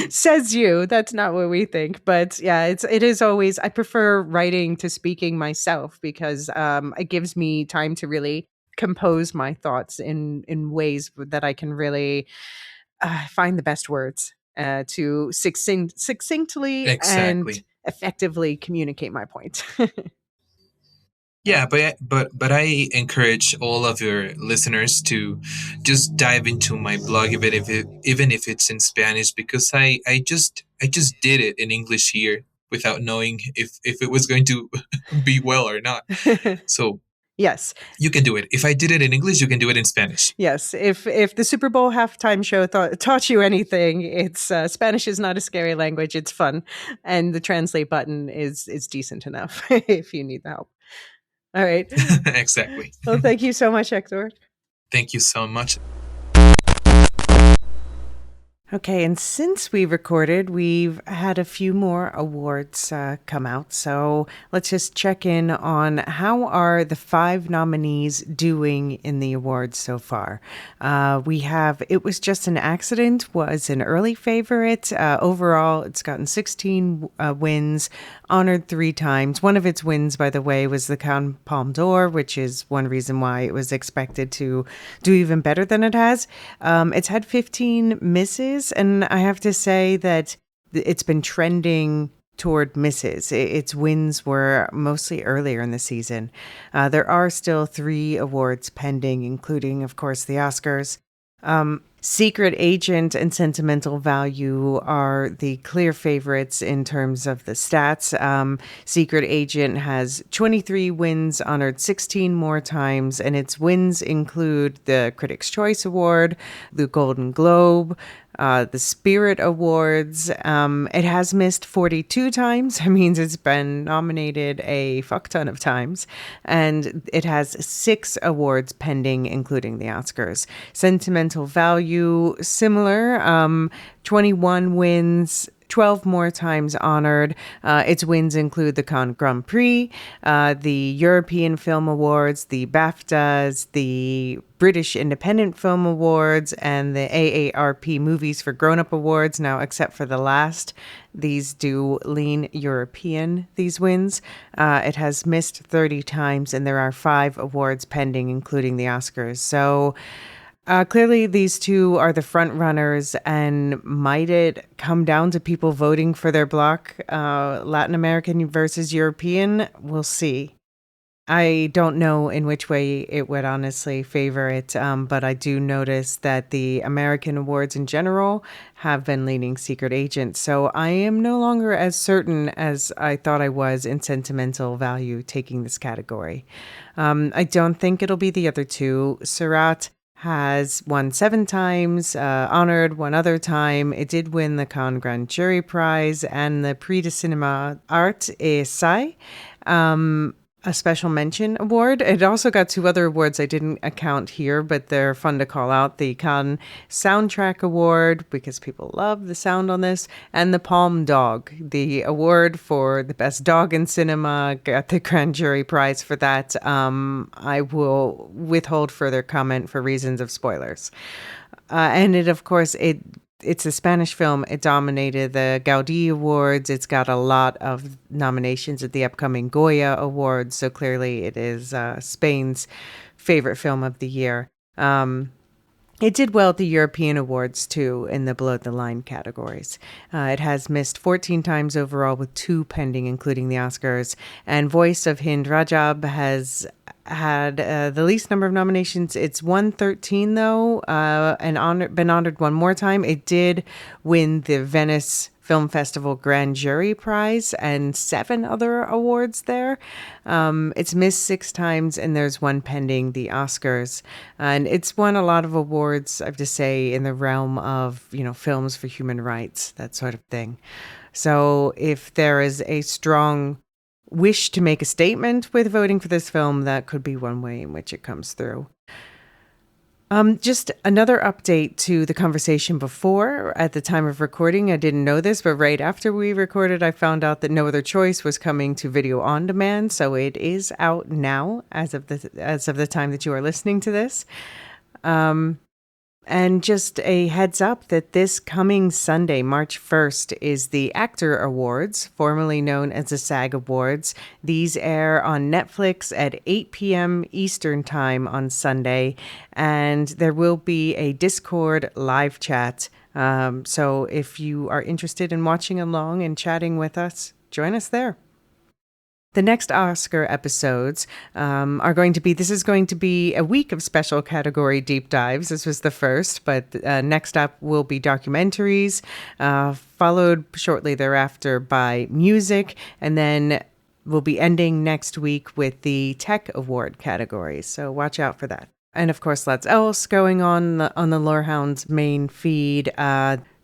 S1: Says you. That's not what we think. But yeah, it is always, I prefer writing to speaking myself because it gives me time to really compose my thoughts in ways that I can really find the best words to succinctly and
S2: Exactly.
S1: effectively communicate my point.
S2: Yeah, but I encourage all of your listeners to just dive into my blog, even if it's in Spanish, because I just did it in English here without knowing if it was going to be well or not. So
S1: Yes.
S2: you can do it. If I did it in English, you can do it in Spanish.
S1: Yes, if the Super Bowl halftime show taught you anything, it's Spanish is not a scary language. It's fun, and the translate button is decent enough if you need the help. All right.
S2: Exactly.
S1: Well, thank you so much, Hector.
S2: Thank you so much.
S1: Okay, and since we recorded, we've had a few more awards come out. So let's just check in on how are the 5 nominees doing in the awards so far. We have It Was Just an Accident was an early favorite. Overall, it's gotten 16 wins, honored 3 times. One of its wins, by the way, was the Cannes Palme d'Or, which is one reason why it was expected to do even better than it has. It's had 15 misses. And I have to say that it's been trending toward misses. Its wins were mostly earlier in the season. There are still 3 awards pending, including, of course, the Oscars. Secret Agent and Sentimental Value are the clear favorites in terms of the stats. Secret Agent has 23 wins, honored 16 more times, and its wins include the Critics' Choice Award, the Golden Globe, the Spirit Awards. It has missed 42 times. That means it's been nominated a fuck ton of times. And it has 6 awards pending, including the Oscars. Sentimental Value, similar, 21 wins, 12 more times honored. Its wins include the Cannes Grand Prix, the European Film Awards, the BAFTAs, the British Independent Film Awards, and the AARP Movies for Grown-Up Awards. Now, except for the last, these do lean European, these wins. It has missed 30 times, and there are 5 awards pending, including the Oscars. So clearly, these 2 are the front runners, and might it come down to people voting for their block, Latin American versus European? We'll see. I don't know in which way it would honestly favor it, but I do notice that the American awards in general have been leaning Secret Agent, so I am no longer as certain as I thought I was in Sentimental Value taking this category. I don't think it'll be the other 2. Surat has won 7 times, honored 1 other time. It did win the Cannes Grand Jury Prize and the Prix de Cinéma Art et Essai. a special mention award. It also got 2 other awards I didn't account here, but they're fun to call out. The Cannes Soundtrack Award, because people love the sound on this, and the Palm Dog, the award for the best dog in cinema, got the grand jury prize for that. I will withhold further comment for reasons of spoilers. And it, of course, it's a Spanish film. It dominated the Gaudí Awards. It's got a lot of nominations at the upcoming Goya Awards. So clearly it is Spain's favorite film of the year. It did well at the European Awards, too, in the below-the-line categories. It has missed 14 times overall, with 2 pending, including the Oscars. And Voice of Hind Rajab has had the least number of nominations. It's won 13, though, and been honored one more time. It did win the Venice Film Festival Grand Jury Prize and 7 other awards there. It's missed 6 times, and there's 1 pending, the Oscars. And it's won a lot of awards, I have to say, in the realm of, films for human rights, that sort of thing. So if there is a strong wish to make a statement with voting for this film, that could be one way in which it comes through. Just another update to the conversation before. At the time of recording, I didn't know this, but right after we recorded, I found out that No Other Choice was coming to video on demand. So it is out now as of the time that you are listening to this. And just a heads up that this coming Sunday, March 1st, is the Actor Awards, formerly known as the SAG Awards. These air on Netflix at 8 p.m. Eastern Time on Sunday, and there will be a Discord live chat. So if you are interested in watching along and chatting with us, join us there. The next Oscar episodes are going to be, this is going to be a week of special category deep dives. This was the first, but next up will be documentaries, followed shortly thereafter by music, and then we'll be ending next week with the tech award categories. So watch out for that. And of course, lots else going on the Lorehounds main feed.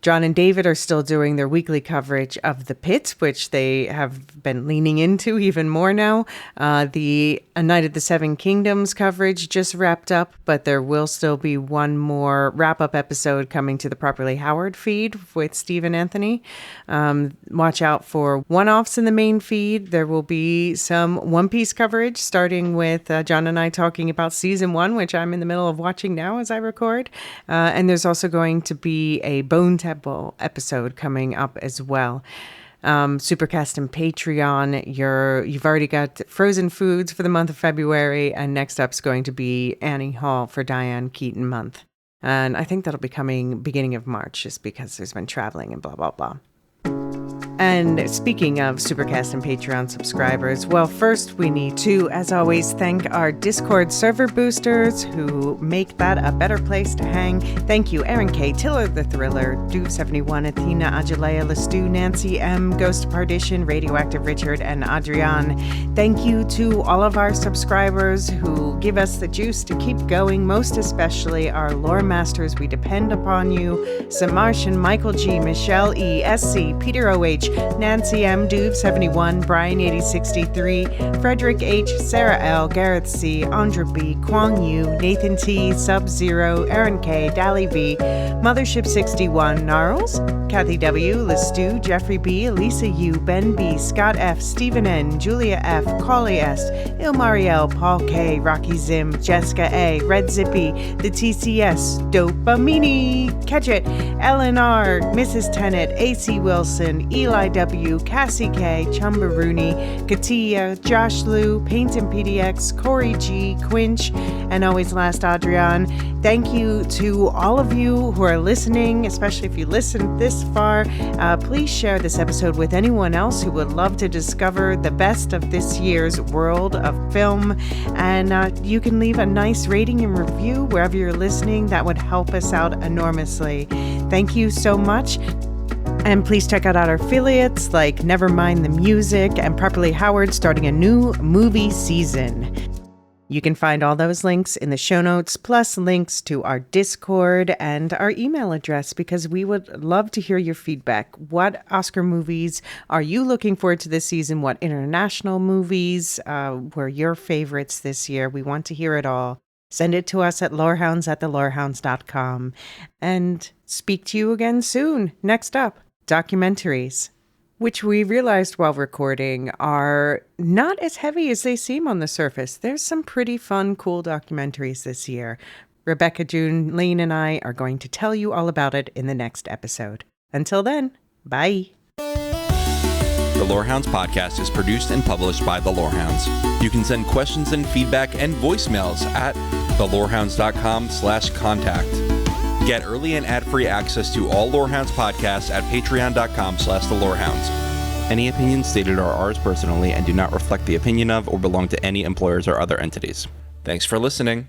S1: John and David are still doing their weekly coverage of The Pit, which they have been leaning into even more now. The A Night of the Seven Kingdoms coverage just wrapped up, but there will still be one more wrap-up episode coming to the Properly Howard feed with Steve and Anthony. Watch out for one-offs in the main feed. There will be some One Piece coverage, starting with John and I talking about Season 1, which I'm in the middle of watching now as I record. And there's also going to be a Bone Tap episode coming up as well. Supercast and Patreon, you've already got frozen foods for the month of February, and next up's going to be Annie Hall for Diane Keaton month. And I think that'll be coming beginning of March, just because there's been traveling and blah, blah, blah. And speaking of Supercast and Patreon subscribers, well, first we need to, as always, thank our Discord server boosters who make that a better place to hang. Thank you, Aaron K., Tiller the Thriller, Dude71, Athena, Ajalea, Lestu, Nancy M., Ghost Partition, Radioactive Richard, and Adrian. Thank you to all of our subscribers who give us the juice to keep going, most especially our lore masters. We depend upon you. Samartian, Michael G., Michelle E., SC, Peter O.H., Nancy M., Duve71, Brian 8063, Frederick H., Sarah L., Gareth C., Andra B., Kwang Yu, Nathan T., Sub-Zero, Aaron K., Dally V, Mothership 61, Gnarls, Kathy W., Lestu, Jeffrey B., Elisa U., Ben B., Scott F., Stephen N., Julia F., Collie S., Ilmariel, Paul K., Rocky Zim, Jessica A., Red Zippy, the TCS, Dopamini, Catch It, Ellen R., Mrs. Tennant, AC Wilson, Eli W., Cassie K., Chumba Rooney, Katia, Josh Liu, Paint and PDX, Corey G., Quinch, and always last, Adrian. Thank you to all of you who are listening, especially if you listened this far. Please share this episode with anyone else who would love to discover the best of this year's world of film. And you can leave a nice rating and review wherever you're listening. That would help us out enormously. Thank you so much. And please check out our affiliates like Nevermind the Music and Properly Howard starting a new movie season. You can find all those links in the show notes, plus links to our Discord and our email address, because we would love to hear your feedback. What Oscar movies are you looking forward to this season? What international movies were your favorites this year? We want to hear it all. Send it to us at lorehounds@thelorehounds.com. And speak to you again soon. Next up, documentaries, which we realized while recording are not as heavy as they seem on the surface. There's some pretty fun, cool documentaries this year. Rebecca, June, Lane, and I are going to tell you all about it in the next episode. Until then, bye.
S3: The Lorehounds podcast is produced and published by The Lorehounds. You can send questions and feedback and voicemails at thelorehounds.com/contact. Get early and ad-free access to all Lorehounds podcasts at patreon.com/thelorehounds. Any opinions stated are ours personally and do not reflect the opinion of or belong to any employers or other entities. Thanks for listening.